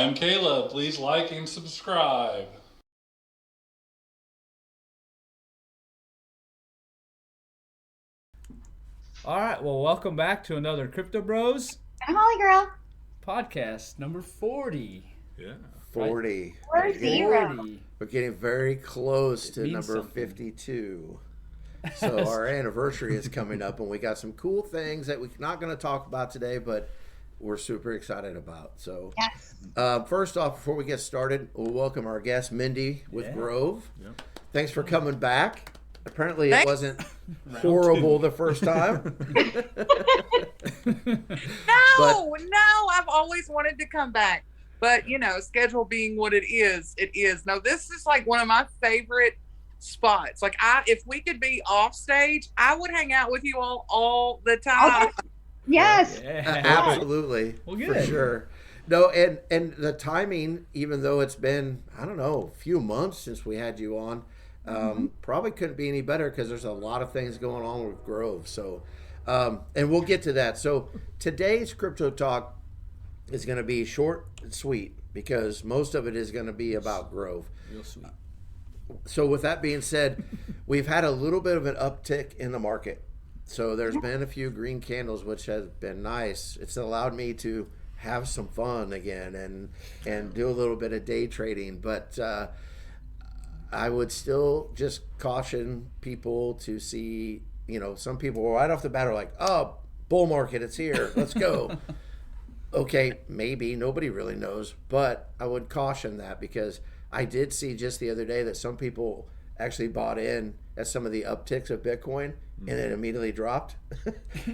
I'm Caleb. Please like and subscribe. All right, well, welcome back to another Crypto Bros I'm Holly Girl. podcast, number 40. Yeah. 40. We're zero. 40. We're getting very close It to means number something. 52. So our anniversary is coming up, and we got some cool things that we're not going to talk about today, but we're super excited about. So, Yes. first off, before we get started, we'll welcome our guest, Mendy with Yeah. Grove. Yep. Thanks for coming back. Apparently, it Thanks. wasn't horrible the first time. No, I've always wanted to come back. But, schedule being what it is, it is. No, this is like one of my favorite spots. Like, if we could be off stage, I would hang out with you all the time. Okay. Yes. Yeah. Absolutely, Well, for good. sure. No, and the timing, even though it's been, I don't know, a few months since we had you on, probably couldn't be any better because there's a lot of things going on with Grove. So, and we'll get to that. So today's crypto talk is going to be short and sweet because most of it is going to be about Grove. Real sweet. So with that being said, we've had a little bit of an uptick in the market. So there's been a few green candles, which has been nice. It's allowed me to have some fun again and do a little bit of day trading. But I would still just caution people to see, some people right off the bat are like, oh, bull market, it's here. Let's go. Okay, maybe. Nobody really knows. But I would caution that because I did see just the other day that some people actually bought in at some of the upticks of Bitcoin and it immediately dropped.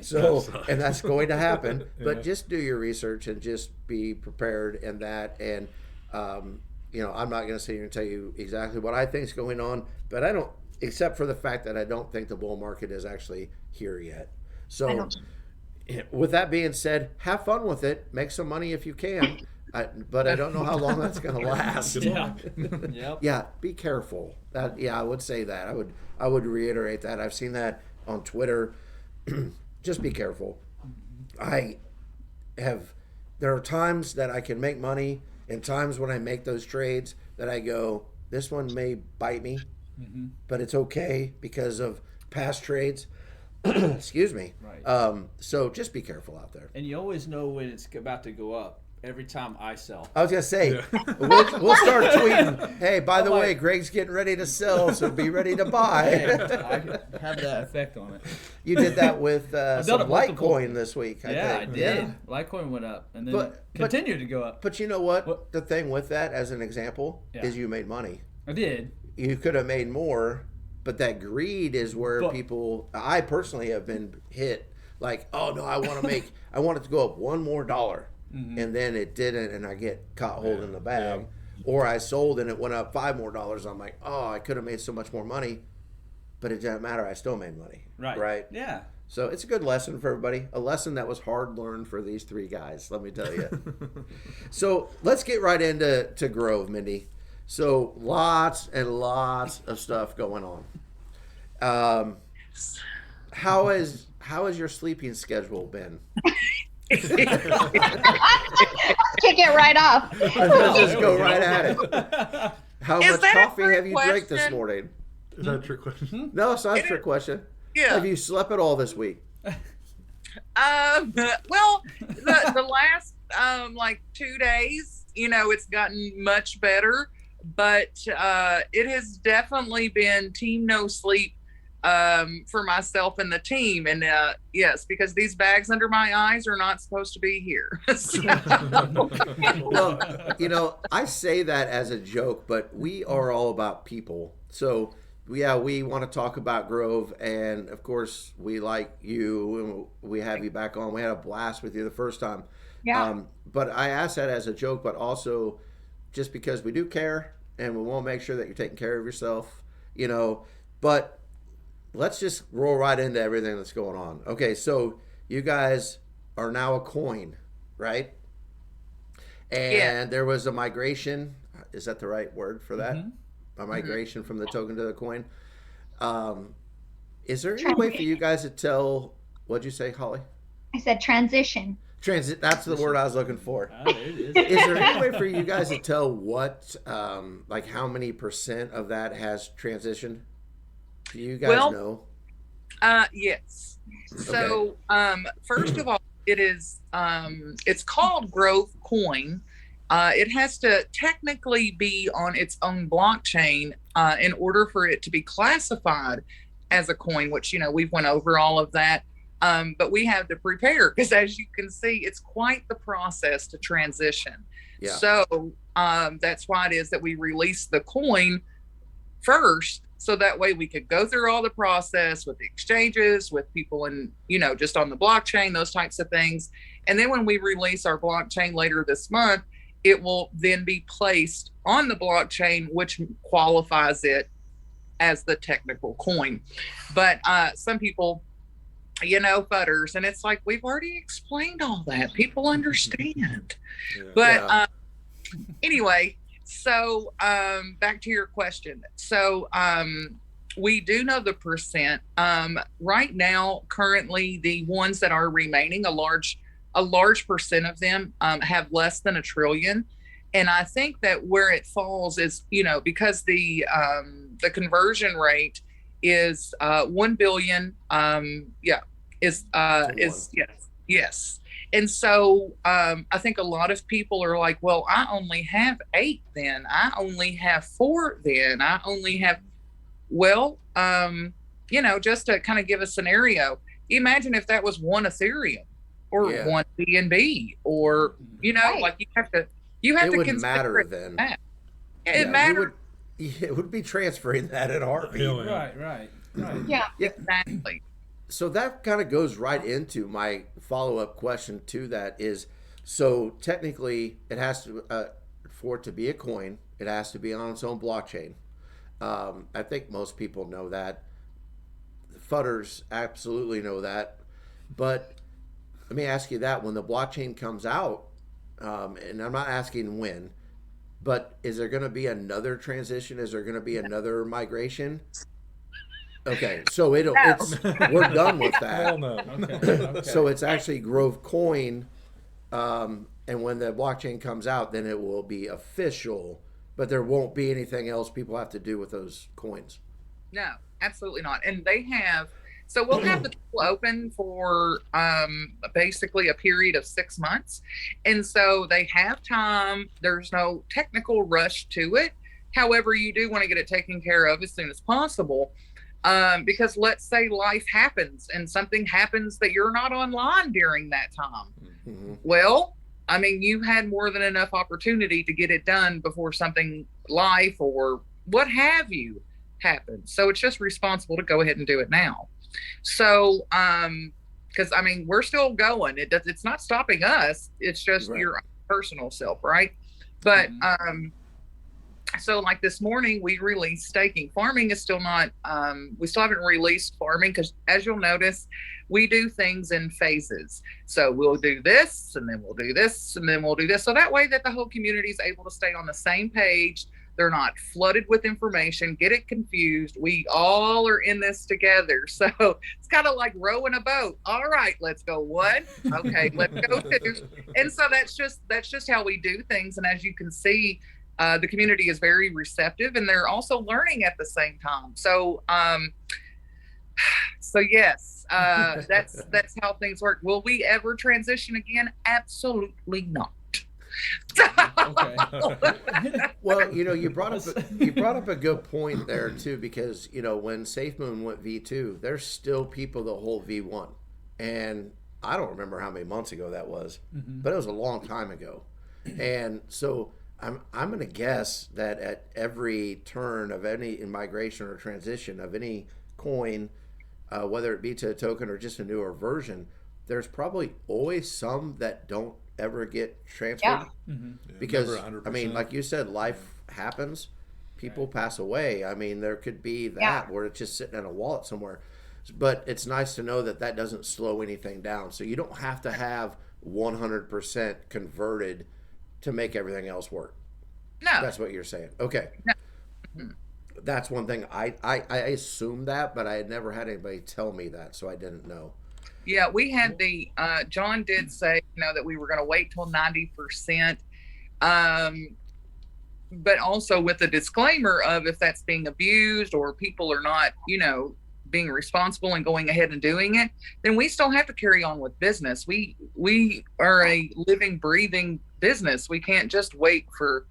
So, and that's going to happen. But just do your research and just be prepared in that. And, I'm not going to sit here and tell you exactly what I think is going on, but I don't, except for the fact that I don't think the bull market is actually here yet. So, with that being said, have fun with it. Make some money if you can. But I don't know how long that's going to last. Yeah. Yep. Yeah, be careful. I would say that. I would reiterate that. I've seen that on Twitter. Just be careful. There are times that I can make money and times when I make those trades that I go, this one may bite me, but it's okay because of past trades. Excuse me. Right. So just be careful out there. And you always know when it's about to go up every time I sell. I was gonna say, we'll start tweeting. Hey, by the I'm way, like- Greg's getting ready to sell, so be ready to Hey, buy. I have that effect on it. You did that with done some it multiple- Litecoin this week. I Yeah, I think. did. Yeah. Litecoin went up and then But- continued to go up. But you know what? What? The thing with that, as an example, Yeah. is you made money. I did. You could have made more, but that greed is where But- people. I personally have been hit. Like, oh no, I want it to go up one more dollar. And then it didn't, and I get caught holding the bag. Or I sold and it went up $5 more. I'm like, oh, I could have made so much more money, but it didn't matter. I still made money. Right. Yeah. So it's a good lesson for everybody. A lesson that was hard learned for these three guys, let me tell you. So let's get right into Grove, Mendy. So lots and lots of stuff going on. How has your sleeping schedule been? Kick it right off. Let's just go right at it. How Is much that a coffee trick have you drank this question? morning? Is that a trick question? No, it's not a trick question. Yeah. Have you slept at all this week? Well, the last 2 days, it's gotten much better, but it has definitely been team no sleep for myself and the team. And yes, because these bags under my eyes are not supposed to be here. So- Well, I say that as a joke, but we are all about people. So, yeah, we want to talk about Grove, and of course, we like you, and we have you back on. We had a blast with you the first time. Yeah. But I ask that as a joke, but also just because we do care, and we want to make sure that you're taking care of yourself, But let's just roll right into everything that's going on. Okay, so you guys are now a coin, right? And Yeah. there was a migration. Is that the right word for that? A migration from the token to the coin. Is there any way for you guys to tell? What'd you say, Holly? I said transition. Transit. That's the word I was looking for. There it is. Is there any way for you guys to tell what, like how many % of that has transitioned? Do you guys know? Yes. So, first of all, it is, it's called Grove Coin. It has to technically be on its own blockchain in order for it to be classified as a coin, which, we've went over all of that. But we have to prepare because, as you can see, it's quite the process to transition. Yeah. So that's why it is that we release the coin first, so that way we could go through all the process with the exchanges, with people and, just on the blockchain, those types of things. And then when we release our blockchain later this month, it will then be placed on the blockchain, which qualifies it as the technical coin. But some people, futters, and it's like, we've already explained all that. People understand. But anyway, so back to your question. So we do know the percent. Right now, currently, the ones that are remaining, a large percent of them have less than $1 trillion. And I think that where it falls is, because the conversion rate is 1 billion. Yes. And so I think a lot of people are like, well, I only have 8 then. I only have 4 then. I only have, just to kind of give a scenario, imagine if that was 1 Ethereum or 1 BNB or, like you have to wouldn't consider matter it then. that. It matters. It would be transferring that at heartbeat. Right. Yeah. Exactly. So that kind of goes right into my follow-up question to that is, so technically it has to, for it to be a coin, it has to be on its own blockchain. I think most people know that. The futters absolutely know that. But let me ask you that, when the blockchain comes out, and I'm not asking when, but is there going to be another transition? Is there going to be another migration? Okay, so we're done with that. Hell no. Okay. So it's actually Grove Coin, and when the blockchain comes out, then it will be official, but there won't be anything else people have to do with those coins. No, absolutely not. And so we'll have the tool open for basically a period of 6 months. And so they have time. There's no technical rush to it. However, you do want to get it taken care of as soon as possible. Because let's say life happens and something happens that you're not online during that time. Mm-hmm. Well, I mean, you had more than enough opportunity to get it done before something, life or what have you, happens. So it's just responsible to go ahead and do it now. So, because I mean, we're still going. It's not stopping us. It's just your personal self, right? But so like this morning we released staking. Farming is still not, we still haven't released farming because, as you'll notice, we do things in phases. So we'll do this and then we'll do this and then we'll do this. So that way that the whole community is able to stay on the same page. They're not flooded with information, get it confused. We all are in this together. So it's kind of like rowing a boat. All right, let's go 1. Okay, let's go 2. And so that's just how we do things. And as you can see, the community is very receptive and they're also learning at the same time. So, yes, that's how things work. Will we ever transition again? Absolutely not. Okay. Well, you brought up a good point there too, because when SafeMoon went V2, there's still people that hold V1, and I don't remember how many months ago that was, but it was a long time ago, and so I'm going to guess that at every turn of any migration or transition of any coin, whether it be to a token or just a newer version, there's probably always some that don't ever get transferred. Yeah. Because never 100%. I mean, like you said, life happens, people pass away. I mean, there could be that where it's just sitting in a wallet somewhere, but it's nice to know that doesn't slow anything down. So you don't have to have 100% converted to make everything else work. No, That's what you're saying. Okay. No. That's one thing I assumed that, but I had never had anybody tell me that, so I didn't know. Yeah, we had the John did say, that we were going to wait till 90%. But also with the disclaimer of if that's being abused or people are not, being responsible and going ahead and doing it, then we still have to carry on with business. We are a living, breathing business. We can't just wait for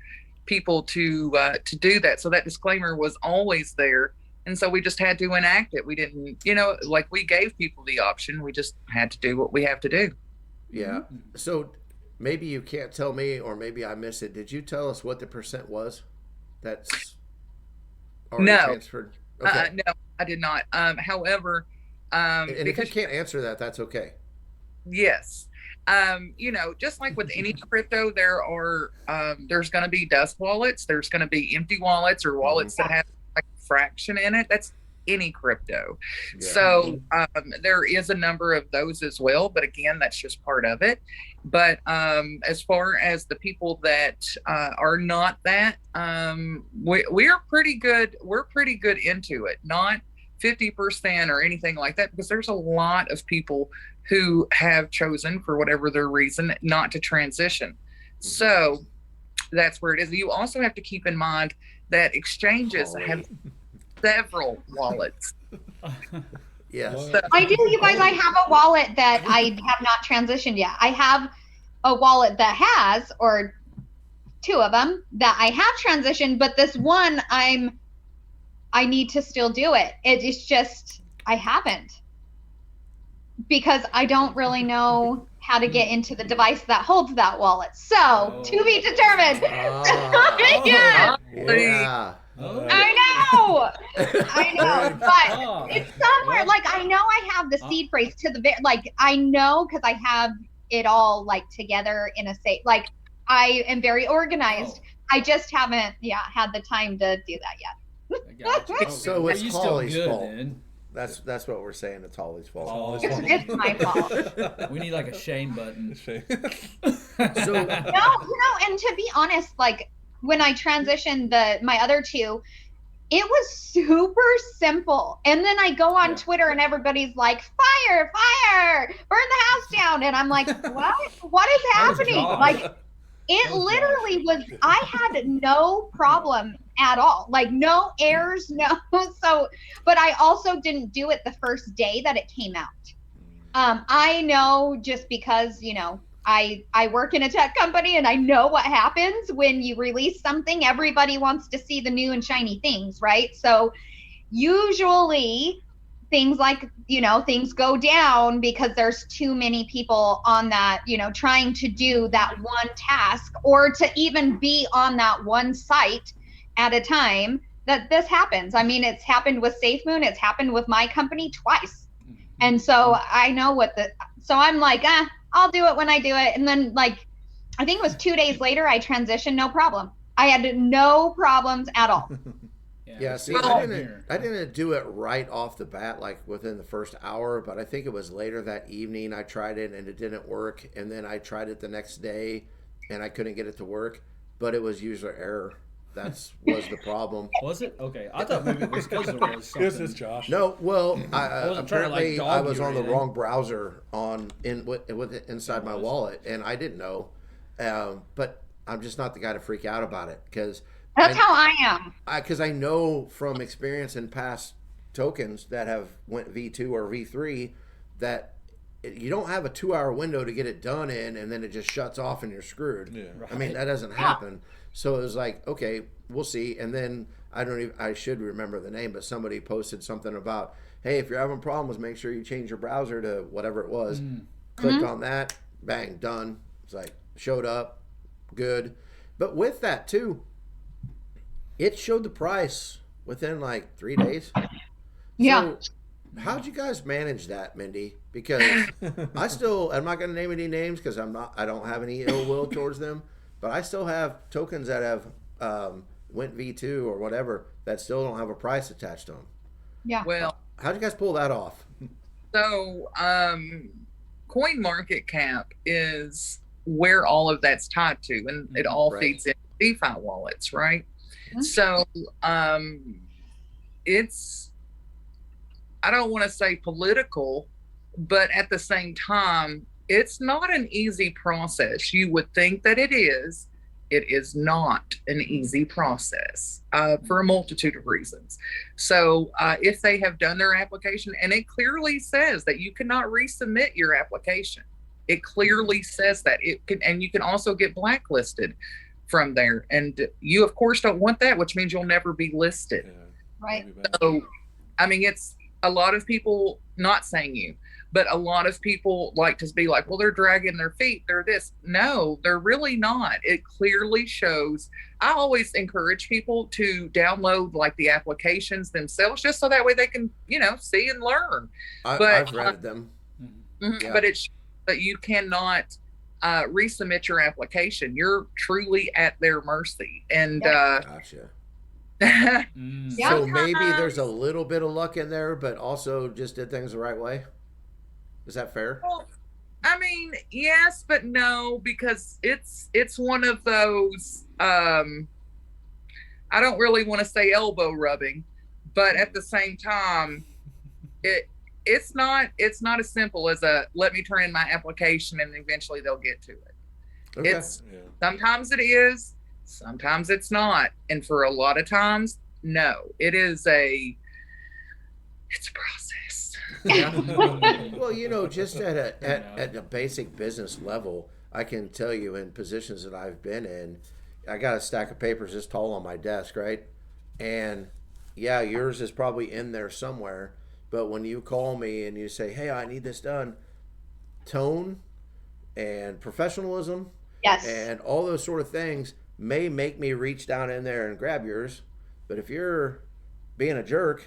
people to do that. So that disclaimer was always there. And so we just had to enact it. We didn't, we gave people the option. We just had to do what we have to do. Yeah. So maybe you can't tell me, or maybe I missed it. Did you tell us what the percent was that's already transferred? Okay. No, I did not. However, and if because you can't answer that, that's okay. yes. Just like with any crypto, there's going to be dust wallets. There's going to be empty wallets or wallets that have like a fraction in it. That's any crypto. Yeah. So there is a number of those as well. But again, that's just part of it. But as far as the people that are not that, we're pretty good. We're pretty good into it. Not 50% or anything like that, because there's a lot of people who have chosen, for whatever their reason, not to transition. So that's where it is. You also have to keep in mind that exchanges have several wallets. Yes. So, I do, you guys. I have a wallet that I have not transitioned yet. I have a wallet that has, or two of them that I have transitioned, but this one I need to still do it. It's just, I haven't, because I don't really know how to get into the device that holds that wallet. So to be determined. Yeah. I know, but it's somewhere. Like, I know I have the seed phrase to the I know, because I have it all like together in a safe. Like, I am very organized. I just haven't had the time to do that yet. So it's Holly's fault. Then? That's what we're saying. It's Holly's fault. It's my fault. We need like a shame button. So No, and to be honest, like when I transitioned my other two, it was super simple. And then I go on Twitter and everybody's like, fire, burn the house down. And I'm like, what is happening? Like, it literally was, I had no problem at all. Like, no errors, but I also didn't do it the first day that it came out. I know, just because, I work in a tech company and I know what happens when you release something. Everybody wants to see the new and shiny things, right? So usually things like, things go down because there's too many people on that, trying to do that one task, or to even be on that one site at a time, that this happens. I mean, it's happened with SafeMoon. It's happened with my company twice. And so I know so I'm like, I'll do it when I do it. And then I think it was 2 days later, I transitioned, no problem. I had no problems at all. Yeah, see, I didn't do it right off the bat, like within the first hour, but I think it was later that evening I tried it and it didn't work. And then I tried it the next day and I couldn't get it to work, but it was user error. Was the problem. Was it? Okay. I thought maybe it was because there was something. This is Josh. No, well, apparently I was on the wrong browser inside my wallet, and I didn't know. But I'm just not the guy to freak out about it, because that's how I am. Because I know from experience in past tokens that have went V2 or V3 that you don't have a 2-hour window to get it done in, and then it just shuts off and you're screwed. Yeah. Right. I mean, that doesn't happen. So it was like, okay, we'll see. And then I should remember the name, but somebody posted something about, hey, if you're having problems, make sure you change your browser to whatever it was. Clicked on that, bang, done. It's like, showed up, good. But with that too, it showed the price within 3 days. Yeah. So how'd you guys manage that, Mendy? Because I'm not going to name any names because I don't have any ill will towards them. But I still have tokens that have went V2 or whatever that still don't have a price attached to them. Yeah. Well, how'd you guys pull that off? So, CoinMarketCap is where all of that's tied to, and it all feeds into DeFi wallets, right? Mm-hmm. So, it's, I don't want to say political, but at the same time, it's not an easy process. You would think that it is. It is not an easy process for a multitude of reasons. So if they have done their application, and it clearly says that you cannot resubmit your application, it clearly says that it can, and you can also get blacklisted from there. And you, of course, don't want that, which means you'll never be listed. Yeah. Right. So, I mean, it's a lot of people, not saying you, but a lot of people like to be like, well, they're dragging their feet. They're this. No, they're really not. It clearly shows. I always encourage people to download like the applications themselves, just so that way they can, see and learn. I've read them. Yeah. But you cannot resubmit your application. You're truly at their mercy. And Gotcha. Yeah. So maybe there's a little bit of luck in there, but also just did things the right way. Is that fair? Well, I mean, yes, but no, because it's one of those. I don't really want to say elbow rubbing, but at the same time, it's not as simple as a let me turn in my application and eventually they'll get to it. Okay. Sometimes it is, sometimes it's not, and for a lot of times, no, it's a process. Well, just at a basic business level, I can tell you in positions that I've been in, I got a stack of papers this tall on my desk, right? And yeah, yours is probably in there somewhere. But when you call me and you say, hey, I need this done, tone and professionalism Yes. and all those sort of things may make me reach down in there and grab yours. But if you're being a jerk,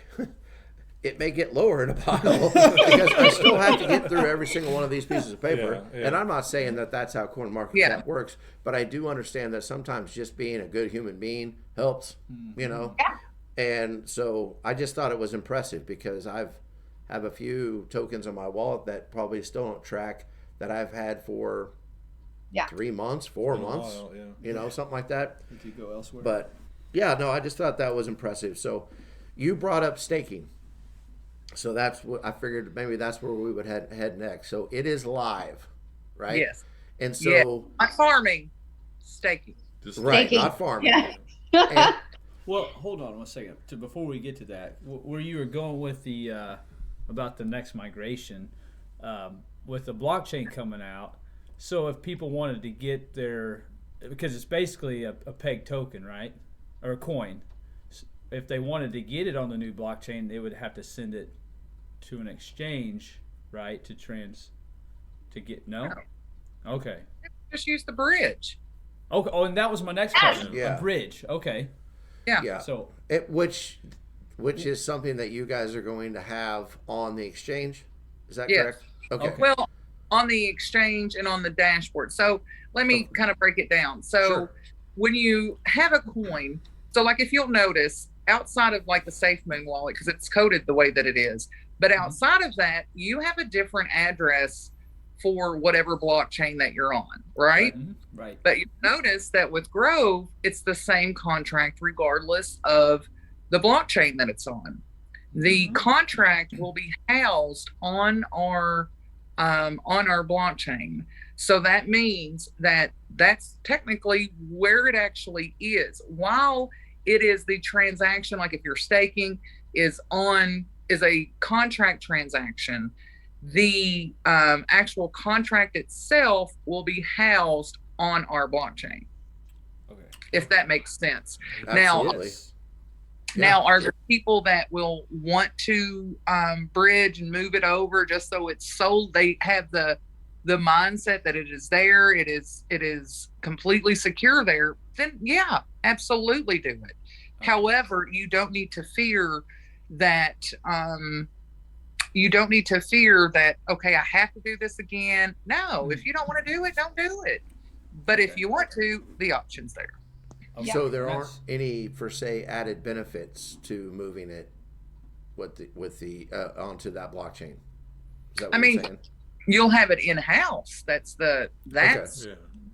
it may get lower in a pile because I still have to get through every single one of these pieces of paper. Yeah. And I'm not saying that that's how Coin Market Cap works, but I do understand that sometimes just being a good human being helps, Yeah. And so I just thought it was impressive because have a few tokens on my wallet that probably still don't track that I've had for 3 months, 4 months, something like that. Did you go elsewhere? But yeah, no, I just thought that was impressive. So you brought up staking. So that's what I figured, maybe that's where we would head next. So it is live, right? Yes. And so not farming, staking. Right, Staking. not farming. Yeah. And, Well, hold on one second. Before we get to that, where you were going with the about the next migration, with the blockchain coming out. So if people wanted to get their, because it's basically a peg token, right, or a coin. If they wanted to get it on the new blockchain, they would have to send it to an exchange, right, to get no. Okay. Just use the bridge. Okay. Oh, and that was my next question. Yeah. A bridge. Okay. yeah. So Which is something that you guys are going to have on the exchange. Is that Yes. correct? Okay. Well, on the exchange and on the dashboard. So let me kind of break it down. So Sure. when you have a coin, so like if you'll notice, outside of like the SafeMoon wallet, because it's coded the way that it is, but outside of that, you have a different address for whatever blockchain that you're on, right? Right. But you notice that with Grove, it's the same contract regardless of the blockchain that it's on. The contract will be housed on our blockchain. So that means that that's technically where it actually is. While it is the transaction, like if you're staking, is a contract transaction, the actual contract itself will be housed on our blockchain. Okay. If that makes sense. Absolutely. Now, are there people that will want to bridge and move it over just so it's sold? They have the mindset that it is there, it is completely secure there. Then yeah, absolutely do it. However, you don't need to fear that. Okay, I have to do this again. No, if you don't want to do it, don't do it. But if you want to, the option's there. Okay. So there aren't any, per se, added benefits to moving it with the onto that blockchain. Is that what you're saying? You'll have it in house. That's Yeah.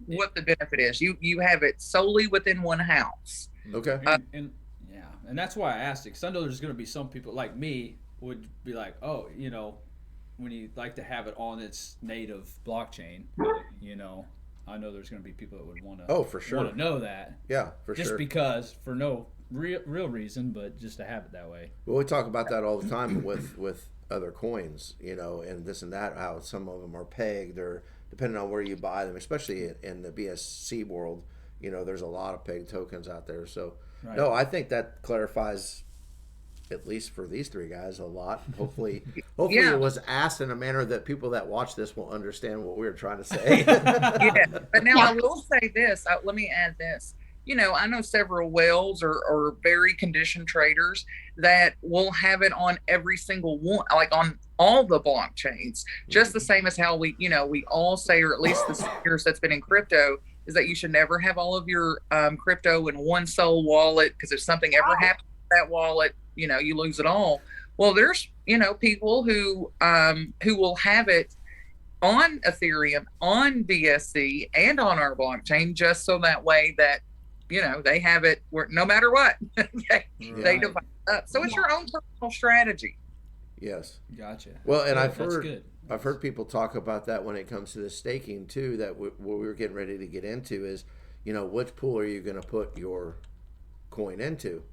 what the benefit is. You have it solely within one house. Okay. And that's why I asked it, because I know there's going to be some people like me would be like, oh, when you like to have it on its native blockchain, you know, I know there's going to be people that would want to. Oh, for sure. Want to know that. Yeah, for just sure. Just because, for no real reason, but just to have it that way. Well, we talk about that all the time with other coins, you know, and this and that. How some of them are pegged, or depending on where you buy them, especially in the BSC world. You know, there's a lot of pegged tokens out there. So, no, I think that clarifies, at least for these three guys, a lot. Hopefully it was asked in a manner that people that watch this will understand what we were trying to say. Yeah, but now I will say this. Let me add this. You know, I know several whales or very conditioned traders that will have it on every single one, like on all the blockchains, just the same as how we all say, or at least the years that's been in crypto, is that you should never have all of your crypto in one sole wallet, because if something ever happens to that wallet, you know, you lose it all. Well, there's, you know, people who will have it on Ethereum, on BSC, and on our blockchain, just so that way that, you know, they have it where no matter what, they divide it up. So it's your own personal strategy. Yes. Gotcha. Well, and Good. I've heard people talk about that when it comes to the staking too, that what we were getting ready to get into is, you know, which pool are you going to put your coin into?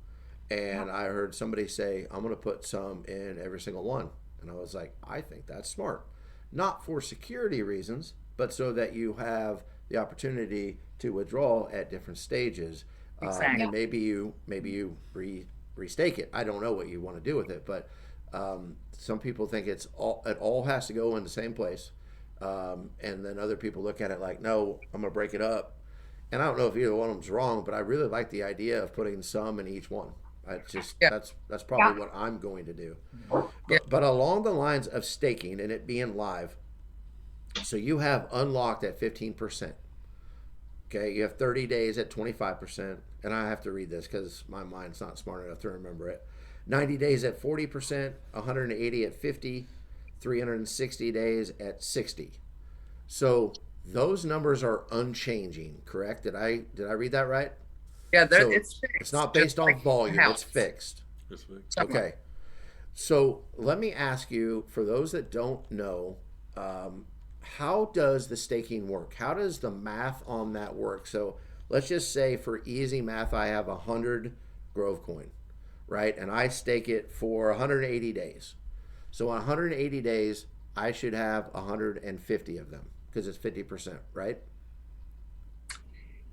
And I heard somebody say, I'm going to put some in every single one. And I was like, I think that's smart. Not for security reasons, but so that you have the opportunity to withdraw at different stages. Exactly. Maybe you restake it. I don't know what you want to do with it, but some people think it all has to go in the same place. And then other people look at it like, no, I'm going to break it up. And I don't know if either one of them's wrong, but I really like the idea of putting some in each one. That's probably what I'm going to do. But along the lines of staking and it being live, so you have unlocked at 15%. Okay, you have 30 days at 25%, and I have to read this because my mind's not smart enough to remember it. 90 days at 40%, 180 at 50, 360 days at 60. So those numbers are unchanging, correct? Did I read that right? Yeah, So it's fixed. it's not based on volume, it's fixed. It's fixed. Okay. So let me ask you, for those that don't know, how does the staking work? How does the math on that work? So let's just say for easy math, I have 100 Grove coin, right? And I stake it for 180 days. So 180 days, I should have 150 of them because it's 50%, right?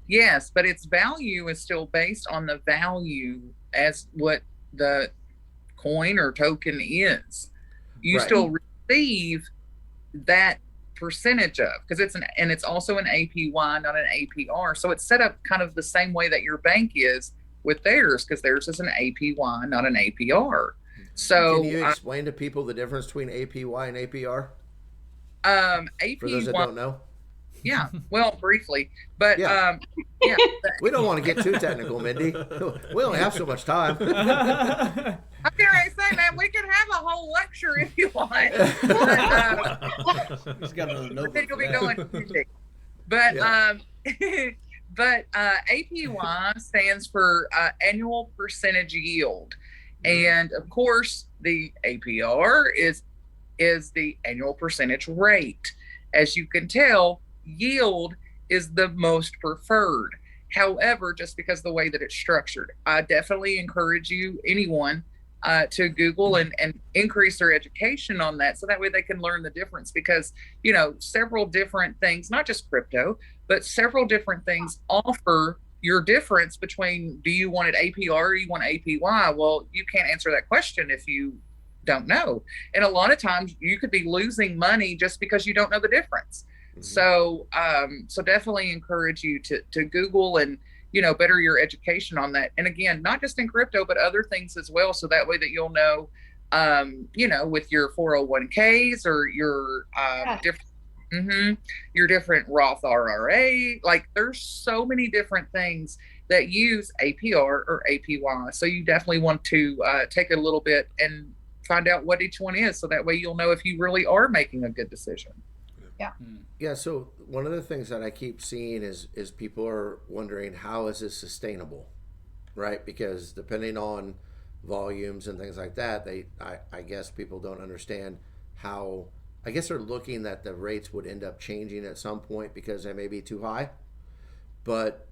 Yes, but its value is still based on the value as what the coin or token is. You still receive that percentage of, because it's also an APY, not an APR. So it's set up kind of the same way that your bank is with theirs, because theirs is an APY, not an APR. So can you explain to people the difference between APY and APR? APY, for those that don't know. Yeah, well, briefly, but yeah. We don't want to get too technical, Mendy. We only have so much time. How can I say, man? We can have a whole lecture if you want. He's got another notebook. I think you'll be going. But APY stands for annual percentage yield, and of course, the APR is the annual percentage rate. As you can tell, yield is the most preferred. However, just because of the way that it's structured, I definitely encourage anyone to Google and increase their education on that, so that way they can learn the difference. Because, you know, several different things, not just crypto, but several different things offer your difference between, do you want it APR or you want APY? Well, you can't answer that question if you don't know. And a lot of times you could be losing money just because you don't know the difference. So definitely encourage you to Google and, you know, better your education on that. And again, not just in crypto, but other things as well. So that way that you'll know, you know, with your 401ks or your your different Roth IRA, like there's so many different things that use APR or APY. So you definitely want to take a little bit and find out what each one is, so that way you'll know if you really are making a good decision. Yeah, so one of the things that I keep seeing is people are wondering, how is this sustainable, right? Because depending on volumes and things like that, I guess people don't understand how I guess they're looking that the rates would end up changing at some point because they may be too high. But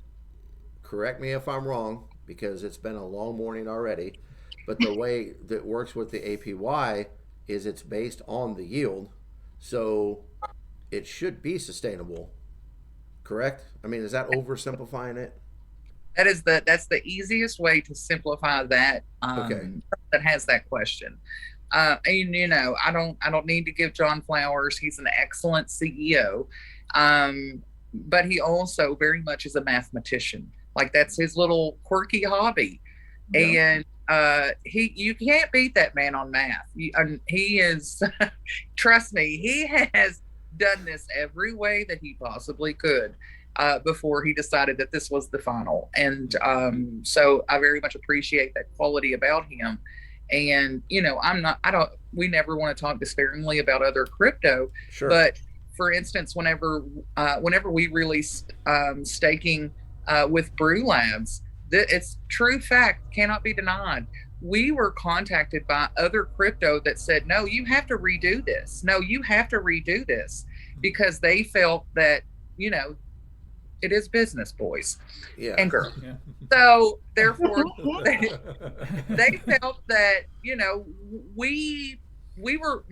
correct me if I'm wrong, because it's been a long morning already. But the way that works with the APY is it's based on the yield. So it should be sustainable. Correct? I mean, is that oversimplifying it? That's the easiest way to simplify that. Okay. That has that question. And you know, I don't need to give John flowers. He's an excellent CEO. But he also very much is a mathematician. Like that's his little quirky hobby. Yeah. And you can't beat that man on math. He is trust me, he has done this every way that he possibly could before he decided that this was the final. And so I very much appreciate that quality about him. And you know, we never want to talk disparagingly about other crypto. Sure. But for instance, whenever we released staking with Brew Labs, it's true fact, cannot be denied. We were contacted by other crypto that said, no, you have to redo this. No, you have to redo this, because they felt that, you know, it is business, boys and girls. Yeah. So therefore, they felt that, you know, we were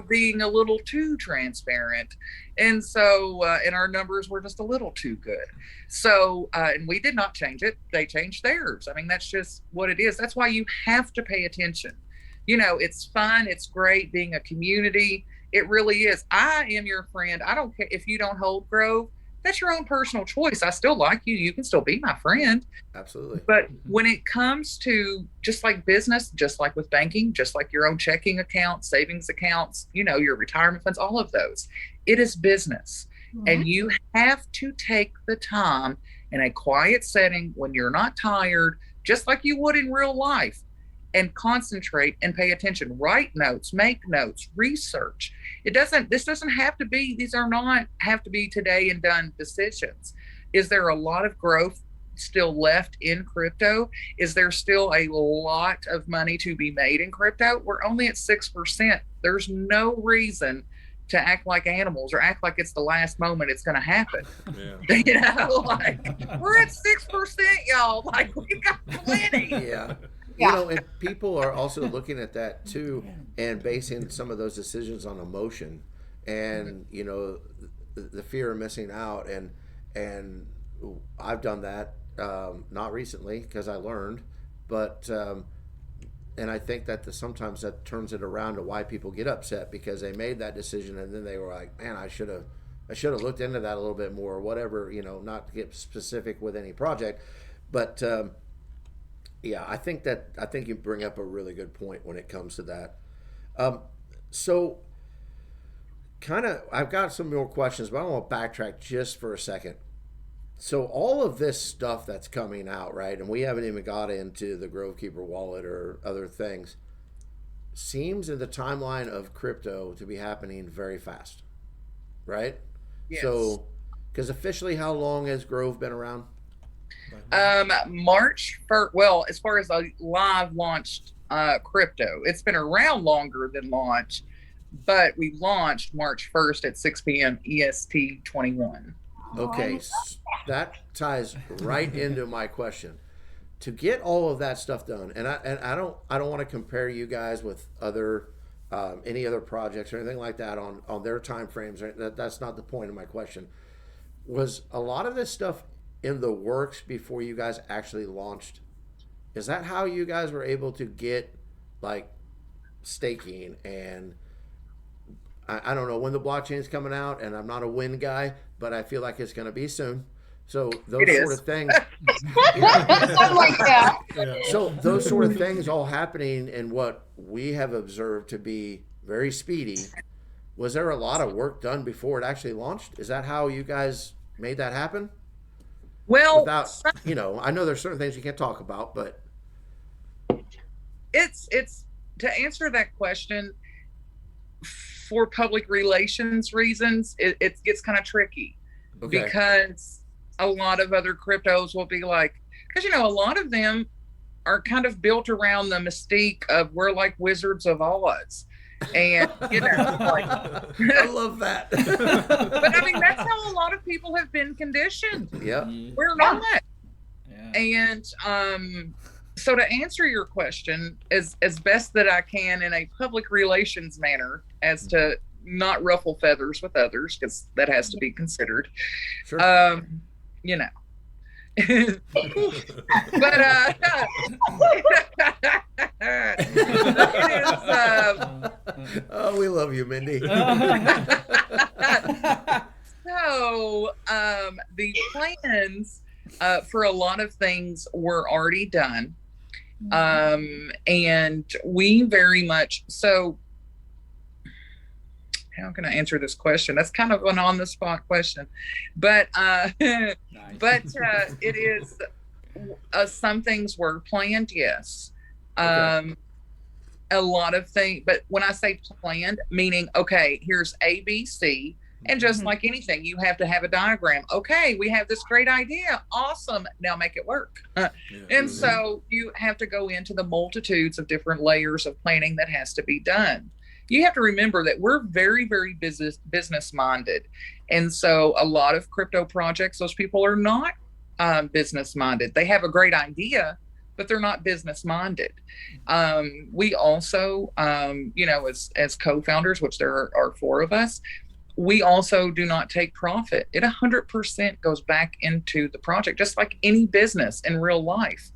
being a little too transparent, and so and our numbers were just a little too good. So and we did not change it; they changed theirs. I mean, that's just what it is. That's why you have to pay attention. You know, it's fun, it's great being a community. It really is. I am your friend. I don't care if you don't hold Grove. That's your own personal choice. I still like you. You can still be my friend. Absolutely. But when it comes to just like business, just like with banking, just like your own checking accounts, savings accounts, you know, your retirement funds, all of those, it is business. Mm-hmm. And you have to take the time in a quiet setting when you're not tired, just like you would in real life, and concentrate and pay attention. Write notes, make notes, research. These are not have to be today and done decisions. Is there a lot of growth still left in crypto? Is there still a lot of money to be made in crypto? We're only at 6%. There's no reason to act like animals or act like it's the last moment it's going to happen. Yeah. You know, like we're at 6%, y'all. Like we've got plenty. Yeah. You know, and people are also looking at that too and basing some of those decisions on emotion and, you know, the fear of missing out. And I've done that, not recently because I learned, but, and I think that sometimes that turns it around to why people get upset because they made that decision and then they were like, man, I should have looked into that a little bit more or whatever, you know, not to get specific with any project, but, yeah, I think you bring up a really good point when it comes to that. So kind of, I've got some more questions, but I want to backtrack just for a second. So all of this stuff that's coming out, right, and we haven't even got into the Grovekeeper wallet or other things, seems in the timeline of crypto to be happening very fast, right? Yes. So, because officially, how long has Grove been around? March 1st. Well, as far as a live launched crypto, it's been around longer than launch, but we launched March 1st at 6 p.m. EST 21. Okay, that ties right into my question. To get all of that stuff done, and I don't want to compare you guys with other any other projects or anything like that on their time frames. That's not the point of my question. Was a lot of this stuff in the works before you guys actually launched? Is that how you guys were able to get like staking and I don't know when the blockchain's coming out, and I'm not a win guy, but I feel like it's going to be soon. So those sort of things. I like that. So those sort of things all happening in what we have observed to be very speedy. Was there a lot of work done before it actually launched? Is that how you guys made that happen? Well, without, you know, I know there's certain things you can't talk about, but it's to answer that question for public relations reasons, it gets kind of tricky because a lot of other cryptos will be like, because, you know, a lot of them are kind of built around the mystique of we're like Wizards of Oz. And, you know, like, I love that. but I mean, that's how a lot of people have been conditioned. Yeah. We're not. Yeah. And so to answer your question as best that I can in a public relations manner, as to not ruffle feathers with others, because that has to be considered. Sure. You know. But it is, oh, we love you, Mendy. so the plans for a lot of things were already done. And we very much so. How can I answer this question? That's kind of an on the spot question, but Nice. but it is some things were planned, yes. Okay. A lot of things, but when I say planned, meaning okay, here's A, B, C, and just like anything, you have to have a diagram. Okay, we have this great idea, awesome. Now make it work. And so you have to go into the multitudes of different layers of planning that has to be done. You have to remember that we're very, very business minded. And so a lot of crypto projects, those people are not business minded. They have a great idea, but they're not business minded. We also, you know, as co-founders, which there are 4 of us, we also do not take profit. It 100% goes back into the project, just like any business in real life.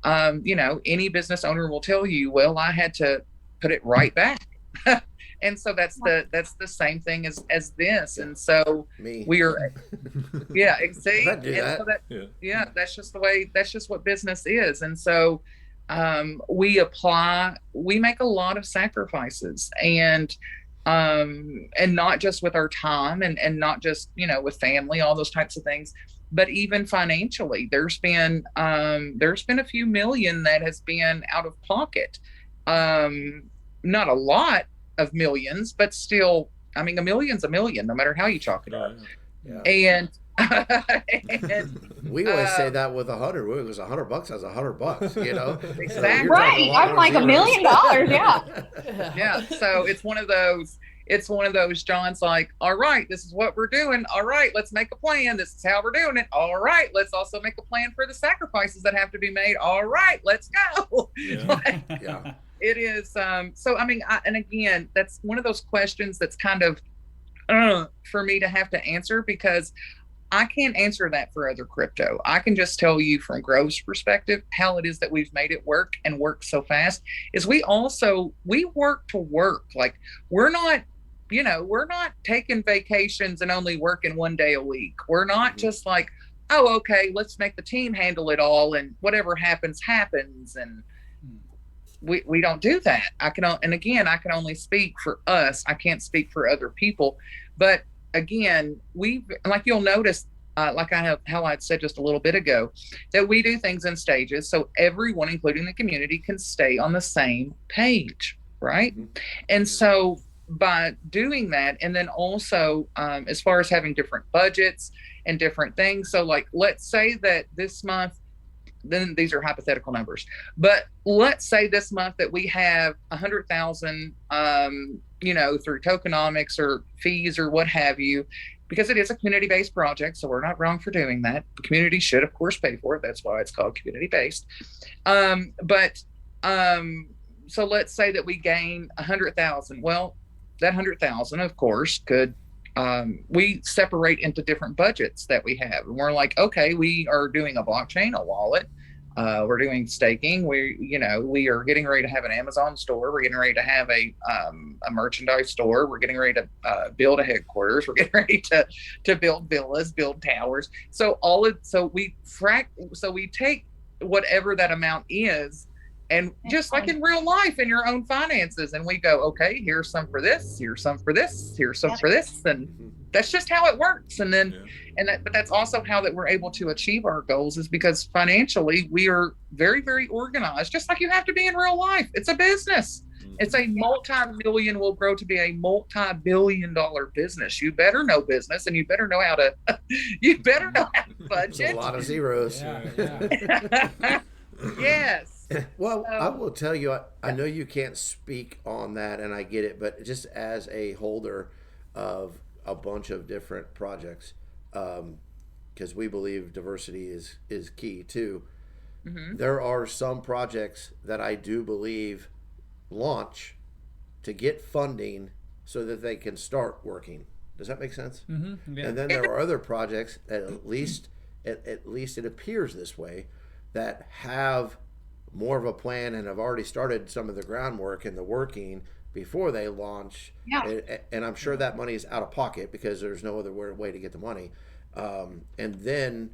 You know, any business owner will tell you, well, I had to put it right back. And so that's the same thing as this. And so we are, yeah, exactly. So that's just the way, that's just what business is. And so we make a lot of sacrifices, and not just with our time and not just, you know, with family, all those types of things, but even financially, there's been a few million that has been out of pocket. Not a lot of millions, but still, I mean, a million's a million, no matter how you chalk it up. Yeah. And we always say that with 100. It was $100. That's $100. You know. Exactly. So Right. I'm like $1 million. Yeah. Yeah. So it's one of those. John's like, all right, this is what we're doing. All right, let's make a plan. This is how we're doing it. All right, let's also make a plan for the sacrifices that have to be made. All right, let's go. Yeah. Yeah. It is. So, I mean, and again, that's one of those questions that's kind of for me to have to answer, because I can't answer that for other crypto. I can just tell you from Grove's perspective, how it is that we've made it work and work so fast is we work to work. Like we're not taking vacations and only working 1 day a week. We're not just like, oh, okay, let's make the team handle it all and whatever happens. And we don't do that. I can only speak for us. I can't speak for other people. But again, like you'll notice, like how I'd said just a little bit ago, that we do things in stages, so everyone, including the community, can stay on the same page, right? And so by doing that, and then also as far as having different budgets and different things, so like let's say that this month, then these are hypothetical numbers, but let's say this month that we have 100,000, you know, through tokenomics or fees or what have you, because it is a community-based project. So we're not wrong for doing that. The community should, of course, pay for it. That's why it's called community-based. So let's say that we gain 100,000. Well, that 100,000, of course, could we separate into different budgets that we have. And we're like, okay, we are doing a blockchain, a wallet. We're doing staking. We are getting ready to have an Amazon store. We're getting ready to have a merchandise store. We're getting ready to build a headquarters. We're getting ready to build villas, build towers. So we take whatever that amount is, and just like in real life, in your own finances, and we go, okay, here's some for this, here's some for this, here's some for this, and that's just how it works. And then, but that's also how that we're able to achieve our goals, is because financially we are very, very organized, just like you have to be in real life. It's a business. It's a multi-million, will grow to be a multi-billion-dollar business. You better know business, and you better know how to budget. It's a lot of zeros. Yes. Well, So- I will tell you, I know you can't speak on that, and I get it, but just as a holder of a bunch of different projects, because we believe diversity is key too. There are some projects that I do believe launch to get funding so that they can start working. Does that make sense? Mm-hmm. Yeah. And then there are other projects that at least it appears this way, that have more of a plan and have already started some of the groundwork and the working before they launch. Yeah. And I'm sure that money is out of pocket because there's no other way to get the money. And then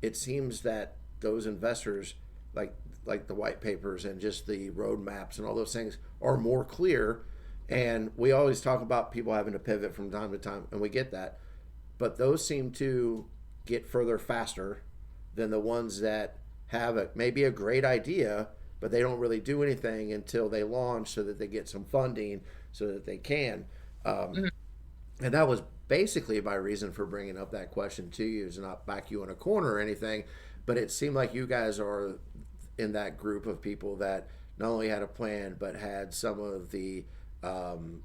it seems that those investors, like the white papers and just the roadmaps and all those things, are more clear. And we always talk about people having to pivot from time to time, and we get that. But those seem to get further faster than the ones that have maybe a great idea, but they don't really do anything until they launch so that they get some funding so that they can. And that was basically my reason for bringing up that question to you, is not back you in a corner or anything, but it seemed like you guys are in that group of people that not only had a plan, but had some of the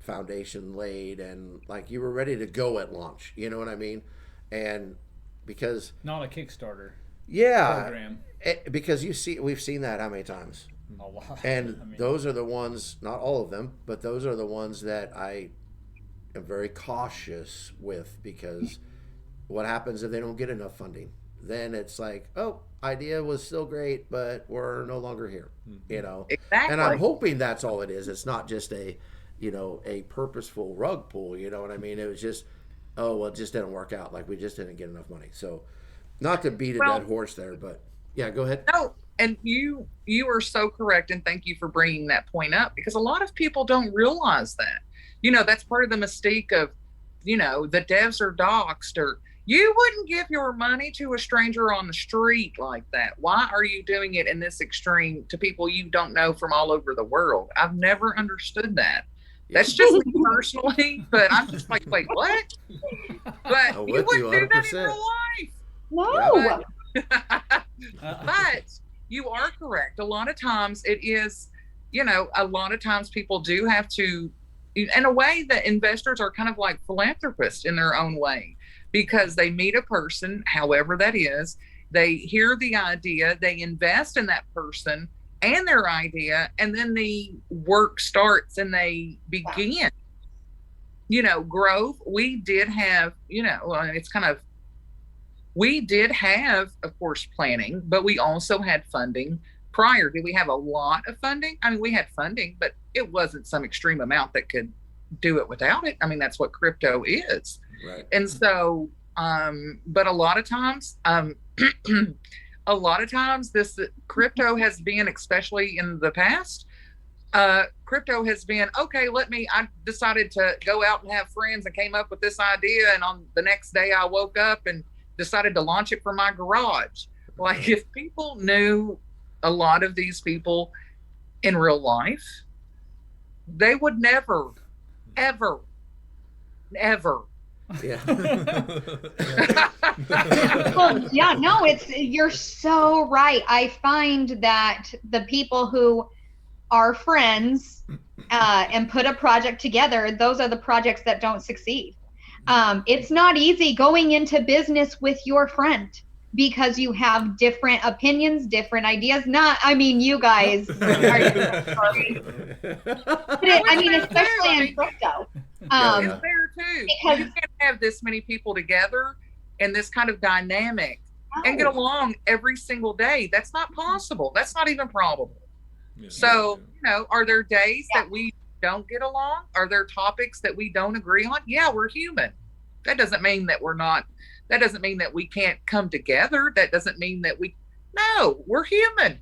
foundation laid, and like you were ready to go at launch. You know what I mean? And because Not a Kickstarter program, program. because we've seen that how many times, A lot. and I mean, those are the ones, not all of them, but those are the ones that I am very cautious with, because what happens if they don't get enough funding? Then it's like, oh, idea was still great, but we're no longer here, you know? Exactly. And I'm hoping that's all it is. It's not just a purposeful rug pull, you know what I mean? It was just, oh, well, it just didn't work out. Like, we just didn't get enough money. So not to beat a dead horse there, but yeah, go ahead. No, and you are so correct, and thank you for bringing that point up, because a lot of people don't realize that. That's part of the mystique of, the devs are doxxed, or you wouldn't give your money to a stranger on the street like that. Why are you doing it in this extreme to people you don't know from all over the world? I've never understood that. That's just me personally, but I'm just like, wait, what? But I'm you with you wouldn't do that in 100%. real life. No. But you are correct. A lot of times it is, a lot of times people do have to, in a way that investors are kind of like philanthropists in their own way, because they meet a person, however that is, they hear the idea, they invest in that person and their idea, and then the work starts and they begin. Growth. We did have, we did have, of course, planning, but we also had funding prior. Did we have a lot of funding? I mean, we had funding, but it wasn't some extreme amount that could do it without it. I mean, that's what crypto is. Right. And so, but a lot of times, this crypto has been, especially in the past, crypto has been, okay, I decided to go out and have friends and came up with this idea. And on the next day I woke up and decided to launch it from my garage. Like, if people knew a lot of these people in real life, they would never, ever, ever. Yeah. Well, yeah, no, you're so right. I find that the people who are friends and put a project together, those are the projects that don't succeed. It's not easy going into business with your friend, because you have different opinions, different ideas. You guys are sorry. Especially in crypto. It's fair too. Because you can't have this many people together in this kind of dynamic and get along every single day. That's not possible. That's not even probable. Yeah. So, are there days that we don't get along? Are there topics that we don't agree on? Yeah, we're human. That doesn't mean that that doesn't mean that we can't come together. That doesn't mean that we're human.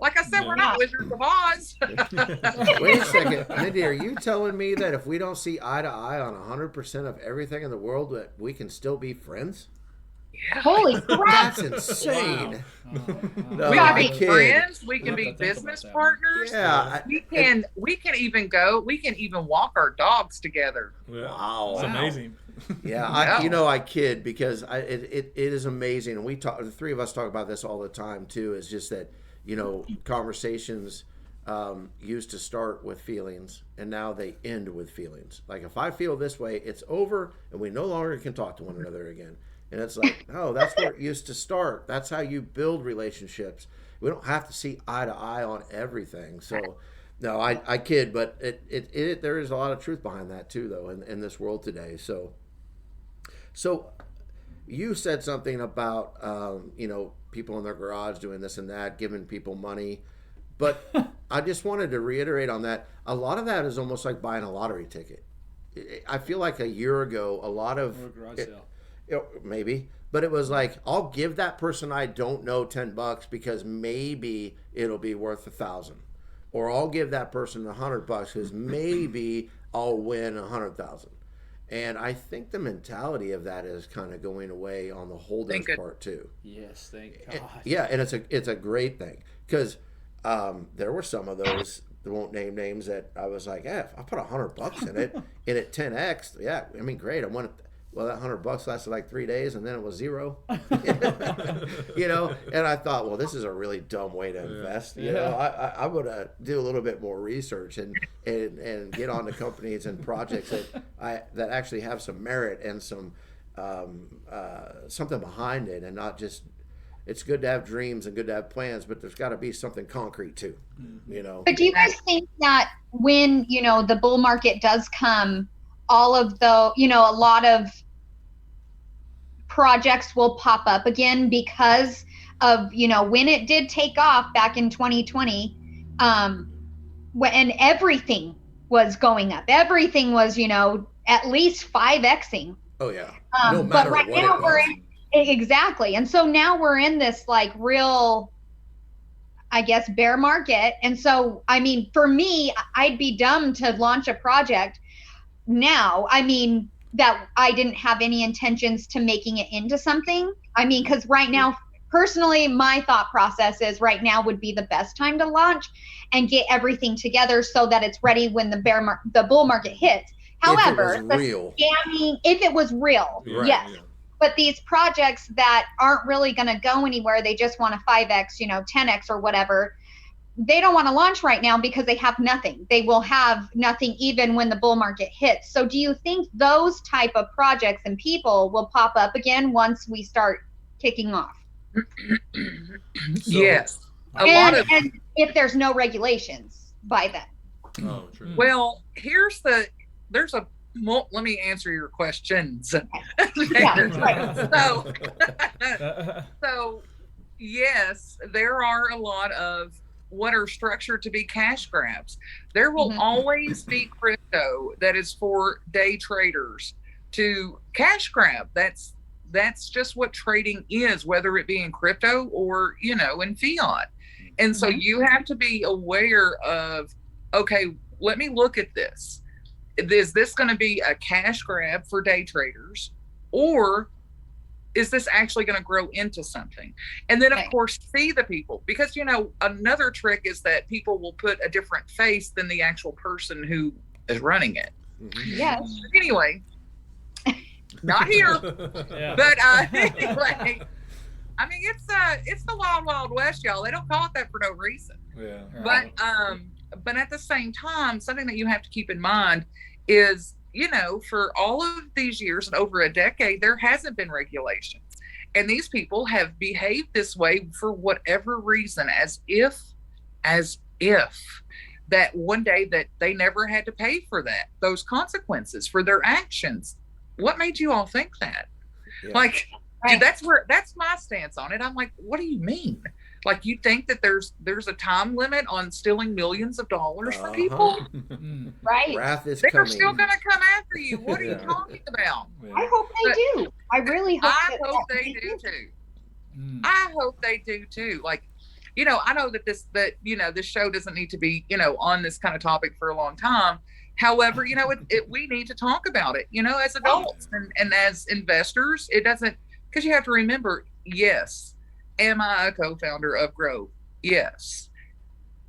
Like I said, we're not Wizards of Oz. Wait a second, Mendy, are you telling me that if we don't see eye to eye on 100% of everything in the world, that we can still be friends? Holy crap! That's insane. Wow. No, We Yeah, can I be kid. friends. We can We'll be have to think business about that one. partners. Yeah. We can even go. We can even walk our dogs together. Yeah. Wow. It's amazing. Yeah, I kid because it is amazing, and the three of us talk about this all the time too. Is just that conversations used to start with feelings, and now they end with feelings. Like if I feel this way, it's over, and we no longer can talk to one another again. And it's like, oh, that's where it used to start. That's how you build relationships. We don't have to see eye to eye on everything. So, no, I kid, but there is a lot of truth behind that too, though, in this world today. So you said something about people in their garage doing this and that, giving people money, but I just wanted to reiterate on that. A lot of that is almost like buying a lottery ticket. I feel like a year ago, a lot of Or a garage sale. maybe, but it was like, I'll give that person I don't know $10 because maybe it'll be worth 1,000, or I'll give that person $100 because maybe I'll win 100,000. And I think the mentality of that is kind of going away on the holders part too. Yes, thank God. Yeah, and it's a great thing because there were some of those. They won't name names that I was like, if I put $100 in it and it 10x, yeah, I mean, great. I won it. Well, that $100 lasted like 3 days, and then it was zero. And I thought, well, this is a really dumb way to invest. I'm gonna do a little bit more research and get on to companies and projects that actually have some merit and some something behind it, and not just. It's good to have dreams and good to have plans, but there's got to be something concrete too. But do you guys think that when the bull market does come, all of the a lot of projects will pop up again because of when it did take off back in 2020, when everything was going up, everything was at least 5xing. Oh yeah. No matter but right what now we're in, exactly, and so now we're in this like real, I guess, bear market. And so I mean, for me, I'd be dumb to launch a project now, that I didn't have any intentions to making it into something. Because right now, personally, my thought process is right now would be the best time to launch and get everything together so that it's ready when the bull market hits. However, if it was real, right, yes. Yeah. But these projects that aren't really going to go anywhere, they just want a 5x, 10x or whatever, they don't want to launch right now because they have nothing. They will have nothing even when the bull market hits. So do you think those type of projects and people will pop up again once we start kicking off? Yes. And if there's no regulations by then. Oh, true. Well, let me answer your questions. Yeah, right. So yes, there are a lot of what are structured to be cash grabs. There will always be crypto that is for day traders to cash grab. That's just what trading is, whether it be in crypto or, in fiat. And so you have to be aware of, okay, let me look at this. Is this going to be a cash grab for day traders, or is this actually going to grow into something? And then, of course, see the people, because, another trick is that people will put a different face than the actual person who is running it. Yes. Anyway, not here. Yeah. But anyway, it's the wild, wild west, y'all. They don't call it that for no reason. Yeah. But at the same time, something that you have to keep in mind is, for all of these years and over a decade, there hasn't been regulations. And these people have behaved this way for whatever reason, as if that one day that they never had to pay for those consequences for their actions. What made you all think that? Yeah. Dude, that's my stance on it. I'm like, what do you mean? Like, you think that there's a time limit on stealing millions of dollars from people? Right. Wrath is They're coming. still going to come after you. What are you talking about? Yeah. I hope they do. I really hope. I hope they do too. I hope they do too. Like, I know that this show doesn't need to be, on this kind of topic for a long time. However, we need to talk about it, as adults and as investors. It doesn't Because you have to remember, yes, am I a co-founder of Grove? Yes.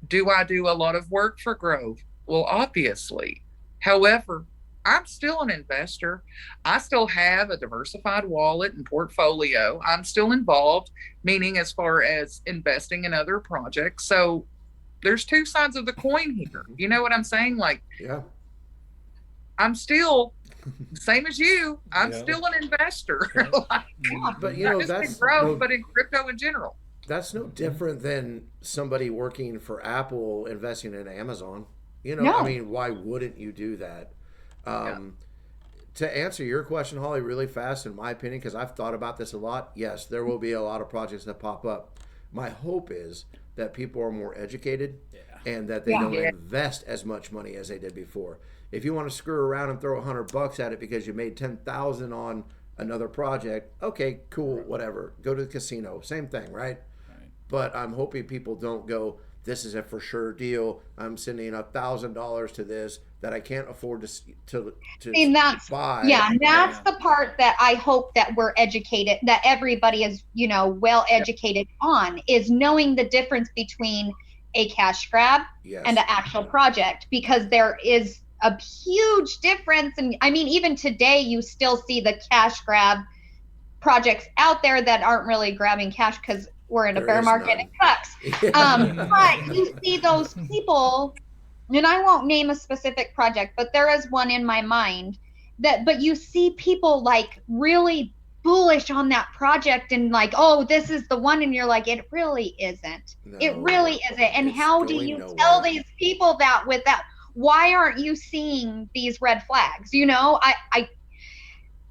Do I do a lot of work for Grove? Well, obviously. However, I'm still an investor. I still have a diversified wallet and portfolio. I'm still involved, meaning as far as investing in other projects. So there's two sides of the coin here. You know what I'm saying? Like, Yeah. I'm still same as you. I'm Yeah. still an investor. Like, But not just in Grove, but in crypto in general. that's no different than somebody working for Apple investing in Amazon. You know, No. I mean, why wouldn't you do that? To answer your question, Holly, really fast, in my opinion, because I've thought about this a lot, yes, there will be a lot of projects that pop up. My hope is that people are more educated and that they don't invest as much money as they did before. If you want to screw around and throw $100 at it because you made 10,000 on another project, okay, cool, whatever. Go to the casino, same thing, right? But I'm hoping people don't go, this is a for sure deal. I'm sending $1,000 to this that I can't afford to And that's buy. that's the part that I hope that we're educated, that everybody is, you know, well educated on, is knowing the difference between a cash grab and an actual project, because there is a huge difference. And I mean, even today, you still see the cash grab projects out there that aren't really grabbing cash because we're in a bear market and it sucks. But you see those people, and I won't name a specific project, but there is one in my mind but you see people like really bullish on that project and like, oh, this is the one, and you're like, it really isn't. No, it really isn't. And how do you tell these people that with that? Why aren't you seeing these red flags? You know,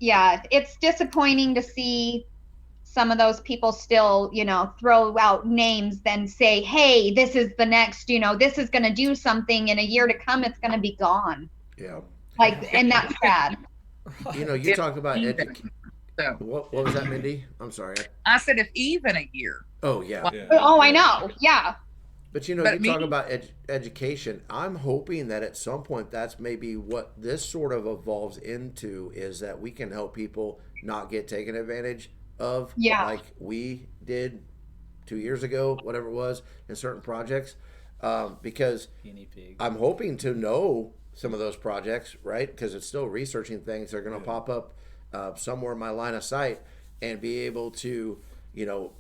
it's disappointing to see some of those people still, you know, throw out names, then say, hey, this is the next, you know, this is going to do something in a year to come. It's going to be gone. Yeah. Like, and that's sad. You know, you talk about what was that, Mendy? I'm sorry. I said, if even a year. Oh, yeah. Oh, I know. Yeah. But, you know, you talk about education. I'm hoping that at some point that's maybe what this sort of evolves into, is that we can help people not get taken advantage of, like we did 2 years ago, whatever it was, in certain projects. Because I'm hoping to know some of those projects, right? Because it's still researching things. They're going to pop up somewhere in my line of sight, and be able to, you know,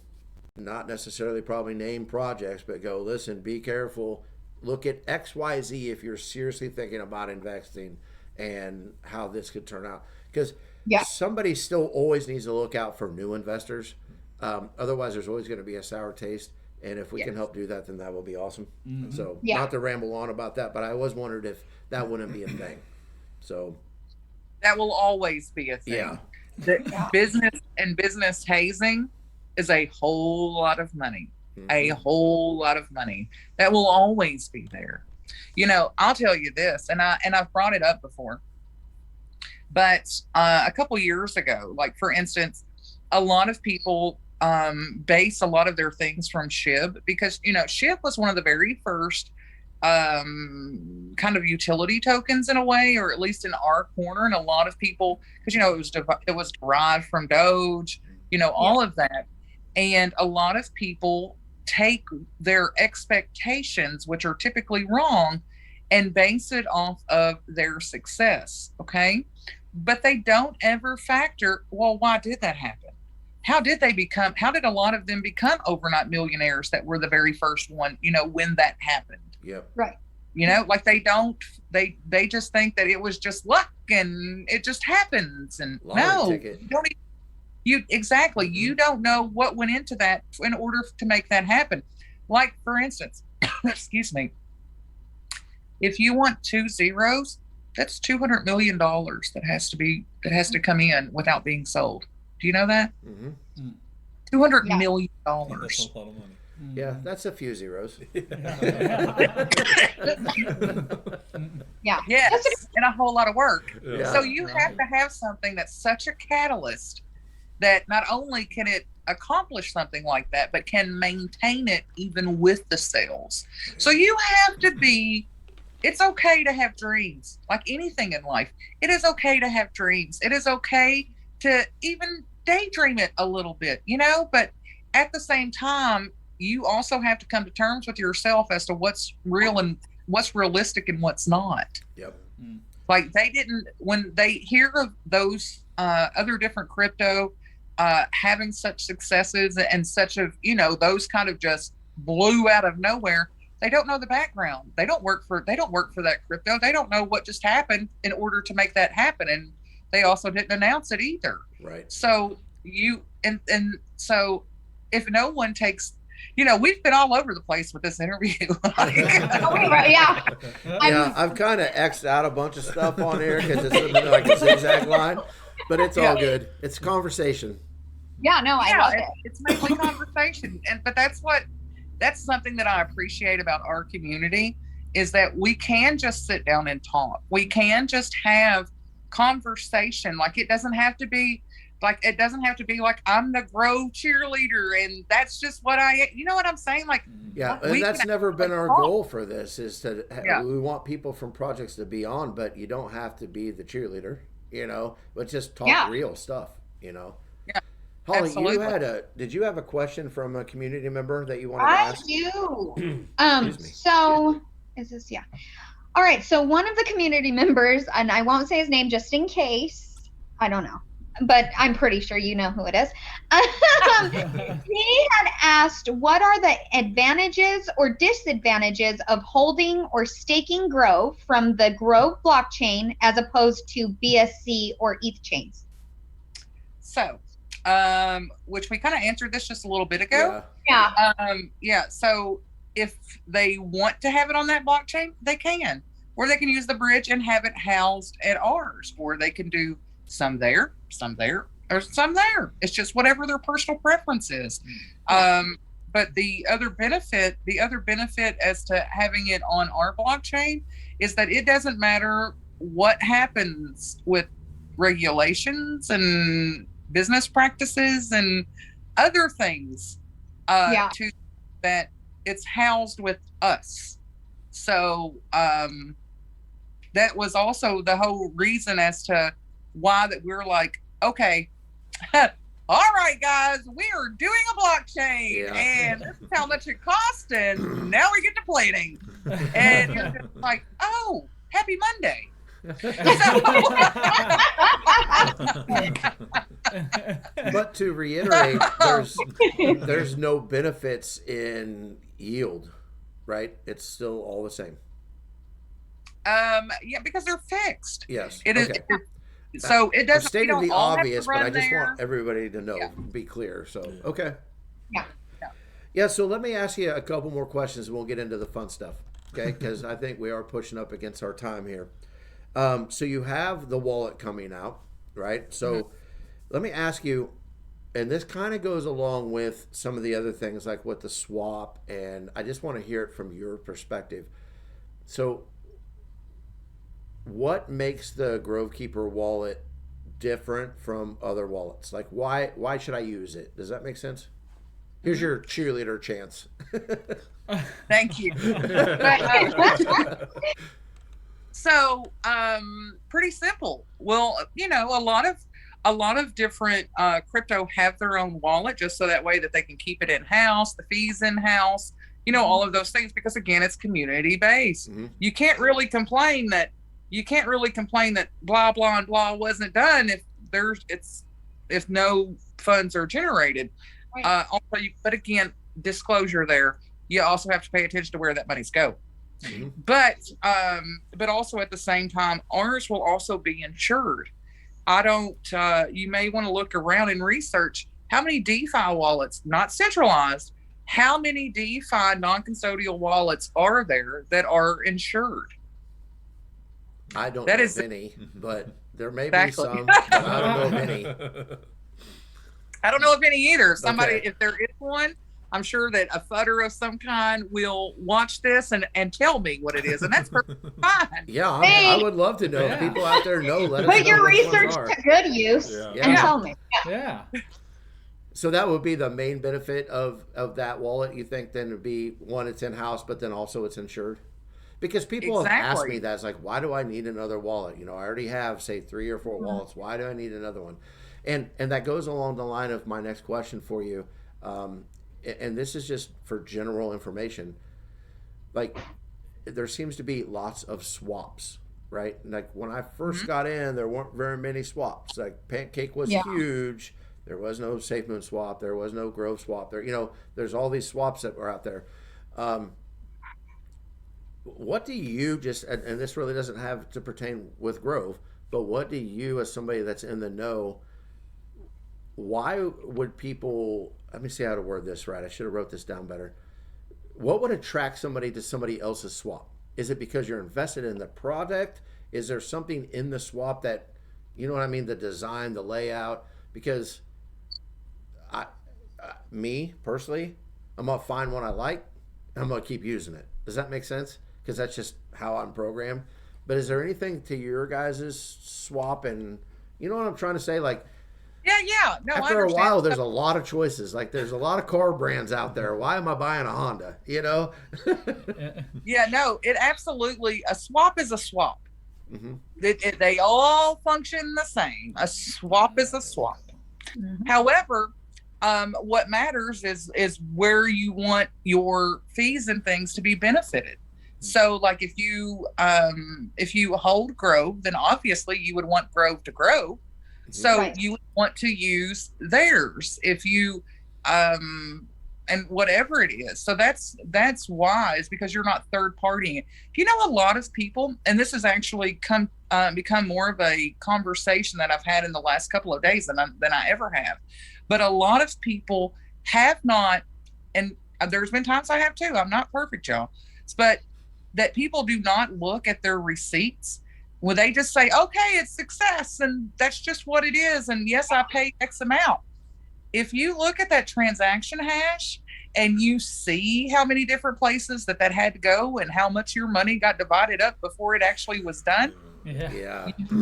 not necessarily probably name projects, but go, listen, be careful, look at XYZ if you're seriously thinking about investing, and how this could turn out. Because somebody still always needs to look out for new investors. Otherwise, there's always going to be a sour taste. And if we can help do that, then that will be awesome. Mm-hmm. So not to ramble on about that, but I always wondered if that wouldn't be a thing. So that will always be a thing. Yeah. The business hazing is a whole lot of money. Mm-hmm. A whole lot of money. That will always be there. You know, I'll tell you this, and I've brought it up before, but a couple years ago, like for instance, a lot of people base a lot of their things from SHIB, because, you know, SHIB was one of the very first kind of utility tokens in a way, or at least in our corner. And a lot of people, because, you know, it was derived from Doge, you know, all of that. And a lot of people take their expectations, which are typically wrong, and base it off of their success. Okay. But they don't ever factor, well, why did that happen? How did a lot of them become overnight millionaires that were the very first one, you know, when that happened? Yep. Right. You know, like they just think that it was just luck and it just happens. And you don't know what went into that in order to make that happen. Like, for instance, excuse me, if you want 2 zeros, that's $200 million that has to come in without being sold. Do you know that? Mm-hmm. $200 million. That's a lot of money. Yeah, that's a few zeros. Yes, and a whole lot of work. Yeah. So you have to have something that's such a catalyst that not only can it accomplish something like that, but can maintain it even with the sales. So you have to be, it's okay to have dreams, like anything in life. It is okay to have dreams. It is okay to even daydream it a little bit, but at the same time, you also have to come to terms with yourself as to what's real and what's realistic and what's not. Yep. Like when they hear of those other different crypto having such successes and such of, those kind of just blew out of nowhere. They don't know the background. They don't work for that crypto. They don't know what just happened in order to make that happen. And they also didn't announce it either. Right. So so if no one takes, we've been all over the place with this interview. Yeah. Yeah, I've kind of X'd out a bunch of stuff on here because it's like a zigzag line, but it's all good. It's conversation. Yeah, no, I love it. It's mainly conversation. But that's something that I appreciate about our community is that we can just sit down and talk. We can just have conversation. Like it doesn't have to be like I'm the Grove cheerleader and that's just what you know what I'm saying? Like, yeah, and that's never been our goal for this is to, we want people from projects to be on, but you don't have to be the cheerleader, but just talk real stuff, Yeah. Holly, Absolutely. did you have a question from a community member that you wanted to ask? I do. So is this, yeah. All right. So one of the community members, and I won't say his name just in case, I don't know, but I'm pretty sure you know who it is. He had asked, what are the advantages or disadvantages of holding or staking Grove from the Grove blockchain as opposed to BSC or ETH chains? So, which we kind of answered this just a little bit ago. Yeah. So if they want to have it on that blockchain, they can, or they can use the bridge and have it housed at ours, or they can do some there, or some there. It's just whatever their personal preference is. But the other benefit as to having it on our blockchain is that it doesn't matter what happens with regulations and business practices and other things to that it's housed with us. So that was also the whole reason as to why that we're like, okay, all right, guys, we are doing a blockchain and this is how much it costs and now we get to plating. And you're just like, oh, happy Monday. But to reiterate, there's no benefits in yield, right? It's still all the same. Because they're fixed. Yes. It is. Okay. So it doesn't. I've stated the obvious, but I just there. want everybody to know, be clear. So okay. Yeah. Yeah. So let me ask you a couple more questions, and we'll get into the fun stuff. Okay, because I think we are pushing up against our time here. So you have the wallet coming out, right? So let me ask you, and this kind of goes along with some of the other things like with the swap, and I just want to hear it from your perspective. So what makes the Grovekeeper wallet different from other wallets? Like why should I use it? Does that make sense? Here's your cheerleader chance. Thank you. So, pretty simple. Well, a lot of different crypto have their own wallet just so that way that they can keep it in house, the fees in house, all of those things, because again, it's community based. You can't really complain that blah blah and blah wasn't done if no funds are generated. Right. But again, disclosure there. You also have to pay attention to where that money's go. But also at the same time, ours will also be insured. You may want to look around and research how many DeFi wallets, not centralized, how many DeFi non-custodial wallets are there that are insured? I don't know of any, but there may be some, but I don't know of any. I don't know of any either. If there is one, I'm sure that a fudder of some kind will watch this and tell me what it is, and that's perfectly fine. Yeah, I would love to know. If people out there know, let us know. Put your research to good use and tell me. Yeah. So that would be the main benefit of that wallet, you think, then would be, one, it's in-house, but then also it's insured? Because people have asked me that. It's like, why do I need another wallet? I already have, say, 3 or 4 wallets. Why do I need another one? And that goes along the line of my next question for you. And this is just for general information. Like, there seems to be lots of swaps, right? Like when I first got in, there weren't very many swaps. Like Pancake was huge. There was no SafeMoon swap. There was no Grove swap. There, there's all these swaps that were out there. What do you and this really doesn't have to pertain with Grove, but what do you, as somebody that's in the know, why would people, let me see how to word this right. I should have wrote this down better. What would attract somebody to somebody else's swap? Is it because you're invested in the product? Is there something in the swap that, you know what I mean? The design, the layout, because me personally, I'm going to find one I like. I'm going to keep using it. Does that make sense? Because that's just how I'm programmed. But is there anything to your guys' swap? And you know what I'm trying to say? Like, yeah. No, after a while, there's a lot of choices. Like, there's a lot of car brands out there. Why am I buying a Honda? Yeah, no, it absolutely, a swap is a swap. Mm-hmm. They all function the same. A swap is a swap. Mm-hmm. However, what matters is where you want your fees and things to be benefited. So like if you hold Grove, then obviously you would want Grove to grow. So you would want to use theirs if you and whatever it is. So that's wise, because you're not third partying. A lot of people, and this has actually become more of a conversation that I've had in the last couple of days than I ever have. But a lot of people have not, and there's been times I have too. I'm not perfect, y'all, but that people do not look at their receipts. Well, they just say, okay, it's success, and that's just what it is. And yes, I paid X amount. If you look at that transaction hash and you see how many different places that had to go and how much your money got divided up before it actually was done, you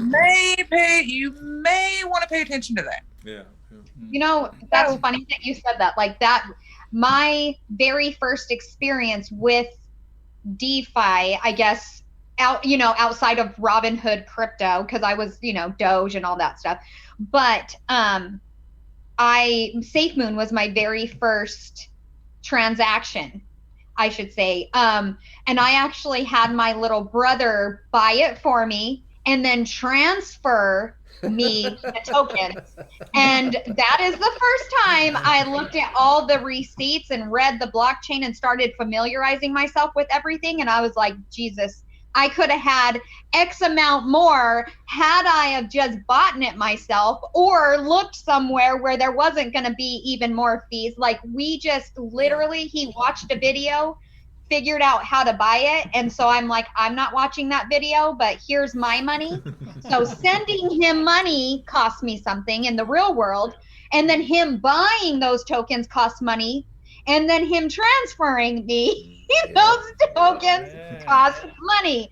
may want to pay attention to that. That's funny that you said that. Like that, my very first experience with DeFi, I guess, outside of Robinhood crypto, because I was, Doge and all that stuff. But SafeMoon was my very first transaction, I should say. And I actually had my little brother buy it for me and then transfer me the tokens. And that is the first time I looked at all the receipts and read the blockchain and started familiarizing myself with everything. And I was like, Jesus, I could have had X amount more had I have just bought it myself or looked somewhere where there wasn't going to be even more fees. Like we just literally, he watched a video, figured out how to buy it. And so I'm like, I'm not watching that video, but here's my money. So sending him money cost me something in the real world. And then him buying those tokens cost money. And then him transferring me those tokens cost money.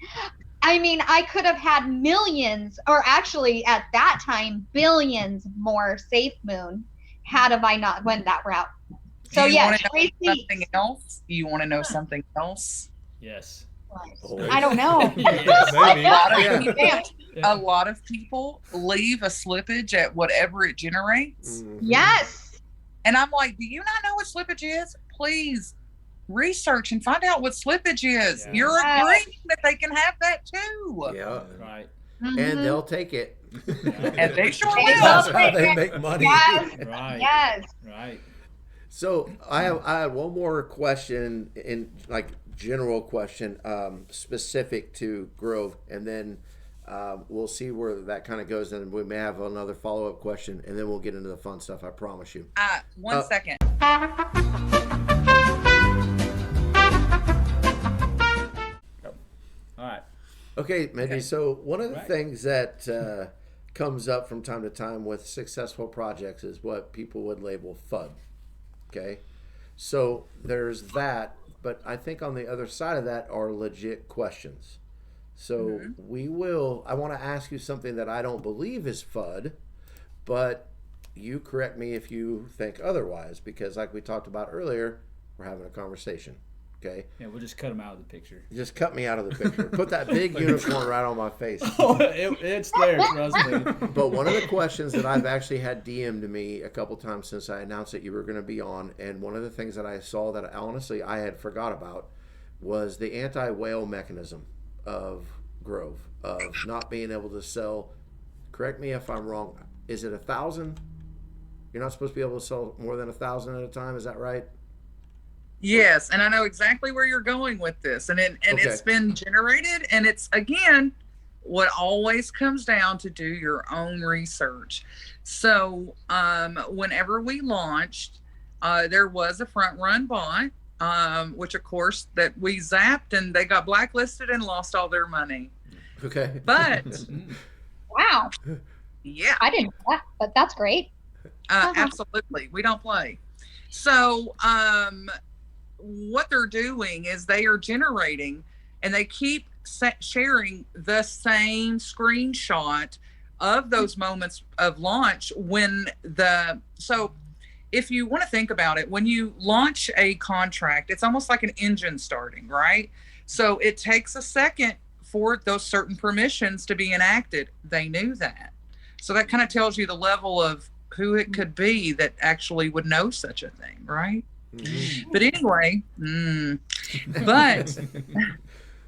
I mean, I could have had millions, or actually at that time, billions more SafeMoon had I not went that route. So yes, something else. You want to know something else? Yes. I don't know. A lot of people leave a slippage at whatever it generates. Mm-hmm. Yes. And I'm like, do you not know what slippage is? Please research and find out what slippage is. Yeah. You're agreeing that they can have that too. Yeah. Right. Mm-hmm. And they'll take it. And they sure will. That's how they make money. Yes. Right. Yes. Right. So I have one more question, in like general question, specific to Grove, and then we'll see where that kind of goes, and we may have another follow-up question, and then we'll get into the fun stuff. I promise you. One second. All right. Okay, Mendy. So one of the things that comes up from time to time with successful projects is what people would label FUD. Okay, so there's that, but I think on the other side of that are legit questions. So I want to ask you something that I don't believe is FUD, but you correct me if you think otherwise, because like we talked about earlier, we're having a conversation. Okay. Yeah, we'll just cut them out of the picture. Just cut me out of the picture. Put that big unicorn right on my face. It's there, trust me. But one of the questions that I've actually had DM'd to me a couple times since I announced that you were going to be on, and one of the things that I saw that honestly I had forgot about was the anti-whale mechanism of Grove, of not being able to sell. Correct me if I'm wrong. Is it 1,000? You're not supposed to be able to sell more than 1,000 at a time. Is that right? Yes, and I know exactly where you're going with this, and Okay. it's been generated, and it's again what always comes down to do your own research. So whenever we launched, there was a front run bot, which of course that we zapped, and they got blacklisted and lost all their money. Okay. But Wow. yeah, I didn't know that, but that's great. absolutely, we don't play. So what they're doing is they are generating, and they keep sharing the same screenshot of those moments of launch so if you want to think about it, when you launch a contract, it's almost like an engine starting, right? So it takes a second for those certain permissions to be enacted. They knew that. So that kind of tells you the level of who it could be that actually would know such a thing, right? Mm-hmm. But anyway, but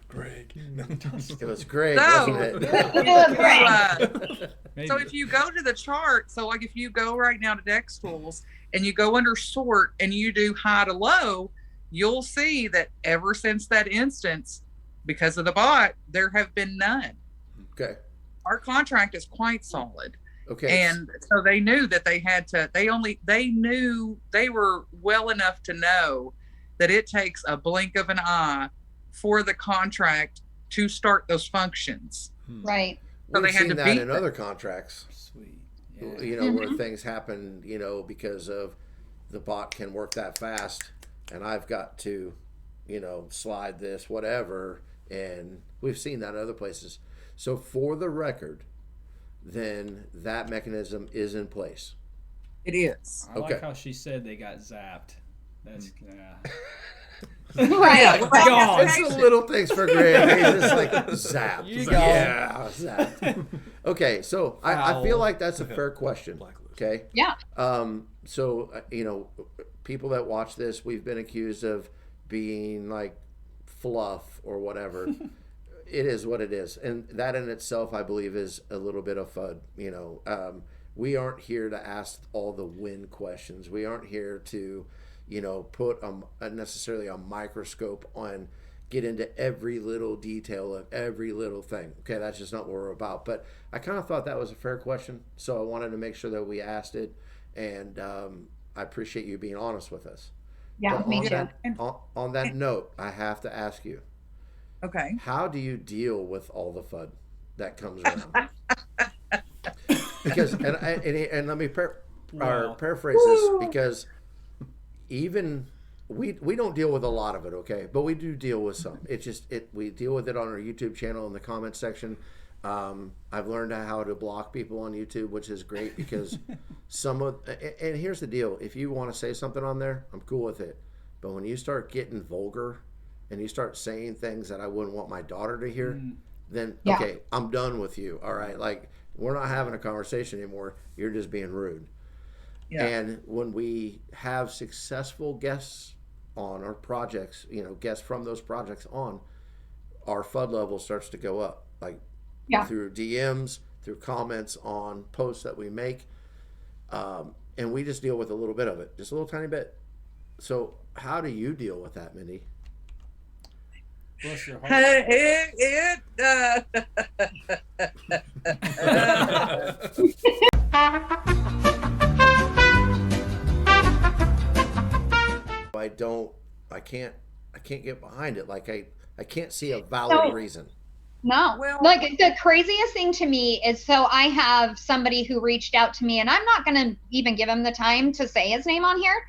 Greg. It was great, So- wasn't it? It was great. Maybe. so if you go to the chart, so like if you go right now to Dex Tools and you go under sort and you do high to low, you'll see that ever since that instance, because of the bot, there have been none. Okay. Our contract is quite solid. Okay. And so they knew that they had to, they knew they were well enough to know that it takes a blink of an eye for the contract to start those functions. Right. So We've they had seen to that beat in that. other contracts. Sweet. Yeah. You know, where things happen, you know, because of the bot can work that fast, and I've got to, you know, slide this, whatever, and we've seen that in other places. So for the record, then that mechanism is in place. It is. I like Okay. how she said they got zapped. That's yeah. Right. well, God. It's the little things for Greg. He's just like zap. You Zap. go. Yeah, zap. Okay, so I feel Foul. like that's a fair question. Blacklist. Okay. Yeah. So you know, people that watch this, we've been accused of being like fluff or whatever. It is what it is, and that in itself, I believe, is a little bit of FUD. You know, we aren't here to ask all the win questions. We aren't here to, you know, put necessarily a microscope on, get into every little detail of every little thing. Okay, that's just not what we're about. But I kind of thought that was a fair question, so I wanted to make sure that we asked it, and I appreciate you being honest with us. Yeah, But me on too. that, on that note, I have to ask you, Okay. how do you deal with all the FUD that comes around? Because and let me Wow. paraphrase this, because even we don't deal with a lot of it, okay, but we do deal with some. It's just we deal with it on our YouTube channel in the comment section. I've learned how to block people on YouTube, which is great, because and here's the deal: if you want to say something on there, I'm cool with it, but when you start getting vulgar and you start saying things that I wouldn't want my daughter to hear, then Yeah. okay, I'm done with you. All right, like, we're not having a conversation anymore. You're just being rude. Yeah. And when we have successful guests on our projects, you know, guests from those projects on, our FUD level starts to go up, like Yeah. through DMs, through comments on posts that we make. And we just deal with a little bit of it, just a little tiny bit. So how do you deal with that, Mindy? Bless your heart. I can't get behind it. Like I can't see a valid reason. No. Well- Like the craziest thing to me is, so I have somebody who reached out to me, and I'm not going to even give him the time to say his name on here.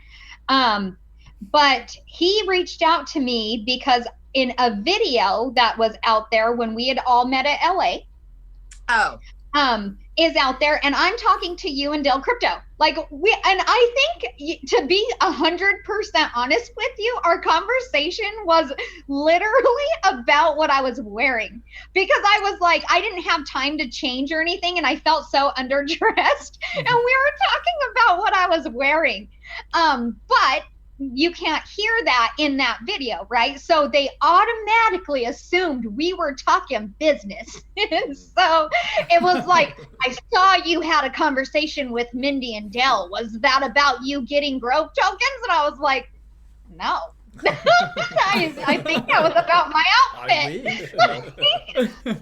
But he reached out to me because in a video that was out there when we had all met at LA, Oh, is out there, and I'm talking to you and Dell Crypto. Like and I think, to be 100% honest with you, our conversation was literally about what I was wearing, because I was like, I didn't have time to change or anything, and I felt so underdressed, and we were talking about what I was wearing. But you can't hear that in that video, right? So they automatically assumed we were talking business. And so it was like, I saw you had a conversation with Mendy and Dell. Was that about you getting growth tokens? And I was like, no. I think that was about my outfit. And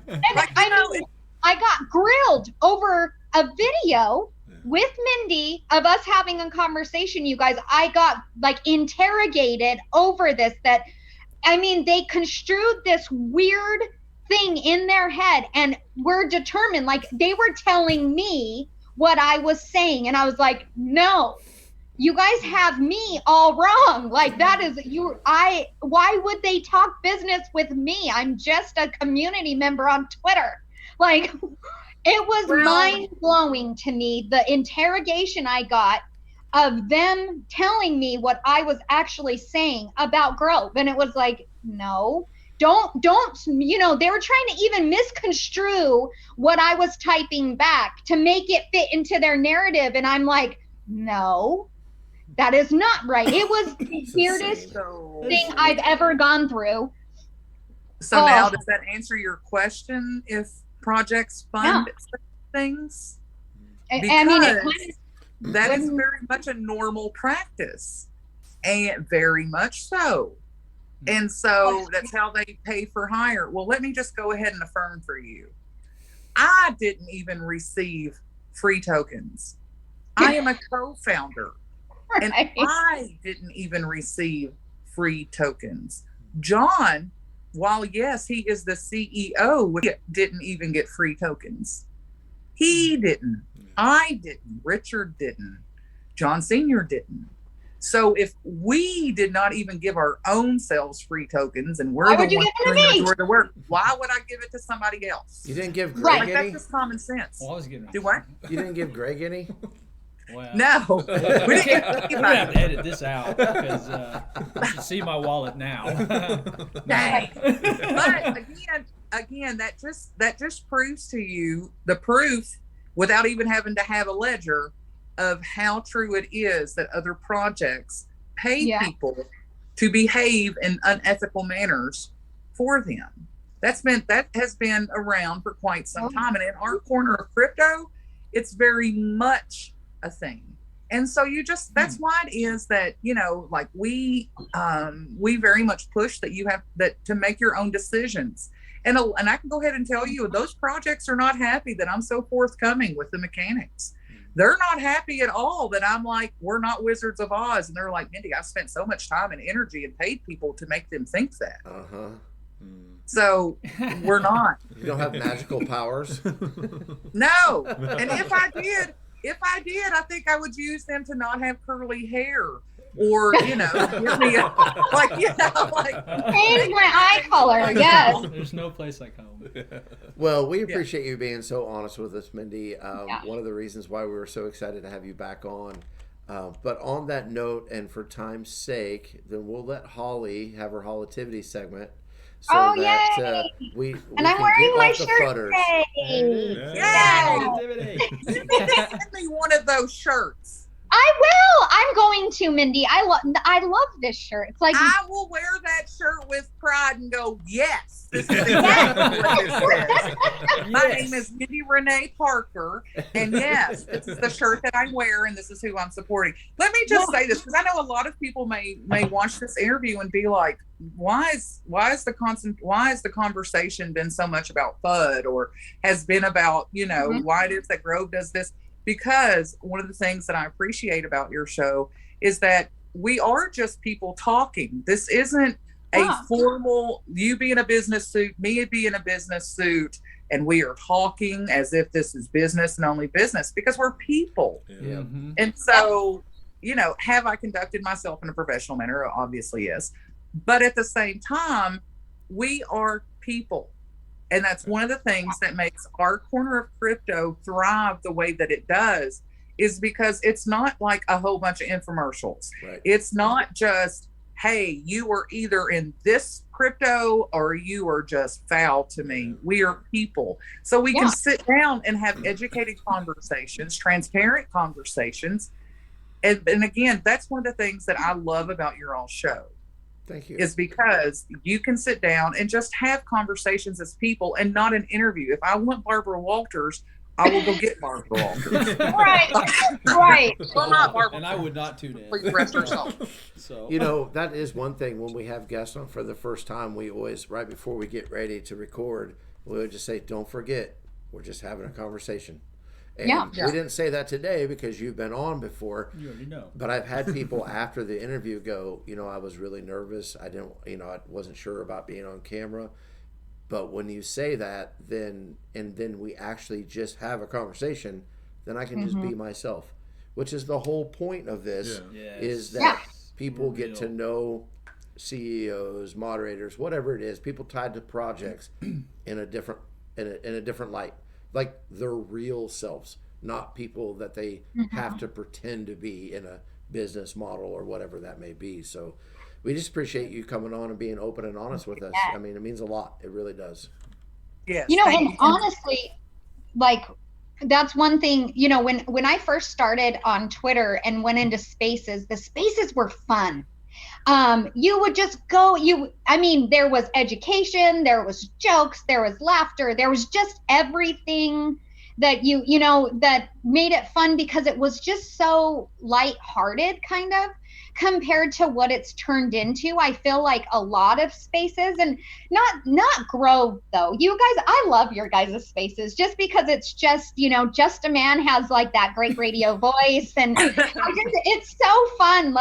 I got grilled over a video with Mendy of us having a conversation, you guys. I got like interrogated over this, that, I mean, they construed this weird thing in their head and were determined, like they were telling me what I was saying. And I was like, no, you guys have me all wrong. Like, that is why would they talk business with me? I'm just a community member on Twitter. Like, it was mind-blowing to me, the interrogation I got of them telling me what I was actually saying about growth. And it was like, no, don't, they were trying to even misconstrue what I was typing back to make it fit into their narrative. And I'm like, no, that is not right. It was the weirdest thing I've ever gone through. So now, does that answer your question if projects fund such things? Because I mean, that is very much a normal practice, and very much so. And so that's how they pay for hire. Well, let me just go ahead and affirm for you. I didn't even receive free tokens. I am a co-founder, and I didn't even receive free tokens. John, while yes, he is the CEO, didn't even get free tokens. He didn't. I didn't. Richard didn't. John Sr. didn't. So if we did not even give our own selves free tokens, and we're the ones doing the majority of the work, why would I give it to somebody else? You didn't give Greg any? That's just common sense. Well, I was getting Do what? You didn't give Greg any? Well, no. We can't have to edit this out, because you should see my wallet now. Dang. But again, that just proves to you the proof, without even having to have a ledger, of how true it is that other projects pay people to behave in unethical manners for them. That has been around for quite some time, and in our corner of crypto, it's very much a thing. And so that's why it is that, like we very much push that you have to make your own decisions. And I can go ahead and tell you, those projects are not happy that I'm so forthcoming with the mechanics. They're not happy at all that I'm like, we're not Wizards of Oz. And they're like, Mendy, I've spent so much time and energy and paid people to make them think that. So we're not. You don't have magical powers? No. And if I did, I think I would use them to not have curly hair, or give me change my eye color. Yes. There's no place like home. Well, we appreciate you being so honest with us, Mendy. One of the reasons why we were so excited to have you back on. But on that note, and for time's sake, then we'll let Holly have her Hollitivity segment. So that we and I'm wearing my shirt today. Yay! You need to send me one of those shirts. I will. I'm going to, Mendy. I love this shirt. It's like, I will wear that shirt with pride and go, yes, this is exactly what this says. My name is Mendy Renee Parker, and yes, this is the shirt that I wear, and this is who I'm supporting. Let me just say this, because I know a lot of people may watch this interview and be like, why is the conversation been so much about FUD, or has been about why it is that Grove does this? Because one of the things that I appreciate about your show is that we are just people talking. This isn't a formal, you be in a business suit, me be in a business suit, and we are talking as if this is business and only business, because we're people. Yeah. And so, have I conducted myself in a professional manner? Obviously, yes. But at the same time, we are people. And that's one of the things that makes our corner of crypto thrive the way that it does, is because it's not like a whole bunch of infomercials. Right. It's not just, hey, you are either in this crypto or you are just foul to me. We are people. So we can sit down and have educated conversations, transparent conversations. And again, that's one of the things that I love about your all show. Thank you. Is because you can sit down and just have conversations as people and not an interview. If I want Barbara Walters, I will go get Barbara Walters. Right. Right. Well, not Barbara. And I would not tune in. Please rest herself. So You know, that is one thing when we have guests on for the first time, we always, right before we get ready to record, we would just say, don't forget, we're just having a conversation. And we didn't say that today because you've been on before. you already know. But I've had people after the interview go, you know, I was really nervous. I wasn't sure about being on camera. But when you say that, then we actually just have a conversation, then I can just be myself, which is the whole point of this, is that people get to know CEOs, moderators, whatever it is, people tied to projects in a different light. Like their real selves, not people that they have to pretend to be in a business model or whatever that may be. So we just appreciate you coming on and being open and honest with us. I mean, it means a lot. It really does. Yes. You know, and honestly, like that's one thing, you know, when I first started on Twitter and went into spaces, the spaces were fun. You would just go, there was education, there was jokes, there was laughter, there was just everything that that made it fun because it was just so lighthearted kind of compared to what it's turned into. I feel like a lot of spaces, and not Grove though. You guys, I love your guys' spaces just because it's just, just a man has like that great radio voice, and it's so fun.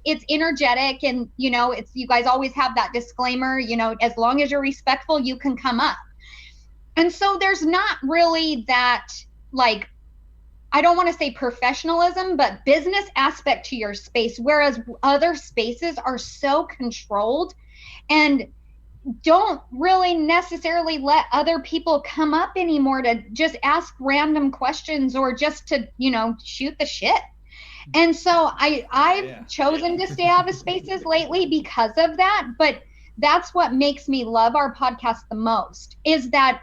It's energetic, and it's, you guys always have that disclaimer, as long as you're respectful, you can come up. And so there's not really that, I don't want to say professionalism, but business aspect to your space, whereas other spaces are so controlled and don't really necessarily let other people come up anymore to just ask random questions or just to, shoot the shit. And so I've chosen to stay out of spaces lately because of that. But that's what makes me love our podcast the most, is that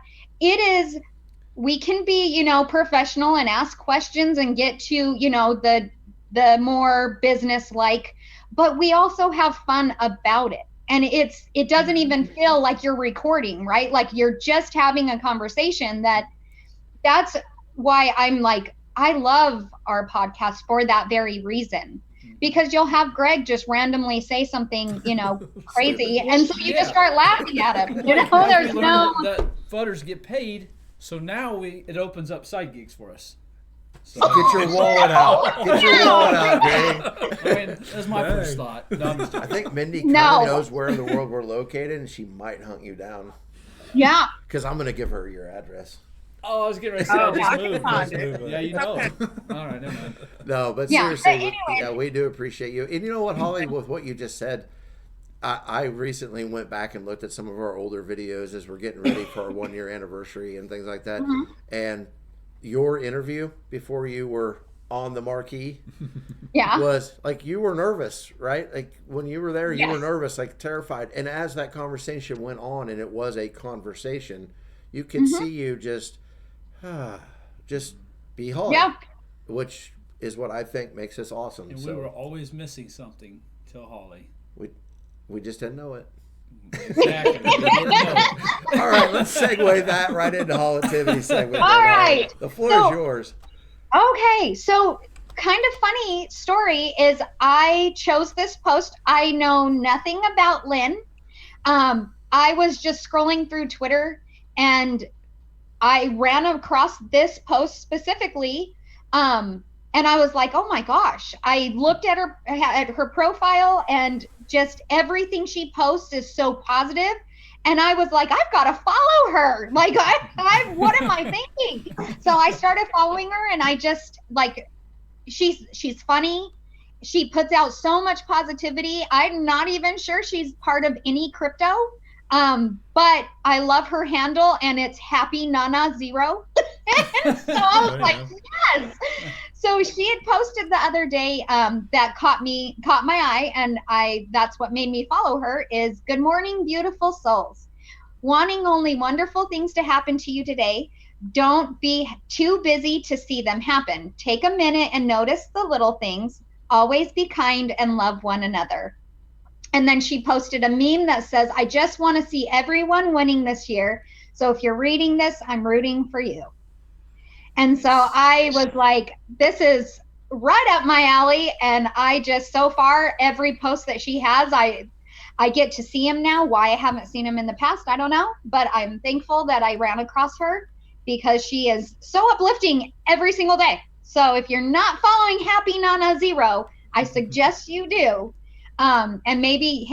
we can be, professional and ask questions and get to, the more business-like, but we also have fun about it. And it doesn't even feel like you're recording, right? Like you're just having a conversation. That's why I'm like, I love our podcast for that very reason, because you'll have Greg just randomly say something, crazy. And so you just start laughing at him, there's no. That fudders get paid. So now it opens up side gigs for us. So get your wallet out. Get your wallet out, Greg. I mean, that's my first thought. No, I'm just I think Mendy kind of knows where in the world we're located, and she might hunt you down. Yeah. Because I'm going to give her your address. Oh, I was getting ready to say I I just can moved. find it. Yeah, you know. All right, never mind. No, but Yeah, seriously, but anyway. we do appreciate you. And you know what, Holly, with what you just said, I recently went back and looked at some of our older videos as we're getting ready for our 1 year anniversary and things like that. Mm-hmm. And your interview before you were on the marquee was like, you were nervous, right? Like when you were there, you were nervous, like terrified. And as that conversation went on, and it was a conversation, you could see you just be Holly, which is what I think makes us awesome. And we were always missing something till Holly. We just didn't know it. Exactly. All right, let's segue that right into HOLLITIVITY segment. All right. The floor is yours. Okay, so kind of funny story is I chose this post. I know nothing about Lynn. I was just scrolling through Twitter and I ran across this post specifically. And I was like, oh my gosh. I looked at her profile, and just everything she posts is so positive. And I was like, I've got to follow her. Like, what am I thinking? So I started following her, and I just she's funny. She puts out so much positivity. I'm not even sure she's part of any crypto. But I love her handle, and it's Happy Nana Zero. And so I was like, yes. So she had posted the other day that caught my eye, and that's what made me follow her. Is good morning, beautiful souls. Wanting only wonderful things to happen to you today. Don't be too busy to see them happen. Take a minute and notice the little things. Always be kind and love one another. And then she posted a meme that says, I just want to see everyone winning this year. So if you're reading this, I'm rooting for you. And so I was like, this is right up my alley. And I just, so far, every post that she has, I get to see him now. Why I haven't seen him in the past, I don't know. But I'm thankful that I ran across her because she is so uplifting every single day. So if you're not following Happy Nana Zero, I suggest you do. And maybe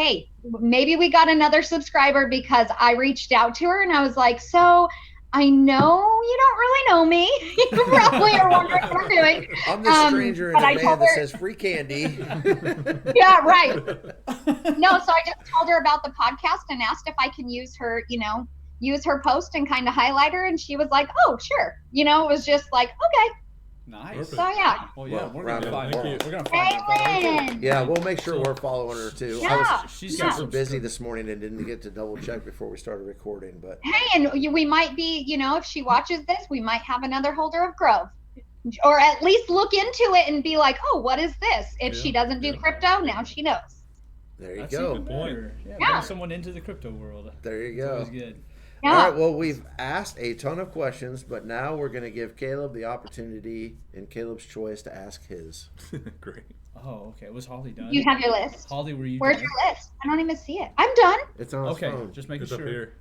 we got another subscriber because I reached out to her and I was like, so I know you don't really know me. You probably are wondering what I'm doing. I'm the stranger in a van that says free candy. Yeah, right. No, so I just told her about the podcast and asked if I can use her, use her post and kind of highlight her. And she was like, oh, sure. It was just like, okay. Nice. So yeah. Well, yeah, we're gonna round find of her. We're gonna find her. Yeah, we'll make sure we're following her too. Yeah. She's Super busy this morning and didn't get to double check before we started recording, but Hey, and we might be, if she watches this, we might have another holder of Grove. Or at least look into it and be like, oh, what is this? If she doesn't do crypto, now she knows. there you That's a go. good point. Yeah, Yeah. bring someone into the crypto world. There you It's go. always good. Yeah. All right, well, we've asked a ton of questions, but now we're going to give Caleb the opportunity in Caleb's choice to ask his. Great. Oh, okay. Was Holly done? You have your list. Holly, were you Where's done? your list? I don't even see it. I'm done. It's on his Okay, phone. just making It's up sure. here.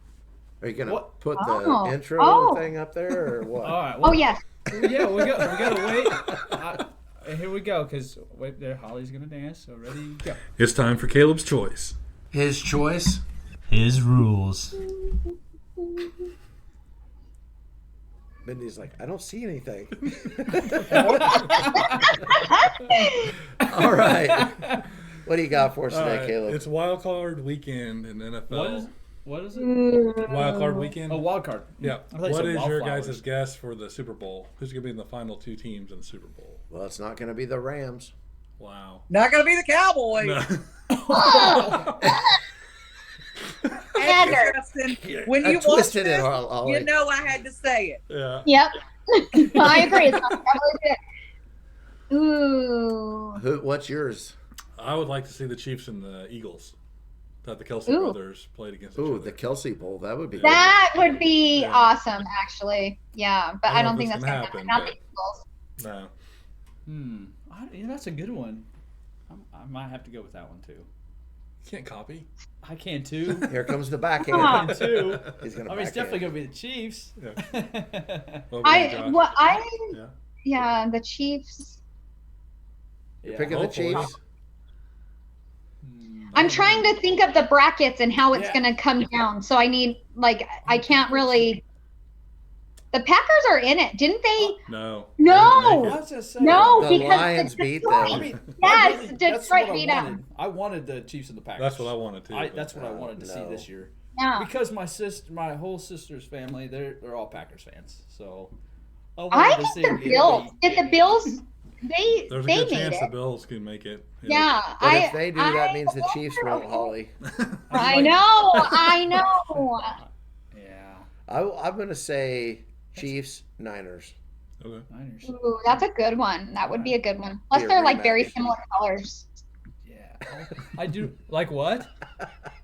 Are you going to What? put Oh. the intro Oh. thing up there or what? All right. Oh, yes. Yeah, we gotta wait. Here we go, because wait there, Holly's gonna dance. So ready, go. It's time for Caleb's choice. His choice? His rules. Mendy's like, I don't see anything. All right. What do you got for us today, Alright, Caleb? It's wild card weekend in NFL. What is it? Wild card weekend? A wild card. Yeah. I thought you What said is your wildflowers. guys' guess for the Super Bowl? Who's going to be in the final two teams in the Super Bowl? Well, it's not going to be the Rams. Wow. Not gonna be the Cowboys. No. Hey, Better. Justin, when I you watched twisted this, it. I'll you know I had to say it. Yeah. Yep. I agree. It's probably good. Ooh. What's yours? I would like to see the Chiefs and the Eagles. That the Kelsey Ooh. brothers played against each Ooh, other. the Kelsey Bowl. That would be That would be Yeah. awesome, actually. Yeah, but I don't think if that's it's going to gonna happen. Not the Eagles. No. Yeah, that's a good one. I might have to go with that one too. You can't copy. I can too. Here comes the backhand. Come I can too. He's gonna I mean, it's backhand. definitely gonna be the Chiefs. Yeah. What about you, Josh? Yeah. Yeah, the Chiefs. You're picking the hopefully. Chiefs? I'm trying to think of the brackets and how it's Yeah. going to come down. So I need, I can't really. The Packers are in it, didn't they? No. No. They didn't make it. was just saying. No, The because Lions the beat Detroit- them. I mean, Yes, that's Detroit what beat I them. wanted. I wanted the Chiefs and the Packers. That's what I wanted to. That's what I wanted to see no. this year. Yeah. Because my whole sister's family, they're all Packers fans. So I wanted to think see the them get Bills. beat. Did the Bills? They There's a they good made chance the it. Bills can make it. Yeah, But if they do, that means the Chiefs won't. won't, Holly. I know. I know. Yeah. I'm going to say Chiefs, Niners. Okay. Niners. Ooh, that's a good one. That would be a good one. Plus, Be a they're like very rematch. similar colors. Yeah. I do like what?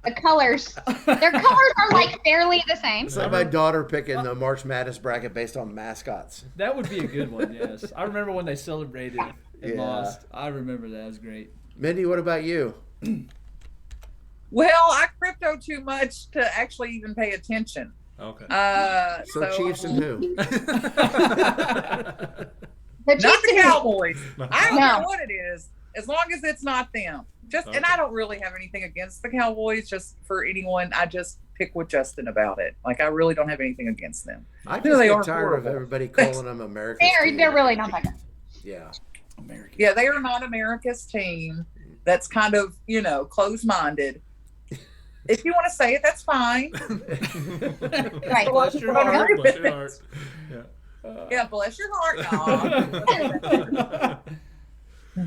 The colors. Their colors are like fairly the same. It's like my daughter picking the March Madness bracket based on mascots. That would be a good one. Yes. I remember when they celebrated and Yeah. lost. I remember that. It was great. Mindy, what about you? Well, I crypto too much to actually even pay attention. Okay. So Chiefs and who? The Not Chiefs the and- Cowboys. I don't No. care what it is, as long as it's not them. And I don't really have anything against the Cowboys. Just for anyone, I just pick with Justin about it. Like I really don't have anything against them. I No, just they get are tired horrible. of everybody calling them America's team. They're really not that good. Yeah. American. Yeah, they are not America's team. That's kind of closed-minded. If you want to say it, that's fine. Right. Bless your heart. Bless your heart. Yeah. Yeah, bless your heart. No.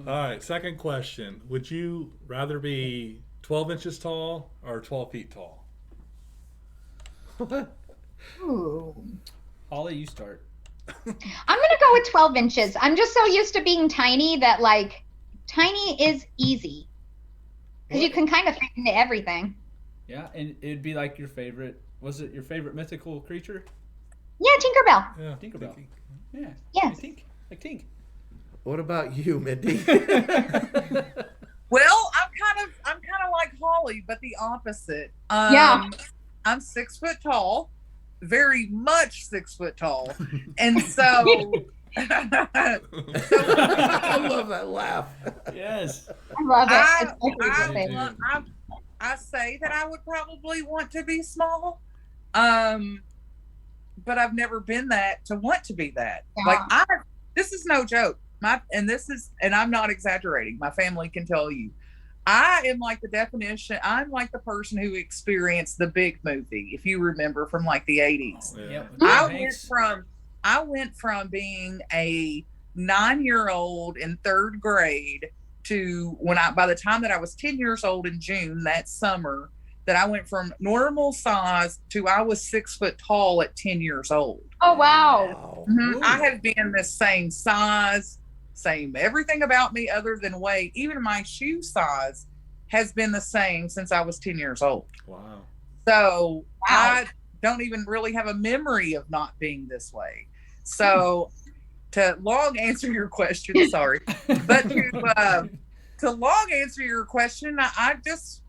All right, second question. Would you rather be 12 inches tall or 12 feet tall? Ooh. Holly, you start. I'm gonna go with 12 inches. I'm just so used to being tiny that like tiny is easy because you can kind of fit into everything. Yeah, and it'd be like your favorite. Was it your favorite mythical creature? Yeah, Tinkerbell. Yeah. Tinkerbell. Yeah. Yes. Like Tink. What about you, Mindy? Well, I'm kind of like Holly, but the opposite. Yeah. I'm 6 foot tall, very much 6 foot tall, and so I love that laugh. Yes. I love it. It's my favorite thing. I say that I would probably want to be small, but I've never been that to want to be that. Yeah. Like this is no joke. And I'm not exaggerating. My family can tell you. I am like the definition. I'm like the person who experienced the Big movie, if you remember from like the 80s. Yeah. Yep. I went from being a 9-year-old in 3rd grade to by the time that I was 10 years old in June that summer, that I went from normal size to I was 6 foot tall at 10 years old. Oh wow. Wow. Mm-hmm. I have been the same size, same everything about me other than weight. Even my shoe size has been the same since I was 10 years old. Wow. So I don't even really have a memory of not being this way. So to long answer your question, sorry, but to long answer your question, I guess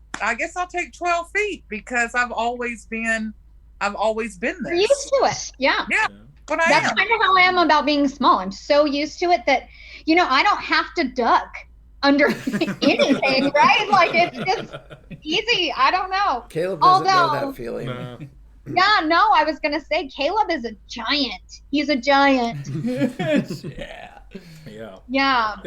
I'll take 12 feet because I've always been this. You're used to it. Yeah. Yeah. But That's kind of how I am about being small. I'm so used to it that, I don't have to duck under anything, right? Like it's just easy. I don't know. Caleb doesn't know that feeling. No. Yeah, no, I was going to say Caleb is a giant. He's a giant. Yeah. Yeah. Yeah.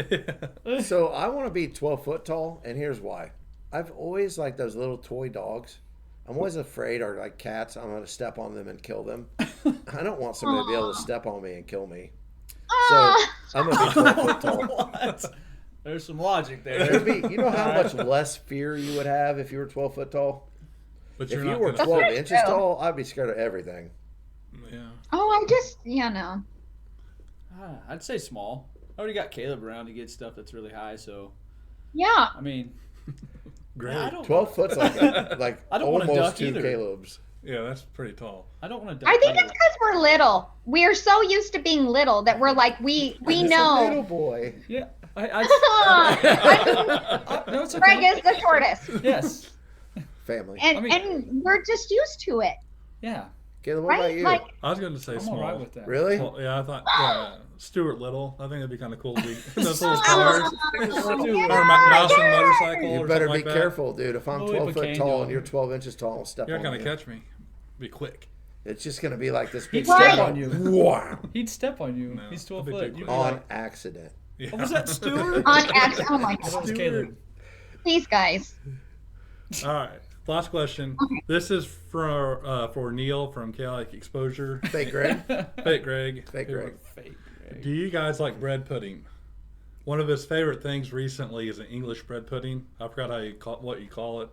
So I want to be 12 foot tall, and here's why. I've always liked those little toy dogs. I'm always afraid, or like cats, I'm going to step on them and kill them. I don't want somebody to be able to step on me and kill me. So I'm going to be 12 foot tall. What? There's some logic there. There'd be, you know how much less fear you would have if you were 12 foot tall? But If you're you not were gonna- 12 inches tall, I'd be scared of everything. Yeah. No. I'd say small. I already got Caleb around to get stuff that's really high, so Yeah. I mean, Great. I don't 12 foot's like I don't wanna almost duck 2 either. Caleb's. Yeah, that's pretty tall. I don't want to. I think it's because we're little. We're so used to being little that we're like, we Just a little know. boy. Yeah. No, No, it's Greg okay. is the shortest. Yes. Family. And we're just used to it, Yeah. Caleb, what about right? you? Like, I was going to say I'm small. all right with that. Really? Well, yeah, I thought Stuart Little. I think that'd be kind of cool to be those little cars. Or mouse and motorcycle. You or better something be like that. careful, dude. If I'm Oh, 12 we foot can tall do and it. you're 12 inches tall, I'll step You're on not going you. to catch me. Be quick. It's just going to be like this big He'd step step on on you. Wow. He'd step on you. No, He's 12 I'd be foot. too You'd quick. be On like, accident. Yeah. oh, was that Stuart? on accident. Oh my That God. was Caleb. Please, guys. All right. Last question. This is for Neil from Chaotic Exposure. Fake Greg. Fake Greg. Fake Greg. Fake. Do you guys like bread pudding? One of his favorite things recently is an English bread pudding. I forgot what you call it.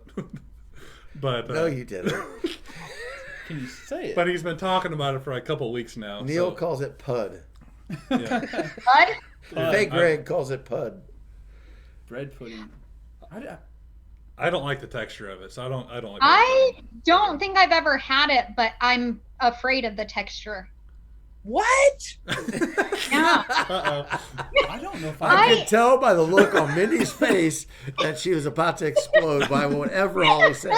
But No, you didn't. Can you say it? but he's been talking about it for a couple weeks now. Neil so, calls it pud. yeah. Bud? Fake Greg calls it pud. Bread pudding. I don't like the texture of it, so I don't like. I don't think I've ever had it, but I'm afraid of the texture. What? Yeah. Uh-oh. I don't know if I could tell by the look on Mindy's face that she was about to explode by whatever Holly said.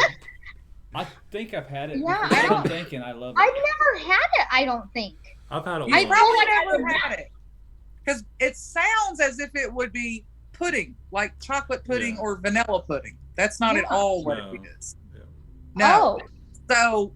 I think I've had it. Yeah, before. I don't- I'm thinking I love it. I've never had it, I don't think. I've had it. You once. probably never had it. Because it sounds as if it would be pudding, like chocolate pudding Yeah. or vanilla pudding. That's not at all what No. it is. Yeah. No. Oh, So,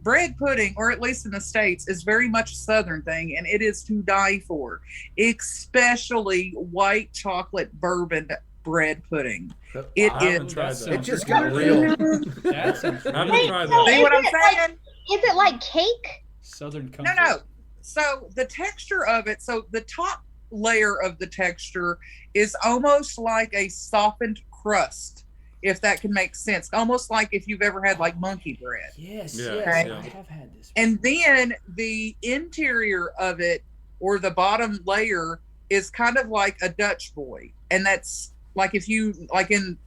bread pudding, or at least in the States, is very much a Southern thing, and it is to die for. Especially white chocolate bourbon bread pudding. It I haven't tried that. It just got real. That sounds I haven't Wait, tried so that. See what I'm is it like- saying? Is it like cake? Southern No, comfort. no. So the texture of it, so the top layer of the texture is almost like a softened crust, if that can make sense. Almost like if you've ever had like monkey bread. Yes, Yeah, yes, yeah. I have had this. And then the interior of it, or the bottom layer, is kind of like a Dutch boy. And that's like if you, like in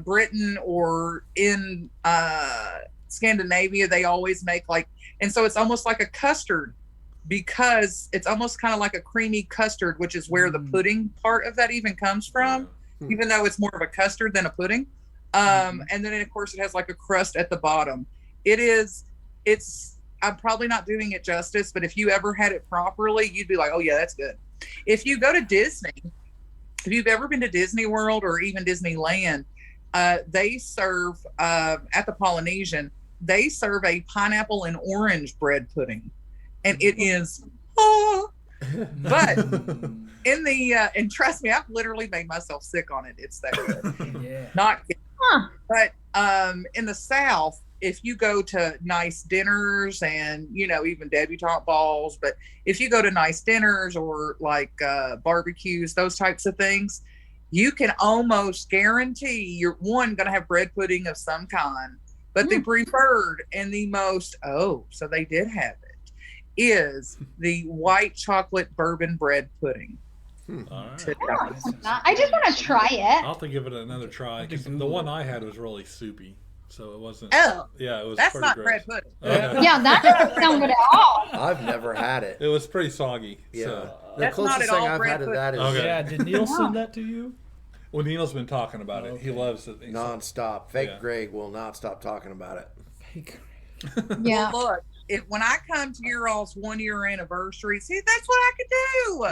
Britain or in Scandinavia, they always make like, and so it's almost like a custard, because it's almost kind of like a creamy custard, which is where the pudding part of that even comes from, even though it's more of a custard than a pudding. And then of course it has like a crust at the bottom. I'm probably not doing it justice, but if you ever had it properly, you'd be like, oh yeah, that's good. If you go to Disney, if you've ever been to Disney World or even Disneyland, they serve at the Polynesian, they serve a pineapple and orange bread pudding, and it is but in the and trust me, I've literally made myself sick on it. It's that good. Yeah. Not Huh. but in the South, if you go to nice dinners and, you know, even debutante balls, but if you go to nice dinners or like barbecues, those types of things, you can almost guarantee you're going to have bread pudding of some kind. But the preferred and the most, so they did have it, is the white chocolate bourbon bread pudding. All right. I just want to try it. I'll have to give it another try, because the one I had was really soupy, so it wasn't. Oh, Yeah, it was. that's pretty not gross. bread pudding. Okay. Yeah, that doesn't sound good at all. I've never had it. It was pretty soggy. Yeah. So. The That's not closest at thing all I've bread had to pudding. that is Okay. Yeah, did Neil send that to you? Well, Neil's been talking about it. He Okay. loves it. nonstop. Fake Yeah. Greg will not stop talking about it. Fake. Yeah. Well, look, when I come to your all's 1 year anniversary, see, that's what I could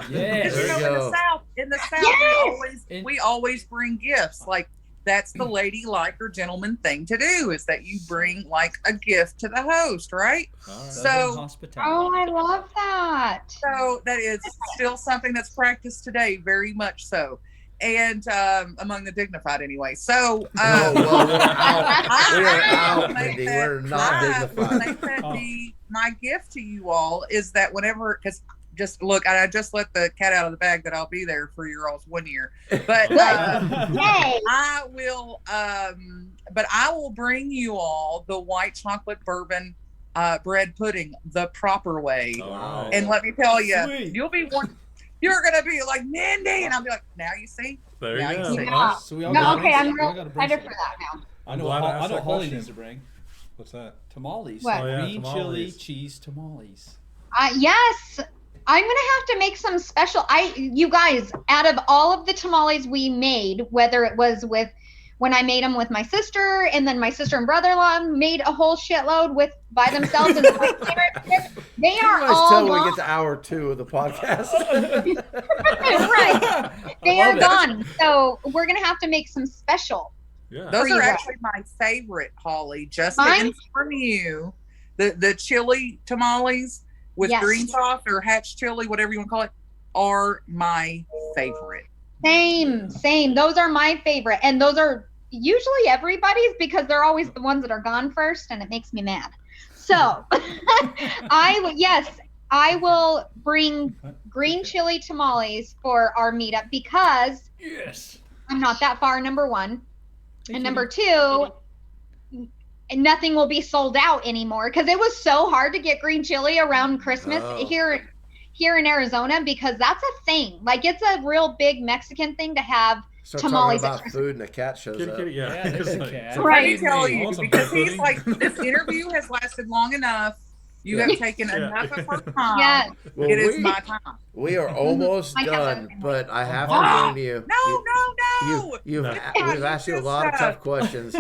do. Yeah. Because There you you know, go. in the South, Yes! we always bring gifts. Like that's the lady like or gentleman thing to do, is that you bring like a gift to the host, right? All right. So- Hospitality. Oh, I love that. So that is still something that's practiced today, very much so, and among the dignified anyway. So Oh, well, we're out. We are I will out, make Mindy. that- We're not I will dignified. make that be my gift to you all, is that whenever, because just look, I just let the cat out of the bag that I'll be there for your all's 1 year, but Yay. I will bring you all the white chocolate bourbon bread pudding the proper way. All And let me tell you, Sweet. you're gonna be like, Mendy, and I'll be like, now you see. There Now you you go. see. Yeah. So we all No, got okay, I'm we all real gotta bring excited some- for that now. I know. Glad I asked I know. that Holly question. needs to bring What's that? tamales. What? Oh, yeah, Green chili tamales. cheese tamales. Yes, I'm gonna have to make some special. You guys, out of all of the tamales we made, whether it was when I made them with my sister, and then my sister and brother-in-law made a whole shitload by themselves, and they You are guys all tell when we gone. get to hour 2 of the podcast. Right, they I are love it. gone. So we're gonna have to make some special. Yeah. Those you are guys. actually my favorite, Holly. Just to Mine? inform you, the chili tamales with Yes. green sauce or hatch chili, whatever you want to call it, are my favorite. Same. Those are my favorite, and those are usually everybody's because they're always the ones that are gone first, and it makes me mad. So, I will bring green chili tamales for our meetup because Yes. I'm not that far. Number one, and number two, nothing will be sold out anymore because it was so hard to get green chili around Christmas Oh. here in Arizona, because that's a thing. Like, it's a real big Mexican thing to have. Start Tamales talking at about Christmas. food and a cat shows Kitty, up. kitty, yeah. Yeah, there's It's a like- cat. so Let me feed tell me. you, Want some because bread he's pudding? like, this interview has lasted long enough. You Yeah. have taken Yeah. enough of her time. Yeah. Well, It is we, my time. we are almost I have done, that. but I have to Ah! warn you. No. We've asked you a lot of tough questions,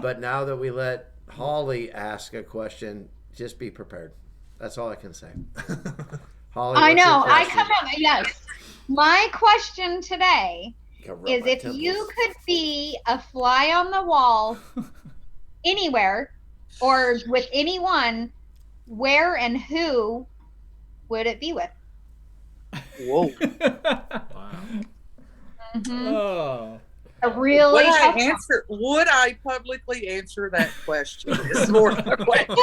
but now that we let Holly ask a question, just be prepared. That's all I can say. Holly, I what's your know. I question? come up. Yes. My question today Gotta rub is, my if temples. you could be a fly on the wall anywhere or with anyone, where and who would it be with? Whoa. Wow. Mhm. Oh. a really tough would I publicly answer that question? Is more the question.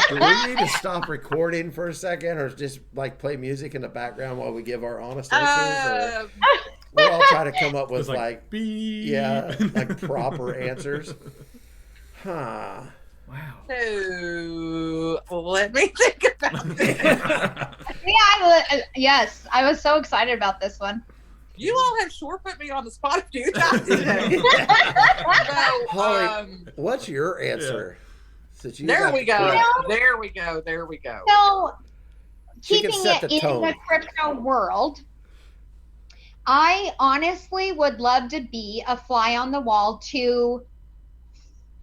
Do we need to stop recording for a second, or just like play music in the background while we give our honest answers? Or we'll all try to come up with like proper answers. Huh. Wow. So, let me think about it. Yes, I was so excited about this one. You all have sure put me on the spot a few times today. Holly, what's your answer? There we go. So, keeping it in the crypto world, I honestly would love to be a fly on the wall to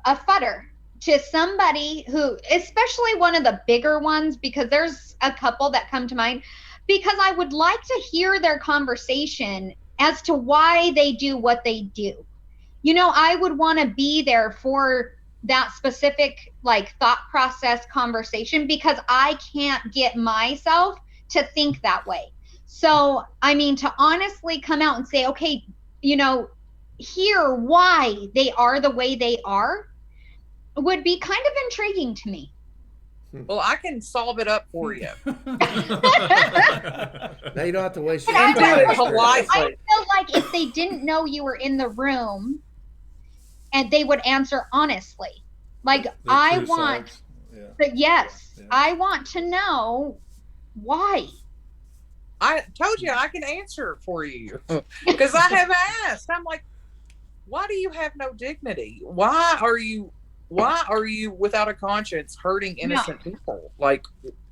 a fudder, to somebody who, especially one of the bigger ones, because there's a couple that come to mind, because I would like to hear their conversation as to why they do what they do. You know, I would want to be there for that specific like thought process conversation, because I can't get myself to think that way. So, I mean, to honestly come out and say, okay, you know, hear why they are the way they are would be kind of intriguing to me. Well, I can solve it up for you. Now you don't have to waste your I time. feel like if they didn't know you were in the room, and they would answer honestly. Like, I want, I want to know why. I told you I can answer for you because I have asked. I'm like, why do you have no dignity? Why are you without a conscience hurting innocent people? Like,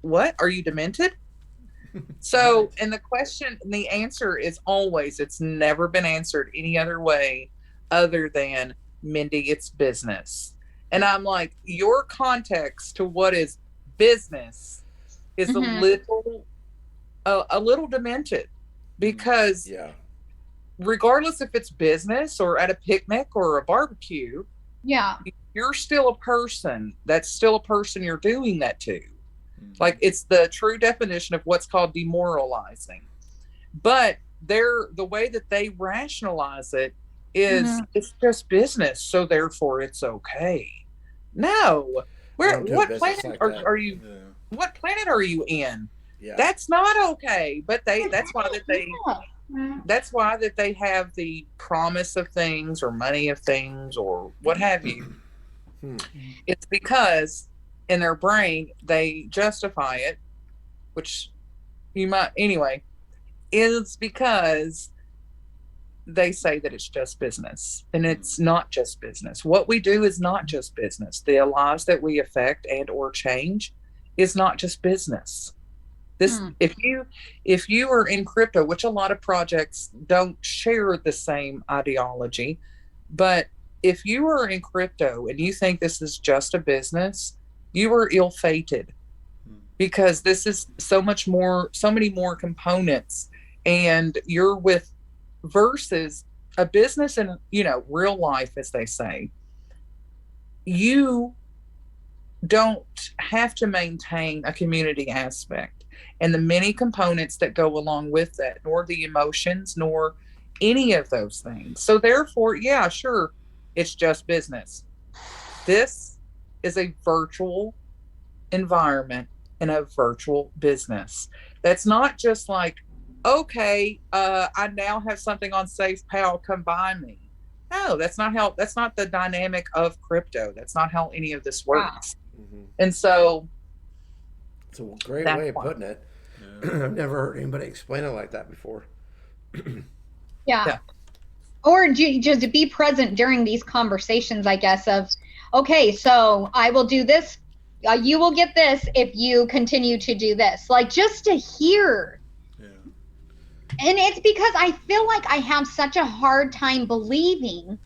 what? Are you demented? So, and the answer is always, it's never been answered any other way other than, Mendy, it's business. And I'm like, your context to what is business is a little demented, because regardless if it's business or at a picnic or a barbecue, you're still a person. That's still a person you're doing that to. Like, it's the true definition of what's called demoralizing. But the way that they rationalize it is it's just business, so therefore it's okay. No. What planet are you what planet are you in? That's not okay. But that's why that they have the promise of things or money of things or what have you. It's because in their brain they justify it, which you might anyway, is because they say that it's just business, and it's not just business. What we do is not just business. The lives that we affect and or change is not just business. This if you are in crypto, which a lot of projects don't share the same ideology, but if you are in crypto and you think this is just a business, you are ill-fated, because this is so many more components, and you're with versus a business in, real life, as they say. You don't have to maintain a community aspect and the many components that go along with that, nor the emotions, nor any of those things. So therefore, sure, it's just business. This is a virtual environment and a virtual business. That's not just like, okay, I now have something on SafePal, come buy me. No, that's not the dynamic of crypto. That's not how any of this works. And so it's a great way of putting it. I've never heard anybody explain it like that before. Or just to be present during these conversations, I guess, of, okay, so I will do this, you will get this if you continue to do this. Like, just to hear. And it's because I feel like I have such a hard time believing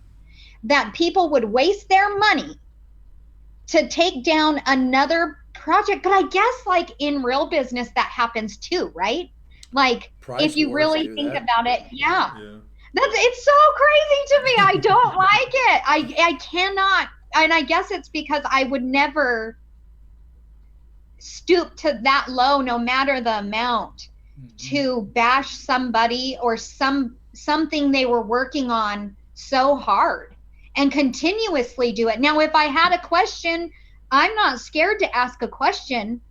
that people would waste their money to take down another project. But I guess, like, in real business, that happens too, right? Like, if you really think about it, it's so crazy to me. I don't like it. I cannot, and I guess it's because I would never stoop to that low, no matter the amount, to bash somebody or something they were working on so hard and continuously do it. Now, if I had a question, I'm not scared to ask a question,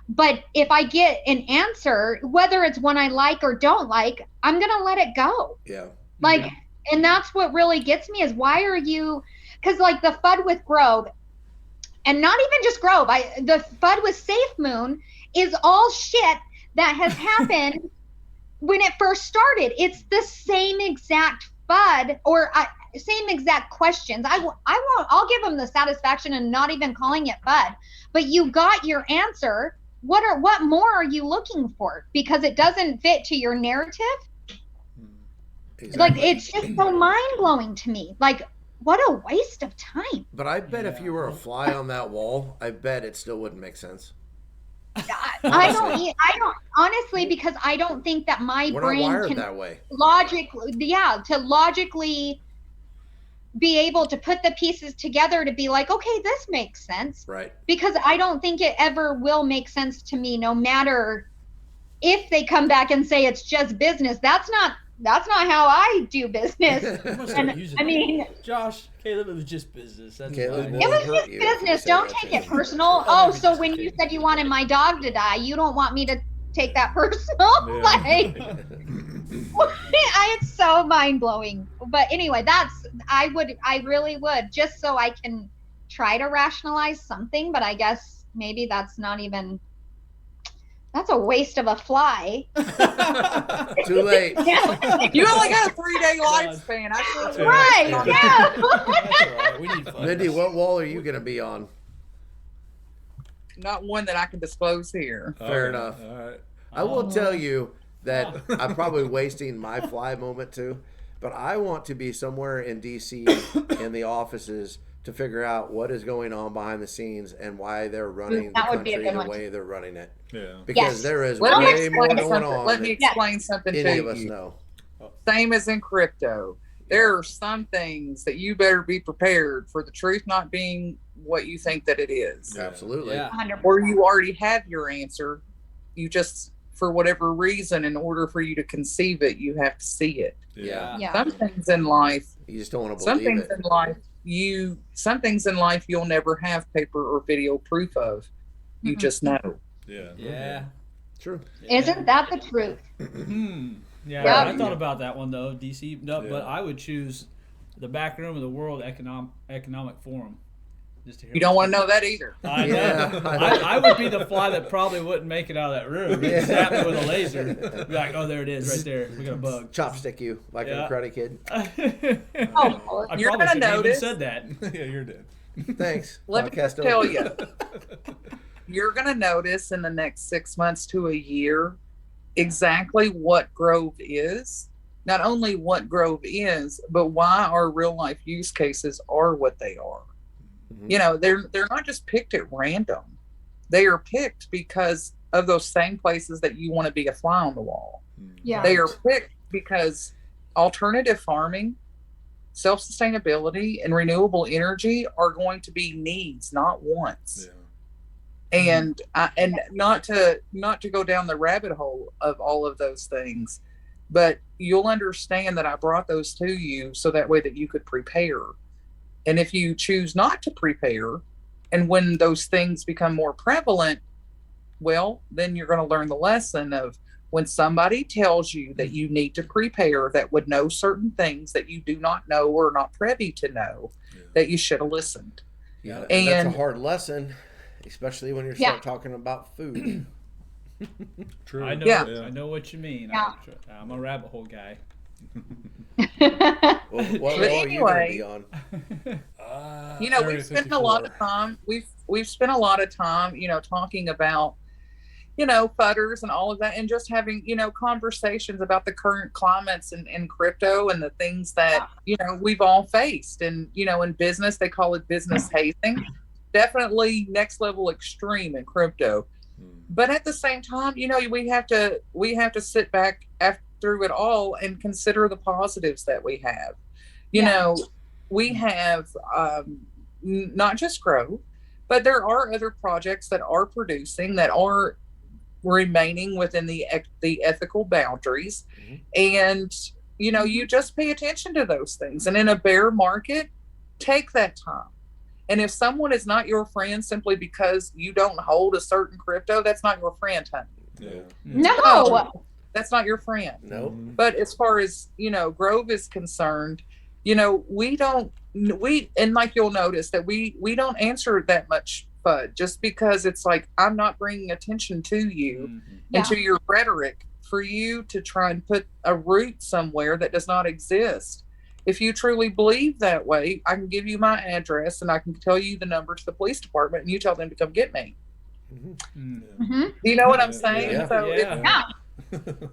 but if I get an answer, whether it's one I like or don't like, I'm going to let it go. Yeah. Like, and that's what really gets me is why are you, because like the FUD with Grove, and not even just Grove, the FUD with SafeMoon is all shit that has happened when it first started. It's the same exact FUD or same exact questions. I'll give them the satisfaction and not even calling it FUD, but you got your answer. What more are you looking for? Because it doesn't fit to your narrative. Exactly. Like, it's just so mind blowing to me. Like, what a waste of time. But I bet if you were a fly on that wall, I bet it still wouldn't make sense. I don't honestly, because I don't think that my We're brain not wired can that way. logically be able to put the pieces together to be like, okay, this makes sense. Right. Because I don't think it ever will make sense to me, no matter if they come back and say it's just business. That's not how I do business. And, I mean, Josh, Caleb, it was just business. That's Caleb, fine. it was just business. Don't take it personal. Oh, so when you said you wanted my dog to die, you don't want me to take that personal? Yeah. Like, it's so mind blowing. But anyway, I really would, just so I can try to rationalize something. But I guess maybe that's a waste of a fly. Too late. You only got a 3-day lifespan. I sure Right, yeah. That's all right. We need fun. Mindy, what wall are you going to be on? not one that I can disclose here. Fair enough. All right. I will tell you that I'm probably wasting my fly moment too, but I want to be somewhere in DC in the offices to figure out what is going on behind the scenes and why they're running That the would be a country good the one. way they're running it. Yeah. Because Yes. there is Let me way more explain going something. on Let me than explain something any to of us you. know. Same as in crypto. There are some things that you better be prepared for the truth not being what you think that it is. Yeah. Absolutely. Yeah. 100%. Or you already have your answer. You just, for whatever reason, in order for you to conceive it, you have to see it. Yeah. Yeah. Some things in life, You just don't want to some believe things it. in life, some things in life you'll never have paper or video proof of. You Mhm. just know. Yeah. Yeah. True. Isn't that the truth? Yeah, Yeah. I thought about that one though, DC. No, Yeah. but I would choose the back room of the World Economic Forum. Just to hear You don't what's want to know that either. I know. Yeah. I would be the fly that probably wouldn't make it out of that room. Yeah. Zap me with a laser. Be like, oh, there it is, right there. We got a bug. Chopstick you like Yeah. a Karate Kid. Oh, I You're probably gonna shouldn't even notice- said that. Yeah, you're dead. Thanks. Let me Podcast just tell over. you, you're going to notice in the next 6 months to a year exactly what Grove is. Not only what Grove is, but why our real life use cases are what they are. Mhm. You know, they're not just picked at random. They are picked because of those same places that you want to be a fly on the wall. yeah. They are picked because alternative farming, self-sustainability, and renewable energy are going to be needs, not wants. Yeah. And not to go down the rabbit hole of all of those things, but you'll understand that I brought those to you so that way that you could prepare. And if you choose not to prepare, and when those things become more prevalent, well, then you're going to learn the lesson of when somebody tells you that you need to prepare, that would know certain things that you do not know or are not privy to know, Yeah. that you should have listened. Yeah, and that's a And- hard lesson, especially when you Yeah. start talking about food. True. I know. Yeah. I know what you mean. Yeah. I'm a rabbit hole guy. Well, what But wall are you going to anyway- be on? You know, Area we've spent a lot 54. of time. We've spent a lot of time, talking about, fudders and all of that, and just having, conversations about the current climates in crypto and the things that, we've all faced. And, in business, they call it business hazing. Definitely next level extreme in crypto. But at the same time, we have to sit back through it all and consider the positives that we have. We have not just Grove, but there are other projects that are producing, that are remaining within the ethical boundaries. Mhm. And You know, you just pay attention to those things. And in a bear market, take that time. And if someone is not your friend simply because you don't hold a certain crypto, that's not your friend, honey. Yeah. No. That's not your friend. No. But as far as, you know, Grove is concerned, you know, and like you'll notice that we don't answer that much FUD just because it's like, I'm not bringing attention to you and to your rhetoric for you to try and put a root somewhere that does not exist. If you truly believe that way, I can give you my address and I can tell you the number to the police department and you tell them to come get me. Do you know what I'm saying? Yeah. So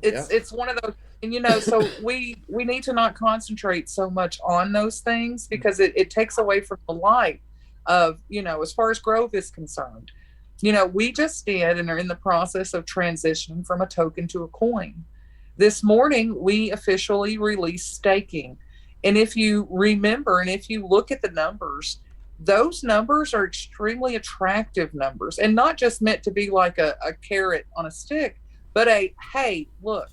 it's one of those, and you know, so we need to not concentrate so much on those things because it takes away from the light of, you know, as far as Grove is concerned. You know, we just did and are in the process of transitioning from a token to a coin. This morning, we officially released staking. And if you remember, and if you look at the numbers, those numbers are extremely attractive numbers and not just meant to be like a carrot on a stick, but hey, look,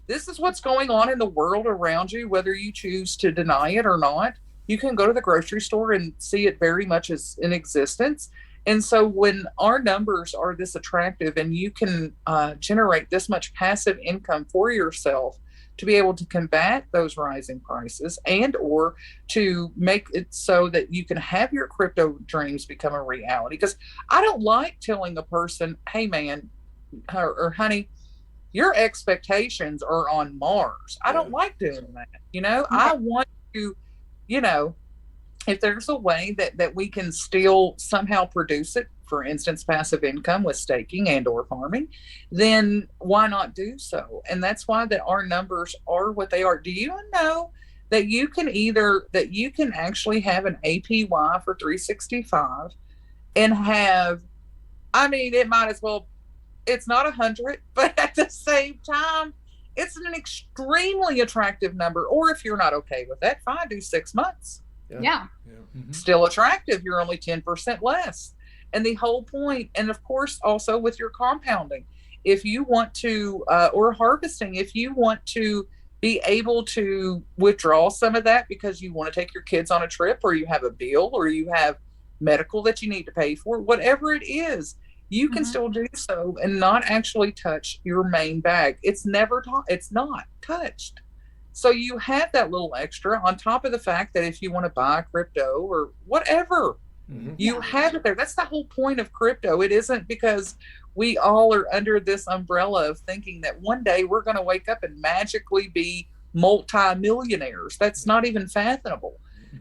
this is what's going on in the world around you, whether you choose to deny it or not. You can go to the grocery store and see it very much as in existence. And so when our numbers are this attractive and you can generate this much passive income for yourself to be able to combat those rising prices and or to make it so that you can have your crypto dreams become a reality. Because I don't like telling a person, hey man or honey, your expectations are on Mars. I don't like doing that. You know, I want to, you know, if there's a way that we can still somehow produce it, for instance, passive income with staking and or farming, then why not do so? And that's why that our numbers are what they are. Do you know that you can actually have an APY for 365 and have, I mean, it might as well, it's not 100, but at the same time, it's an extremely attractive number. Or if you're not okay with that, fine, do 6 months. Yeah. Still attractive. You're only 10% less. And the whole point, and of course, also with your compounding, if you want to, or harvesting, if you want to be able to withdraw some of that because you want to take your kids on a trip or you have a bill or you have medical that you need to pay for, whatever it is, you can still do so and not actually touch your main bag. It's it's not touched. So you have that little extra on top of the fact that if you want to buy crypto or whatever, you have it there. That's the whole point of crypto. It isn't because we all are under this umbrella of thinking that one day we're going to wake up and magically be multi-millionaires. That's not even fathomable.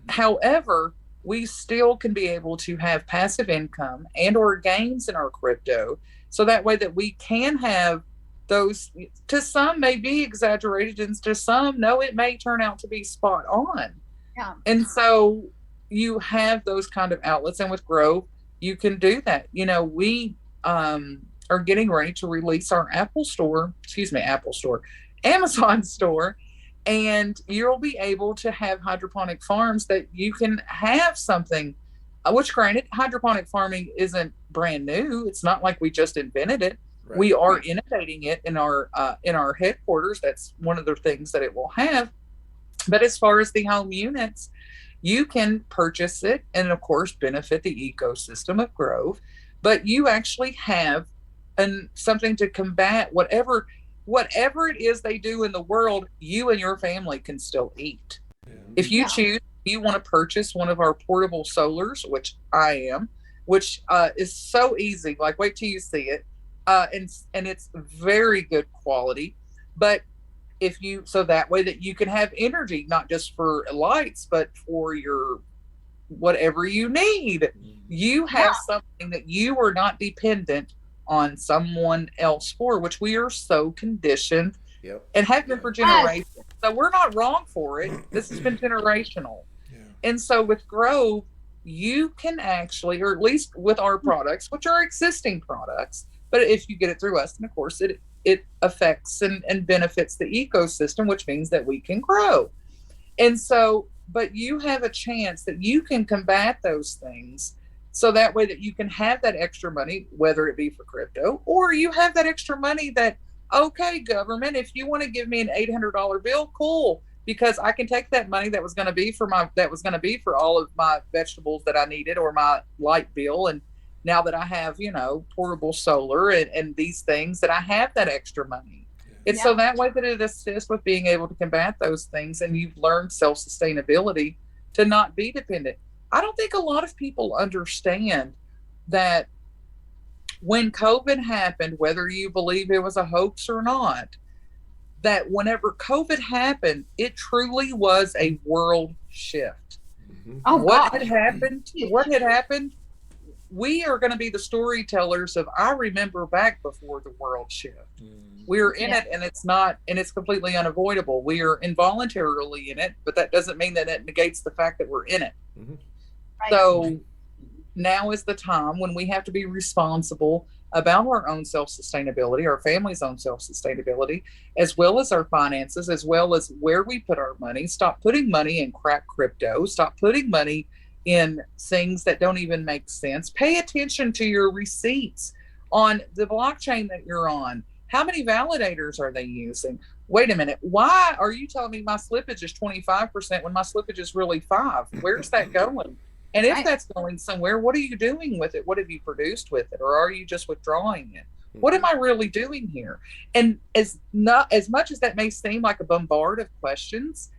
However, we still can be able to have passive income and or gains in our crypto. So that way that we can have those, to some may be exaggerated and to some, no, it may turn out to be spot on. Yeah. And so you have those kind of outlets, and with Grove, you can do that. You know, we are getting ready to release our Amazon store, and you'll be able to have hydroponic farms that you can have something, which granted, hydroponic farming isn't brand new. It's not like we just invented it. Right. We are innovating it in our headquarters. That's one of the things that it will have. But as far as the home units, you can purchase it and, of course, benefit the ecosystem of Grove. But you actually have something to combat whatever it is they do in the world. You and your family can still eat. Yeah. If you choose, you want to purchase one of our portable solars, which I am, which is so easy. Like, wait till you see it. And it's very good quality, but so that way that you can have energy, not just for lights, but for your, whatever you need, you have something that you are not dependent on someone else for, which we are so conditioned and have been for generations. So we're not wrong for it. This has been generational. And so with Grove, you can actually, or at least with our products, which are existing products, but if you get it through us, then of course it affects and benefits the ecosystem, which means that we can grow. And so, but you have a chance that you can combat those things. So that way that you can have that extra money, whether it be for crypto, or you have that extra money that, okay, government, if you want to give me an $800 bill, cool. because I can take that money that was going to be for all of my vegetables that I needed or my light bill. And now that I have, portable solar and these things, that I have that extra money. It's so that way that it assists with being able to combat those things. And you've learned self-sustainability to not be dependent. I don't think a lot of people understand that when COVID happened, whether you believe it was a hoax or not, that whenever COVID happened, it truly was a world shift. Oh, what had happened? We are going to be the storytellers of, I remember back before the world shift. We're in it, and it's completely unavoidable. We are involuntarily in it, but that doesn't mean that it negates the fact that we're in it. Right. So now is the time when we have to be responsible about our own self-sustainability, our family's own self-sustainability, as well as our finances, as well as where we put our money. Stop putting money in crap crypto. Stop putting money in things that don't even make sense. Pay attention to your receipts on the blockchain that you're on. How many validators are they using? Wait a minute. Why are you telling me my slippage is 25% when my slippage is really 5%? Where's that going? And if that's going somewhere, what are you doing with it? What have you produced with it? Or are you just withdrawing it? What am I really doing here? And as much as that may seem like a bombard of questions,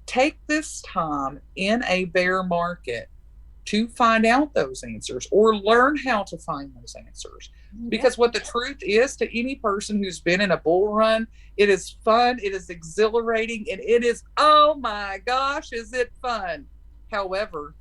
take this time in a bear market to find out those answers or learn how to find those answers. Because what the truth is, to any person who's been in a bull run, it is fun, it is exhilarating, and it is, oh my gosh, is it fun? However,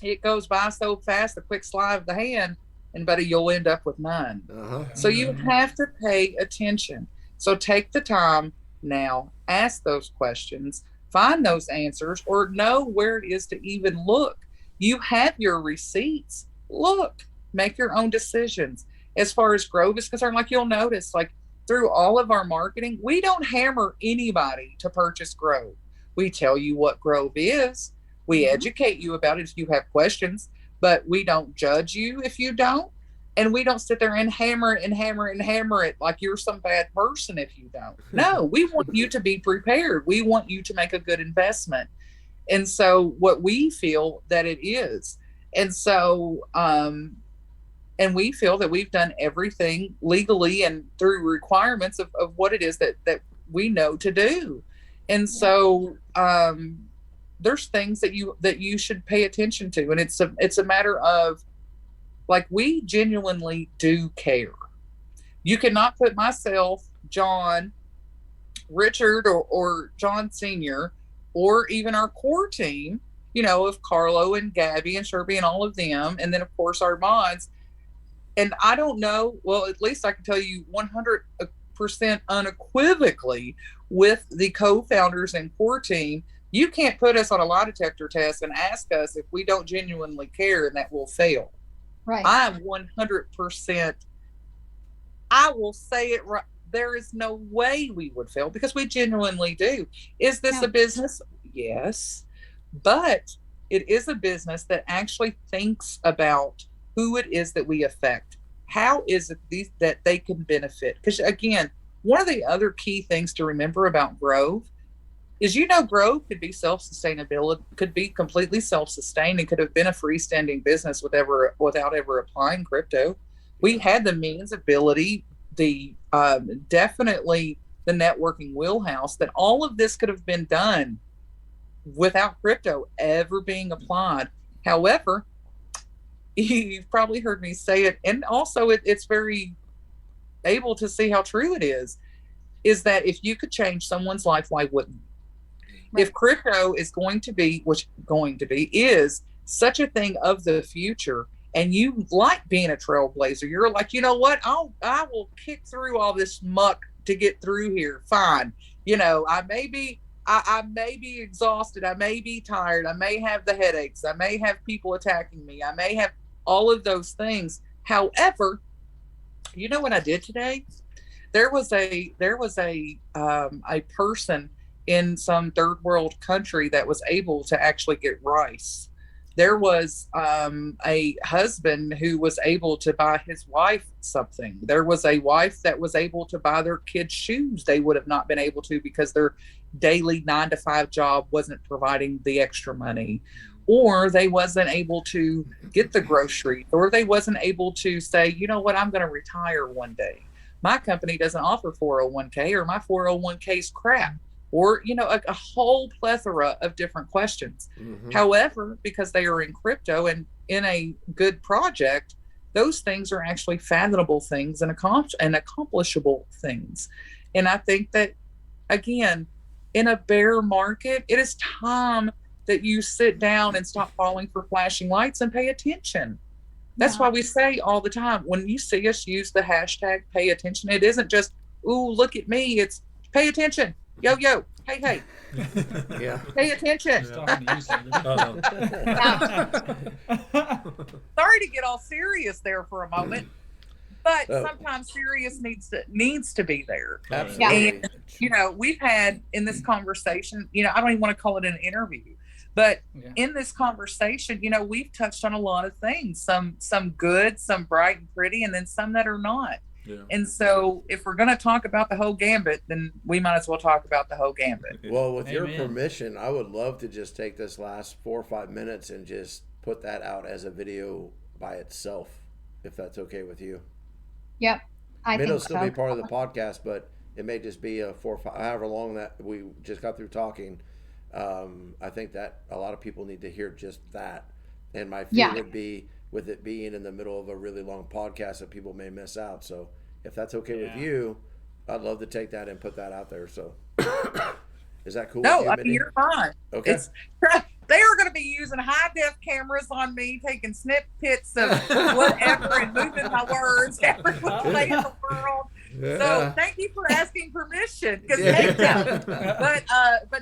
it goes by so fast, the quick slide of the hand, and buddy, you'll end up with none. So you have to pay attention. So take the time now, ask those questions, find those answers, or know where it is to even look. You have your receipts. Look, make your own decisions. As far as Grove is concerned, like you'll notice, like through all of our marketing, we don't hammer anybody to purchase Grove. We tell you what Grove is. We educate you about it if you have questions, but we don't judge you if you don't. And we don't sit there and hammer it and hammer it and hammer it like you're some bad person if you don't. No, we want you to be prepared. We want you to make a good investment. And so what we feel that it is. And so, and we feel that we've done everything legally and through requirements of what it is that we know to do. And so, there's things that you should pay attention to. And it's a matter of, like, we genuinely do care. You cannot put myself, John, Richard, or John Sr., or even our core team, of Carlo and Gabby and Sherby and all of them, and then of course our mods. And I don't know, well, at least I can tell you 100% unequivocally with the co-founders and core team, you can't put us on a lie detector test and ask us if we don't genuinely care, and that will fail. Right. I'm 100%. I will say it right. There is no way we would fail because we genuinely do. Is this a business? Yes. But it is a business that actually thinks about who it is that we affect. How is it that they can benefit? Because again, one of the other key things to remember about Grove is, Grove could be self-sustainability, could be completely self-sustained, and could have been a freestanding business without ever applying crypto. We had the means, ability, the definitely the networking wheelhouse that all of this could have been done without crypto ever being applied. However, you've probably heard me say it, and also it's very able to see how true it is that if you could change someone's life, why wouldn't you? Right. If crypto is is such a thing of the future, and you like being a trailblazer, you're like, you know what? I will kick through all this muck to get through here. Fine. I may be exhausted. I may be tired. I may have the headaches. I may have people attacking me. I may have all of those things. However, you know what I did today? There was a person in some third world country that was able to actually get rice there was a husband who was able to buy his wife something. There was a wife that was able to buy their kids shoes they would have not been able to because their daily 9-to-5 job wasn't providing the extra money, or they wasn't able to get the groceries, or they wasn't able to say, you know what, I'm going to retire one day. My company doesn't offer 401k, or my 401k is crap, or, you know, a whole plethora of different questions. However, because they are in crypto and in a good project, those things are actually fathomable things and accomplishable things. And I think that, again, in a bear market, it is time that you sit down and stop falling for flashing lights and pay attention. That's why we say all the time, when you see us use the hashtag pay attention, it isn't just, ooh, look at me. It's pay attention. Yo, yo, hey, hey. Yeah. Pay attention. Talking to you, Sandra. Sorry to get all serious there for a moment, but sometimes serious needs to be there. Absolutely. And, you know, we've had in this conversation, you know, I don't even want to call it an interview, but in this conversation, you know, we've touched on a lot of things, some good, some bright and pretty, and then some that are not. Yeah. And so if we're going to talk about the whole gambit, then we might as well talk about the whole gambit. Well, with your permission, I would love to just take this last 4 or 5 minutes and just put that out as a video by itself, if that's okay with you. Yep. I think it'll still so. be part of the podcast, but it may just be a 4 or 5, however long that we just got through talking. I think that a lot of people need to hear just that. And my fear would be, with it being in the middle of a really long podcast, that people may miss out. So if that's okay with you, I'd love to take that and put that out there. So is that cool? No, with you, I mean, you're fine. Okay. They are going to be using high def cameras on me, taking snippets of whatever and moving my words every way in the world. Yeah. So thank you for asking permission. But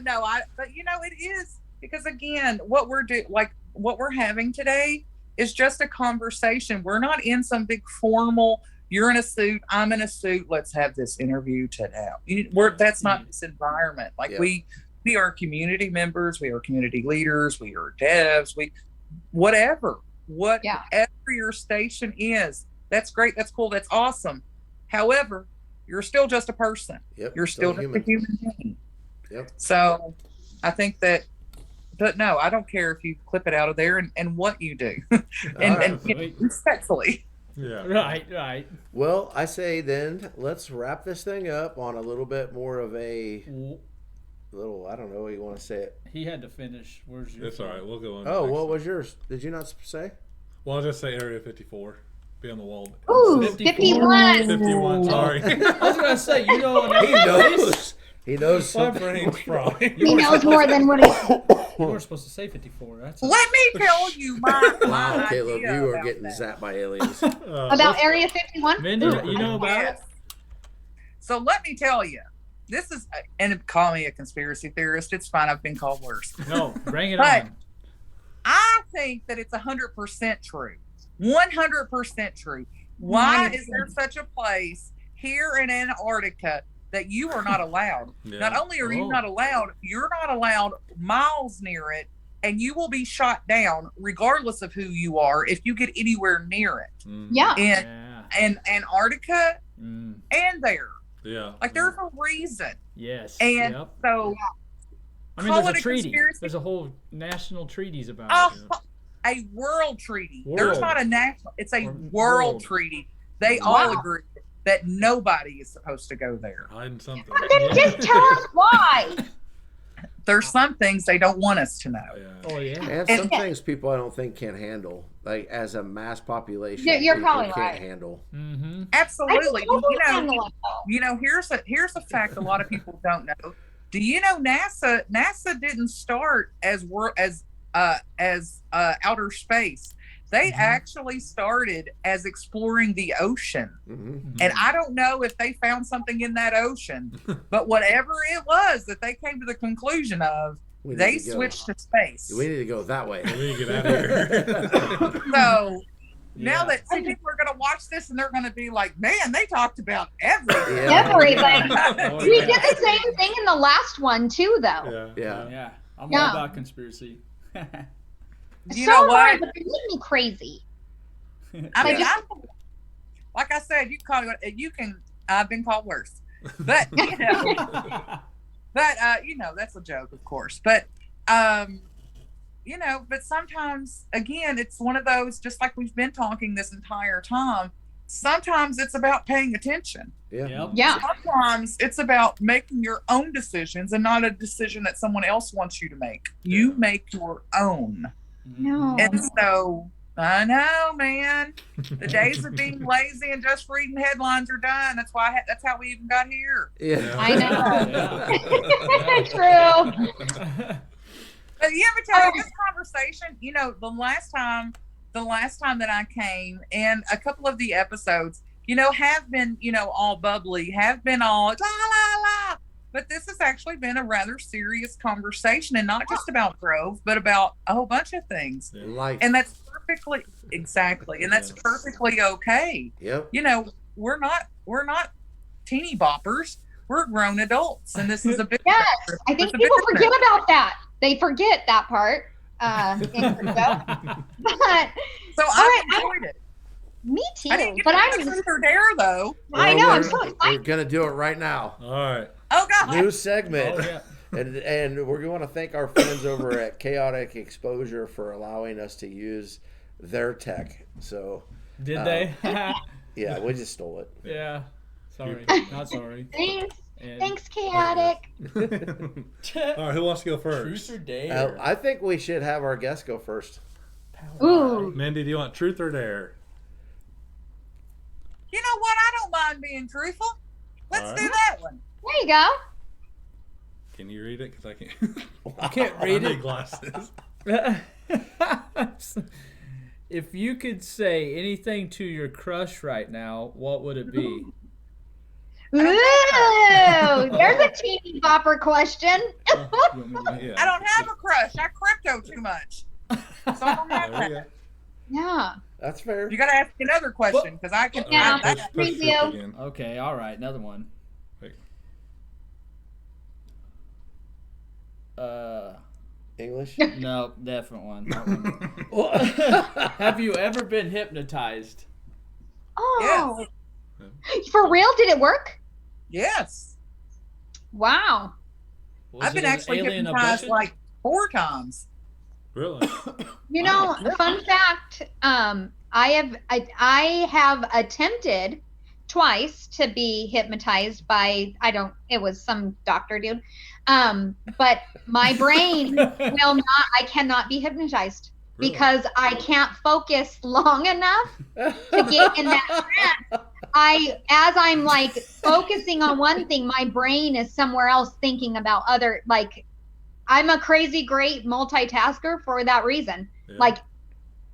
no, but you know, it is, because again, what we're having today is just a conversation. We're not in some big formal, you're in a suit, I'm in a suit, let's have this interview today. That's not this environment. We are community members, we are community leaders, we are devs, whatever your station is. That's great, that's cool, that's awesome. However, you're still just a person. Yep, you're still just a human being. Yep. So I think that, but no, I don't care if you clip it out of there and what you do. and respectfully. Yeah. Right. Well, I say then let's wrap this thing up on a little bit more of a little, I don't know what you want to say it. He had to finish. Where's yours? It's all right. We'll go on. Oh, what was yours? Did you not say? Well, I'll just say Area 54. Be on the wall. Ooh, 51. 51, sorry. I was going to say, you know. He knows. He knows My something. brain's fried. He knows more than what he... You were supposed to say 54. Let me tell you my wow, Caleb, you are getting zapped by aliens. About Area 51? Mendy, you know about it? So let me tell you. This is, and call me a conspiracy theorist. It's fine. I've been called worse. No, bring it but on. I think that it's 100% true. 100% true. Why 100%. Is there such a place here in Antarctica that you are not allowed? Not only are you not allowed, you're not allowed miles near it, and you will be shot down regardless of who you are if you get anywhere near it. Yeah. And Antarctica and there. Yeah. Like there's a reason. Yes. And so I mean, there's a treaty. There's a whole national treaties about it. A world treaty. There's not a national, it's a world treaty. They all agree that nobody is supposed to go there. Hiding something. Then just tell us why. There's some things they don't want us to know. Oh yeah. And some things people I don't think can handle. Like as a mass population, you're probably can't handle. Mm-hmm. Absolutely. You know, here's a fact a lot of people don't know. Do you know NASA didn't start as outer space. They actually started as exploring the ocean. Mm-hmm. And I don't know if they found something in that ocean, but whatever it was that they came to the conclusion of, they switched to space. We need to go that way. We need to get out of here. So now that people are going to watch this and they're going to be like, man, they talked about everything. Everything. We did the same thing in the last one too, though. Yeah. I'm all about conspiracy. You so know am I, what? but they make me crazy. I mean, just- like I said, you can call it. You can. I've been called worse, but that's a joke, of course. But but sometimes, again, it's one of those. Just like we've been talking this entire time. Sometimes it's about paying attention. Yep. Yeah. Sometimes it's about making your own decisions and not a decision that someone else wants you to make. You make your own. No. And so I know, man. The days of being lazy and just reading headlines are done. That's why. That's how we even got here. Yeah. I know. True. But you ever tell you this conversation? The last time that I came, and a couple of the episodes, have been, all bubbly, have been all la la la. But this has actually been a rather serious conversation, and not just about Grove, but about a whole bunch of things. Life. And that's perfectly perfectly okay. Yep. We're not teeny boppers. We're grown adults, and this is a big. Yes, I think people forget about that. They forget that part. In crypto. But So I enjoyed it. me too. I didn't get But to I'm. truth or dare though. I know. I'm so We're excited. gonna do it right now. All right. Oh God. New segment. Oh, yeah. And we're going to thank our friends over at Chaotic Exposure for allowing us to use their tech. So Did they? yeah, we just stole it. Yeah. Sorry. Not sorry. Thanks, And thanks, chaotic. All right. Who wants to go Truth first? or dare? I think we should have our guest go first. Ooh. Mendy, do you want truth or dare? You know what? I don't mind being truthful. Let's All do right. that one. There you go. Can you read it? Because I can't. I can't I read need it. glasses. If you could say anything to your crush right now, what would it be? Ooh, there's a teeny bopper question. Yeah. I don't have a crush. I crypto too much. So I don't have There we that. go. Yeah. That's fair. You got to ask me another question because I can. Yeah. I- Push Thank truth you. again. Okay, all right, another one. Wait. English? No, different one. That one. Have you ever been hypnotized? Oh. For real? Did it work? yes. Wow. Was I've been it an actually alien hypnotized abduction? like 4 times. Really? You know, fun fact, I have attempted twice to be hypnotized by it was some doctor dude. But my brain will not, I cannot be hypnotized Really? because I can't focus long enough to get in that trance. As I'm like focusing on one thing, my brain is somewhere else thinking about other, like, I'm a crazy great multitasker for that reason. Yeah. Like,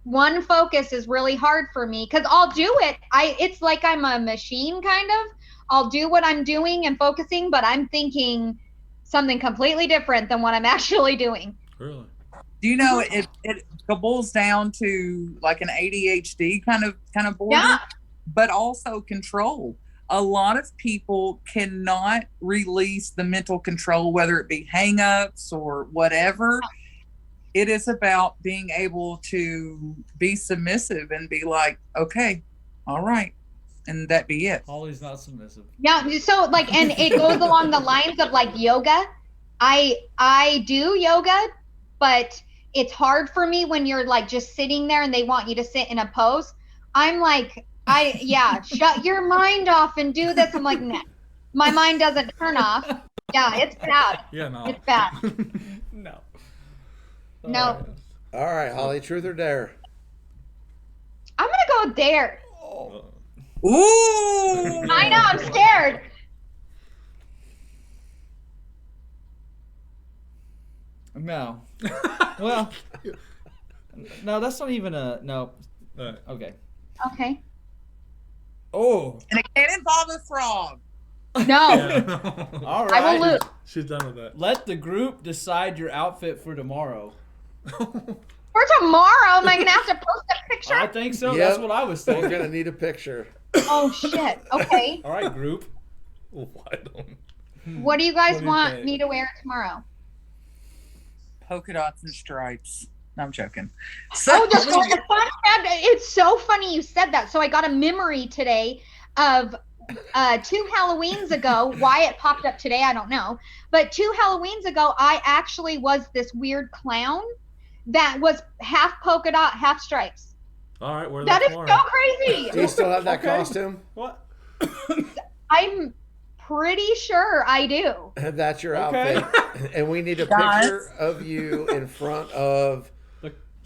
one focus is really hard for me because I'll do it. It's like I'm a machine kind of. I'll do what I'm doing and focusing, but I'm thinking something completely different than what I'm actually doing. Really? Do you know it boils down to like an ADHD kind of border, Yeah. but also control. A lot of people cannot release the mental control, whether it be hangups or whatever. It is about being able to be submissive and be like, okay, all right, and that be it. Holly's not submissive. Yeah. So like, and it goes along the lines of like yoga. I do yoga, but it's hard for me when you're like just sitting there and they want you to sit in a pose. I'm like, shut your mind off and do this. I'm like, nah, my mind doesn't turn off. Yeah, it's bad. Yeah, no. It's bad. No. No. All right, Holly, truth or dare? I'm gonna go with dare. Oh. Ooh, I know, I'm scared. No. Well, no, that's not even a no. All right. Okay. Okay. Oh. and it can't involve a frog. No, Yeah. All right. I will lose. She's done with that. Let the group decide your outfit for tomorrow. For tomorrow, am I gonna have to post a picture? I think so. Yep. That's what I was We're thinking. gonna need a picture. Oh shit. Okay. All right, group. I don't. What do you guys What do you want think? me to wear tomorrow? Polka dots and stripes. No, I'm joking. So, Oh, the fun fact, it's so funny you said that. So I got a memory today of 2 Halloweens ago. Why it popped up today, I don't know. But 2 Halloweens ago, I actually was this weird clown that was half polka dot, half stripes. All right, wear That that is tomorrow. so crazy. Do you still have that Okay. costume? What? I'm pretty sure I do. That's your Okay. outfit. And we need a Guys. picture of you in front of.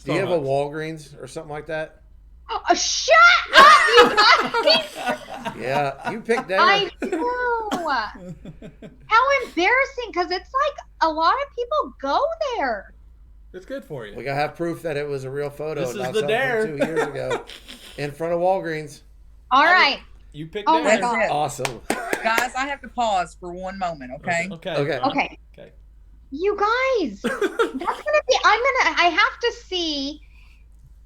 Do you have a Walgreens or something like that? Oh, shut up, you guys! Yeah, you picked that. I know. How embarrassing, because it's like a lot of people go there. It's good for you. We gotta have proof that it was a real photo. This is not the something dare. from 2 years ago, in front of Walgreens. All right. You picked Oh my that. that's God. it. Awesome. Guys, I have to pause for one moment, okay? Okay. Okay. Okay. Okay. You guys, that's gonna be. I have to see.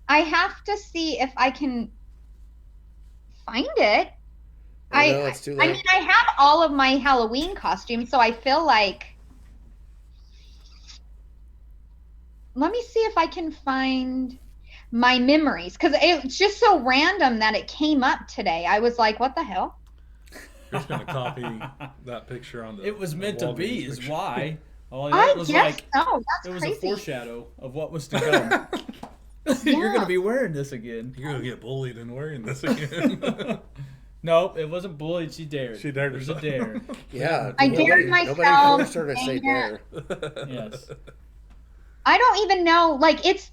I have to see if I can find it. Oh, no, it's too I late. mean, I have all of my Halloween costumes, so I feel like. Let me see if I can find my memories, because it's just so random that it came up today. I was like, "What the hell?" You're just gonna copy that picture on the. It was meant the to be, Walgreens is picture. why. Oh, I that was guess like so. That's it was crazy. a foreshadow of what was to come. You're Yeah. gonna be wearing this again. You're gonna get bullied and wearing this again. Nope, it wasn't bullied. She dared. She dared It was a herself. dare. Yeah. I nobody- dared Nobody myself, forced her to say and- dare. Yes. I don't even know. Like, it's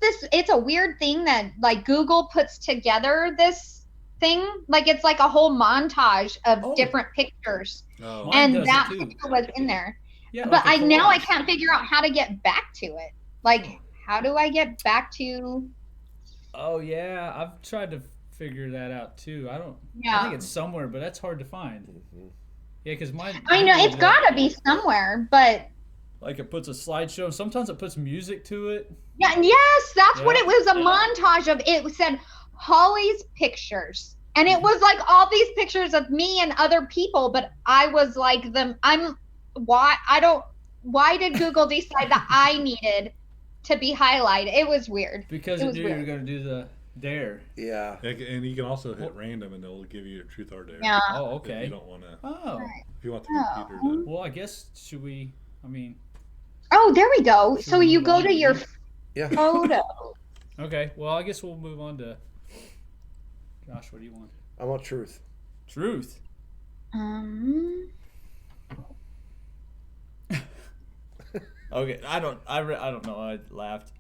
a weird thing that like Google puts together this thing. Like, it's like a whole montage of Oh. different pictures, Oh. Mine and does it that too. picture was in there. Yeah, But like a now I collage. can't figure out how to get back to it. Like, how do I get back to? Oh yeah, I've tried to figure that out too. I Yeah. think it's somewhere, but that's hard to find. Yeah, because mine. I know it's gotta be somewhere, but Like it puts a slideshow. And sometimes it puts music to it. yeah, yes, that's what Yeah. it was. A montage of it said Holly's pictures, and it was like all these pictures of me and other people. But I was like, why did Google decide that I needed to be highlighted? It was weird. Because It it was knew you were weird. going to do the dare. Yeah. And you can also hit random, and it'll give you a truth or dare. Yeah. Oh, If you okay. don't want to. Oh. If you want the Oh. computer to. Well, I guess should we? I mean, Oh, there we go. Should So we you move go on to to your these? Yeah. photo. okay. Well, I guess we'll move on to. Josh, what do you want? I want truth. Truth. Okay, I don't know. I laughed.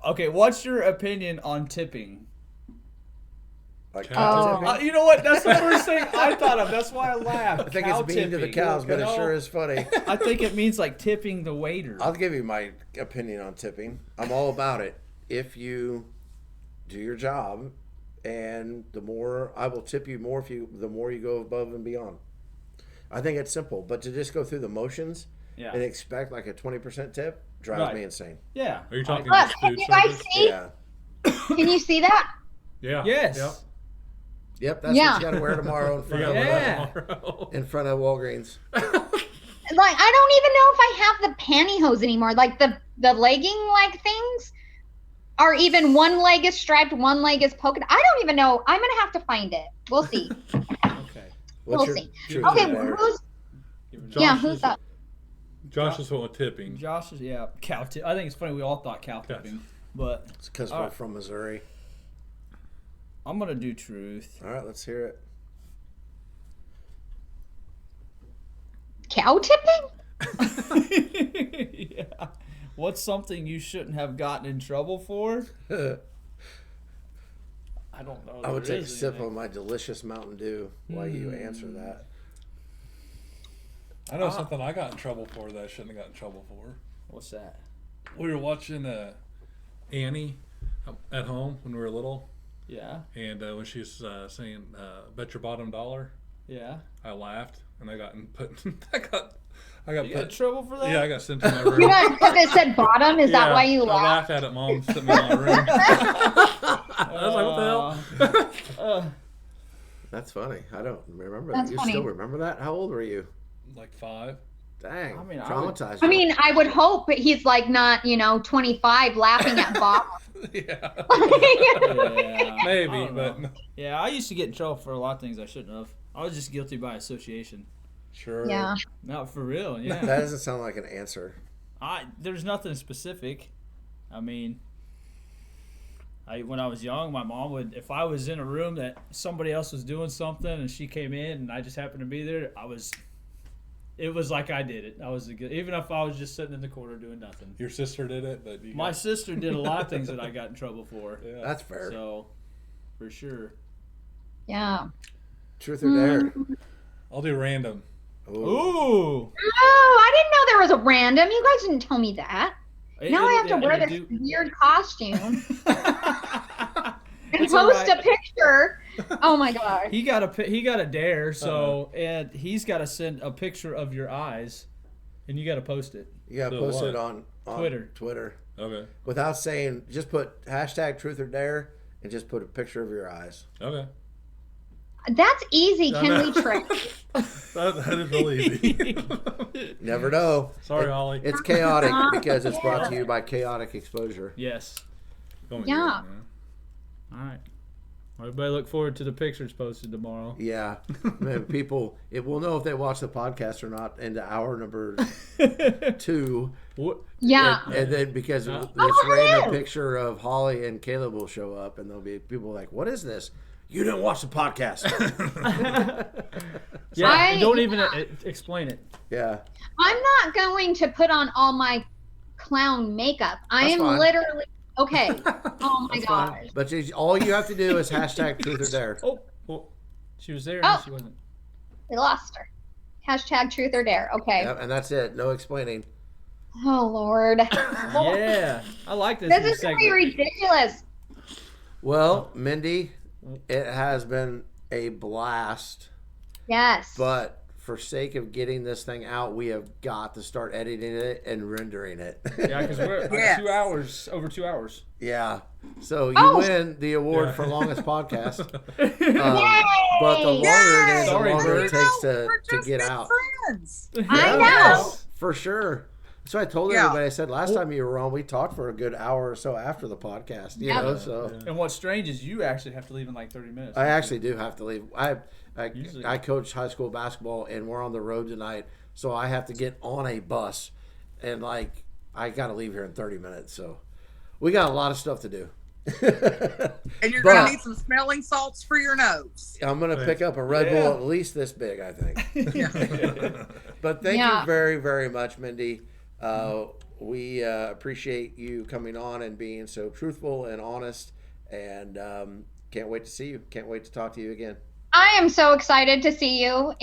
Okay, what's your opinion on tipping? Like Oh. cow tipping? You know what? That's the first thing I thought of. That's why I laughed. I think Cow it's mean to the tipping. cows, but it No, sure is funny. I think it means like tipping the waiter. I'll give you my opinion on tipping. I'm all about it. If you do your job, and the more I will tip you more the more you go above and beyond. I think it's simple, but to just go through the motions Yeah. and expect like a 20% tip drives Right. me insane. Yeah. Are you talking Look, just can food you guys service? see? Yeah. Can you see that? Yeah. Yes. Yep. Yep, that's Yeah. what you got to wear tomorrow in You front gotta of wear Yeah. that tomorrow. in front of Walgreens. Like, I don't even know if I have the pantyhose anymore. Like the legging like things are even one leg is striped, one leg is polka. I don't even know. I'm gonna have to find it. We'll see. Okay. What's We'll your see. truth Okay, or dare? who's Give it Josh yeah, is- who's up? Josh is one with tipping. Josh is cow tip. I think it's funny we all thought cow Yes. tipping, but It's because All we're right. from Missouri. I'm gonna do truth. All right, let's hear it. Cow tipping? Yeah. What's something you shouldn't have gotten in trouble for? I don't know. I would There take a is sip anything. of my delicious Mountain Dew while you answer that. I know something I got in trouble for that I shouldn't have got in trouble for. What's that? We were watching Annie at home when we were little, Yeah. and when she was saying "Bet your bottom dollar," Yeah. I laughed, and I got I got You got in put. trouble for that? Yeah, I got sent to my room. You got because it said bottom. Is that Yeah, why you I laughed? laughed at it. Mom sent me in my room. I was like, "What the hell?" That's funny. I don't remember That's that. You funny. still remember that? How old were you? Like 5. Dang, I mean, traumatized. I mean, I would hope that he's like not, 25 laughing at Bob. Yeah. Yeah, Maybe, I don't know. but Yeah, I used to get in trouble for a lot of things I shouldn't have. I was just guilty by association. sure. Yeah. Not for real, That yeah. doesn't sound like an answer. There's nothing specific. I mean, when I was young, my mom would, if I was in a room that somebody else was doing something and she came in and I just happened to be there, it was like I did it. Even if I was just sitting in the corner doing nothing. Your sister did it, but you My sister did a lot of things that I got in trouble for. yeah. That's fair. So, for sure. Yeah. Truth or dare? I'll do random. Ooh. Ooh! Oh, I didn't know there was a random. You guys didn't tell me that. Now I have to wear this weird costume and It's post alright. a picture. Oh my god. He got a dare, so and he's got to send a picture of your eyes, and you got to post it. You gotta So post what? it on Twitter. Okay. Without saying, just put hashtag truth or dare and just put a picture of your eyes. Okay. That's easy. I Can know. we trick? That is really easy. Never know. Sorry, Ollie. It's chaotic because it's brought to you by Chaotic Exposure. Yes. Don't Yeah. do it, man. All right. Everybody look forward to the pictures posted tomorrow. Yeah. Man, people, we'll know if they watch the podcast or not into hour number 2. What? Yeah. And then because this Oh, random hello. picture of Holly and Caleb will show up and there'll be people like, what is this? You didn't watch the podcast. Yeah. Don't even explain it. Yeah. I'm not going to put on all my clown makeup. I That's am fine. literally okay. Oh my That's fine. gosh. But all you have to do is hashtag truth or dare. Oh, she was there. Oh. No, she wasn't. We lost her. Hashtag truth or dare. Okay. Yep, and that's it. No explaining. Oh Lord. Yeah, I like this. This new is gonna segment. be ridiculous. Well, Mendy, it has been a blast. Yes. But for sake of getting this thing out, we have got to start editing it and rendering it. Yeah, because we're like Yes. 2 hours, over 2 hours. Yeah. So you Oh. win the award Yeah. for longest podcast. Yay! But the longer it is, the Sorry, longer it Bert. takes We're to just get good out. friends. I know. Yes, for sure. So I told Yeah. everybody, I said last time you were on, we talked for a good hour or so after the podcast. You Yep. know, so And what's strange is you actually have to leave in like 30 minutes. I actually do have to leave. Usually- I coach high school basketball, and we're on the road tonight, so I have to get on a bus, and like I got to leave here in 30 minutes. So we got a lot of stuff to do. And you're But- going to need some smelling salts for your nose. I'm gonna pick up a Red Yeah. Bull at least this big, I think. But thank Yeah. you very, very much, Mendy. We appreciate you coming on and being so truthful and honest, and can't wait to see you. Can't wait to talk to you again. I am so excited to see you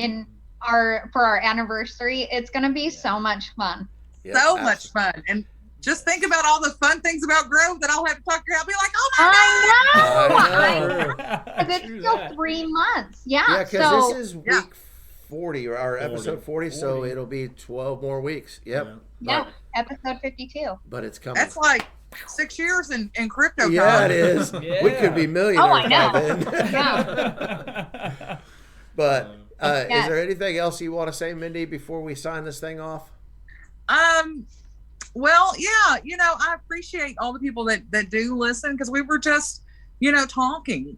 for our anniversary. It's gonna be so much fun. Yeah, So much fun. And just think about all the fun things about Grove that I'll have to talk to you. I'll be like, oh my I know. I know. Because it's True still that. 3 months. Yeah. Yeah, because so this is week Yeah. 40 or episode 40, so it'll be 12 more weeks. Yep. yeah, episode 52. But it's coming. That's like 6 years in crypto Yeah, time. it is. Yeah. We could be millionaires Oh, I know. by then. Yeah. But is Yes. there anything else you want to say, Mendy, before we sign this thing off? Well, yeah, I appreciate all the people that do listen, because we were just, talking,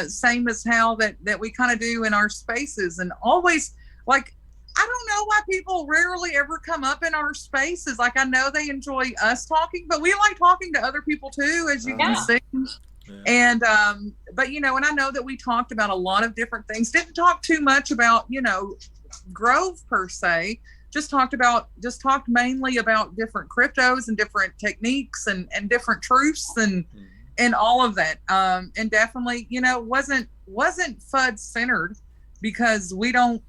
same as how that we kind of do in our spaces, and always like, I don't know why people rarely ever come up in our spaces. Like, I know they enjoy us talking, but we like talking to other people too, as you can see. Yeah. And, but, and I know that we talked about a lot of different things, didn't talk too much about, Grove per se, just talked mainly about different cryptos and different techniques and different truths and all of that. And definitely, wasn't FUD centered, because we don't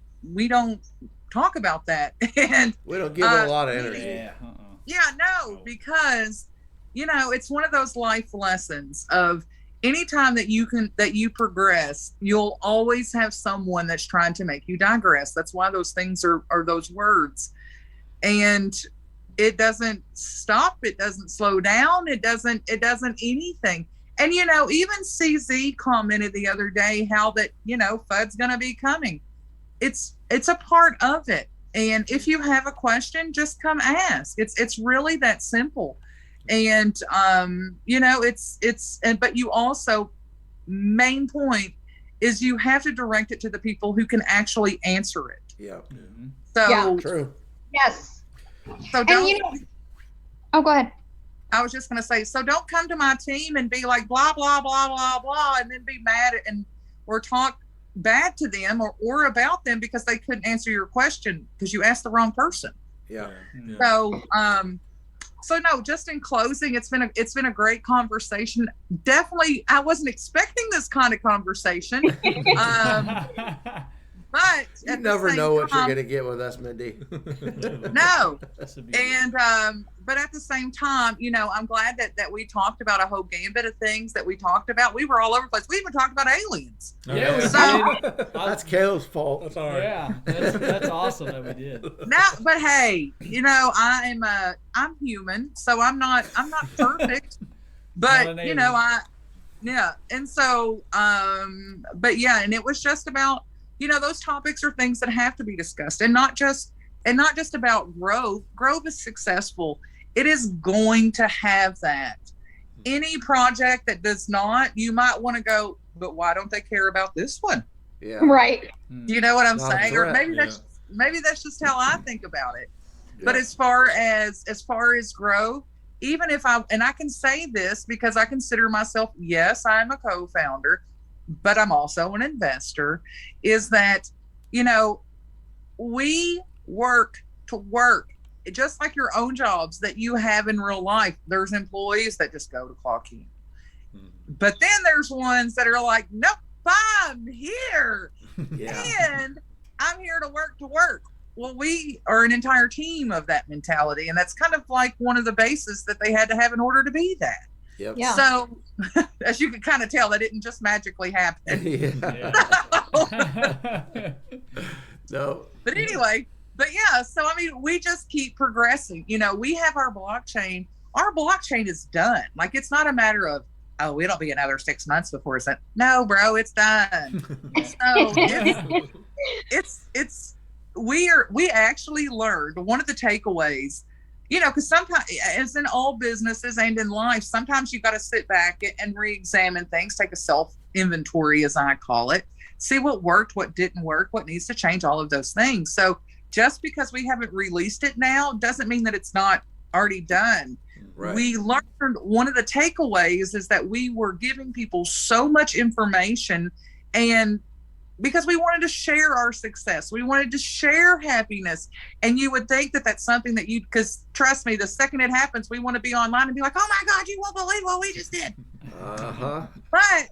talk about that. And We don't give it a lot of energy. Yeah. yeah, no, because it's one of those life lessons of anytime that you progress, you'll always have someone that's trying to make you digress. That's why those things are those words. And it doesn't stop, it doesn't slow down, it doesn't anything. And even CZ commented the other day how that FUD's gonna be coming. It's a part of it. And if you have a question, just come ask. It's really that simple. And but you also, main point is you have to direct it to the people who can actually answer it. Yeah. So True. Yes. So don't. Oh, go ahead. I was just going to say, so don't come to my team and be like blah blah blah blah blah, and then be mad or talk bad to them or about them because they couldn't answer your question because you asked the wrong person. Yeah. So no, just in closing, it's been a great conversation. Definitely, I wasn't expecting this kind of conversation. But you never know what you're gonna get with us, Mendy. No. And but at the same time, I'm glad that we talked about a whole gambit of things that we talked about. We were all over the place. We even talked about aliens. Yeah, we did. That's Kale's fault. That's all right. Yeah, that's awesome that we did. Now, but hey, I'm human, so I'm not perfect. But and so but yeah, and it was just about those topics are things that have to be discussed, and not just about growth. Growth is successful. It is going to have that. Any project that does not, you might want to go, but why don't they care about this one? Yeah. Right. You know what I'm Not saying? Or maybe that's just how I think about it. Yeah. But as far as growth, even if I can say this because I consider myself, yes, I'm a co-founder, but I'm also an investor, is that, we work to work. Just like your own jobs that you have in real life, there's employees that just go to clock in. But then there's ones that are like, nope, I'm here. Yeah. And I'm here to work. Well, we are an entire team of that mentality. And that's kind of like one of the bases that they had to have in order to be that. Yep. Yeah. So as you can kind of tell, that didn't just magically happen. No. But anyway, so I mean, we just keep progressing. We have our blockchain. Our blockchain is done. Like, it's not a matter of, oh, it'll be another 6 months before it's done. No, bro, it's done. So we actually learned one of the takeaways, because sometimes, as in all businesses and in life, sometimes you got to sit back and re-examine things, take a self-inventory, as I call it, see what worked, what didn't work, what needs to change, all of those things. So just because we haven't released it now doesn't mean that it's not already done. Right. We learned one of the takeaways is that we were giving people so much information, and because we wanted to share our success, we wanted to share happiness. And you would think that that's something that because trust me, the second it happens, we want to be online and be like, oh my God, you won't believe what we just did. Uh-huh. But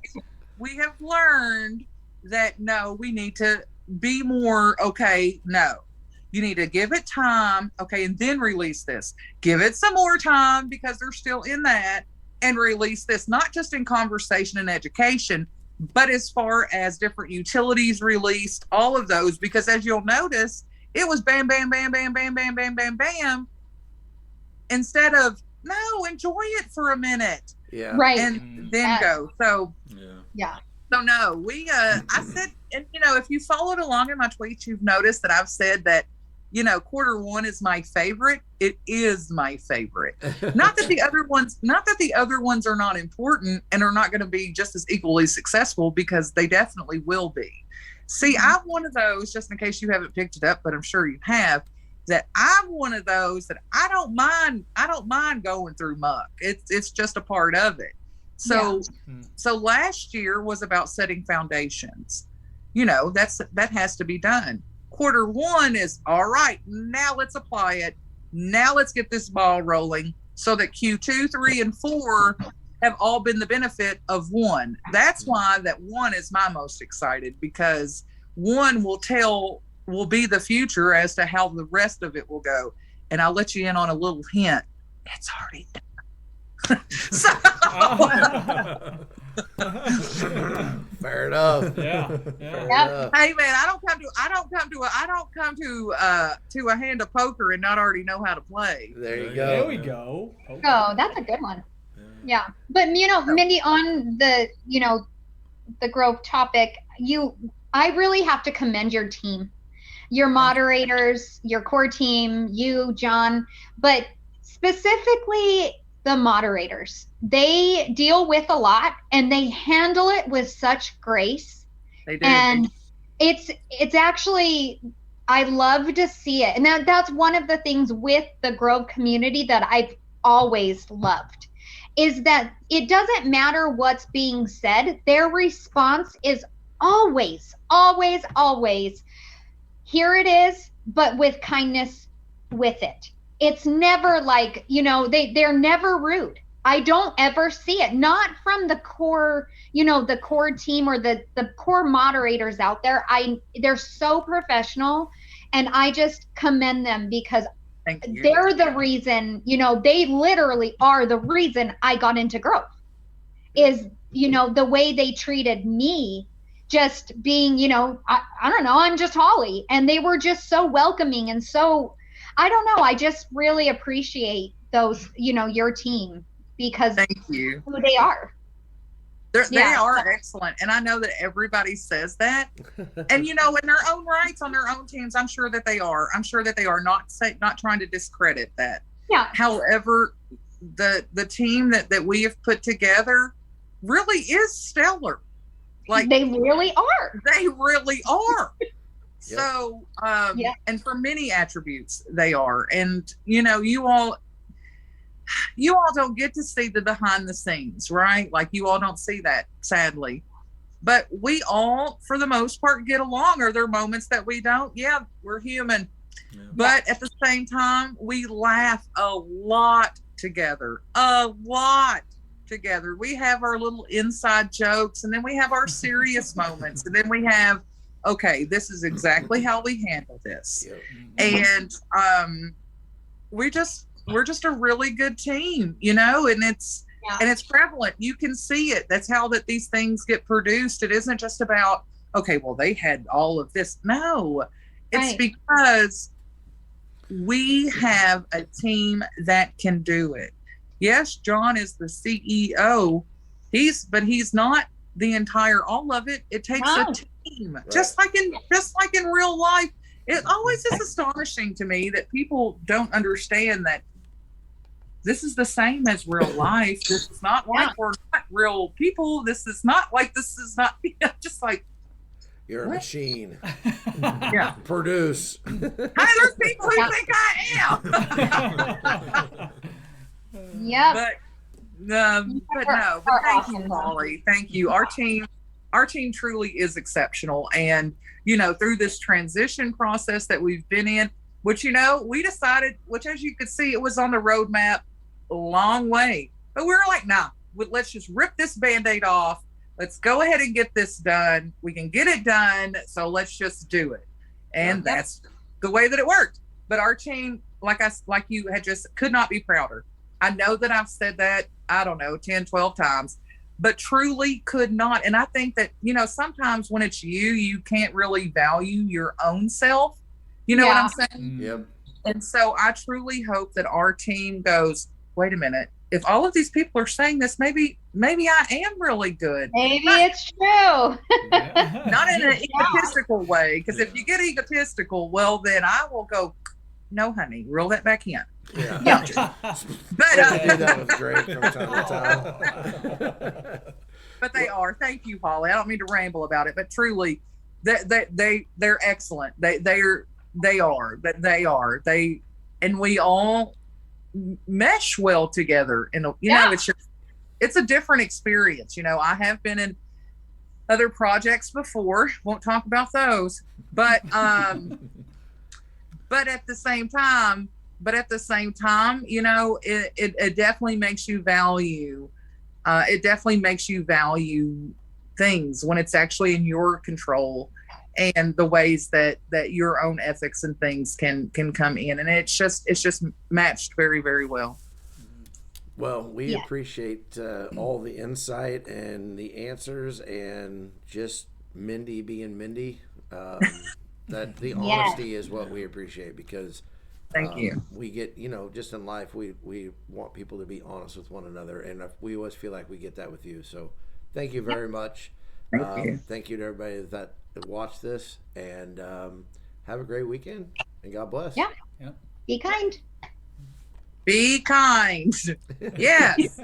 we have learned that no, we need to be more, okay, no. You need to give it time, okay, and then release this. Give it some more time because they're still in that, and release this, not just in conversation and education, but as far as different utilities released, all of those, because as you'll notice, it was bam, bam, bam, bam, bam, bam, bam, bam, bam, instead of, no, enjoy it for a minute. Yeah. Right. And then go. So, yeah. So no, I said, and if you followed along in my tweets, you've noticed that I've said that, Q1 is my favorite. It is my favorite. Not that the other ones are not important and are not going to be just as equally successful, because they definitely will be. See, I'm one of those, just in case you haven't picked it up, but I'm sure you have, that I'm one of those that I don't mind going through muck. It's just a part of it. So last year was about setting foundations. That has to be done. Q1 is all right. Now let's apply it. Now let's get this ball rolling so that Q2, 3, and 4 have all been the benefit of 1. That's why that 1 is my most excited, because 1 will be the future as to how the rest of it will go. And I'll let you in on a little hint. It's already done. So, fair enough. Yeah. Fair enough. Hey man, I don't come to a hand of poker and not already know how to play. There you go. There we go. Okay. Oh, that's a good one. Yeah. But Mendy, on the the growth topic, I really have to commend your team. your moderators, your core team, you, John, but specifically the moderators. They deal with a lot and they handle it with such grace. They do. And it's actually, I love to see it. And that's one of the things with the Grove community that I've always loved, is that it doesn't matter what's being said. Their response is always, always, always, here it is, but with kindness with it. It's never like, they're never rude. I don't ever see it. Not from the core, the core team or the core moderators out there. They're so professional, and I just commend them because they're the reason, they literally are the reason I got into Grove, is, the way they treated me, just being, I don't know, I'm just Holly. And they were just so welcoming. And so, I don't know, I just really appreciate those, your team, because thank you. Who they are. They are excellent. And I know that everybody says that. And, in their own rights, on their own teams, I'm sure that they are. I'm sure that they are not trying to discredit that. Yeah. However, the team that we have put together really is stellar. Like, they really are. They really are. So, and for many attributes, they are. And, you all don't get to see the behind the scenes, right? Like, you all don't see that, sadly. But we all, for the most part, get along. Are there moments that we don't? Yeah, we're human. Yeah. But at the same time, we laugh a lot together. A lot together. We have our little inside jokes, and then we have our serious moments, and then we have, okay, this is exactly how we handle this. And we're just a really good team, and it's prevalent. You can see it. That's how that these things get produced. It isn't just about, okay, well, they had all of this. No, it's because we have a team that can do it. Yes, John is the CEO. He's not the entire all of it. It takes a team, just like in real life. It always is astonishing to me that people don't understand that this is the same as real life. This is not like we're not real people. This is not just like, you're a machine. Yeah. Produce. Hi, there's people who think I am. Yeah. But thank you, Molly. Thank you. Our team truly is exceptional. And, through this transition process that we've been in, which, we decided, which as you could see, it was on the roadmap a long way. But we were like, nah, let's just rip this Band-Aid off. Let's go ahead and get this done. We can get it done. So let's just do it. And that's the way that it worked. But our team, like you had just could not be prouder. I know that I've said that, I don't know, 10, 12 times, but truly could not. And I think that, sometimes when it's you can't really value your own self. You know what I'm saying? Yep. And so I truly hope that our team goes, wait a minute, if all of these people are saying this, maybe I am really good. Maybe it's true. Not in an egotistical way, because if you get egotistical, well, then I will go, no, honey, reel that back in. Yeah. But that was great from time to time. But they are. Thank you, Holly. I don't mean to ramble about it, but truly, they're excellent. They are. And we all mesh well together. And it's a different experience. I have been in other projects before. Won't talk about those, but but at the same time, it definitely makes you value. It definitely makes you value things when it's actually in your control, and the ways that your own ethics and things can come in, and it's just matched very, very well. Well, we appreciate all the insight and the answers, and just Mendy being Mendy. That the honesty is what we appreciate, because thank you. We get, just in life, we want people to be honest with one another, and we always feel like we get that with you. So thank you very much. Thank you. Thank you to everybody that watched this, and have a great weekend, and God bless. Yeah. Be kind. Be kind. Yes.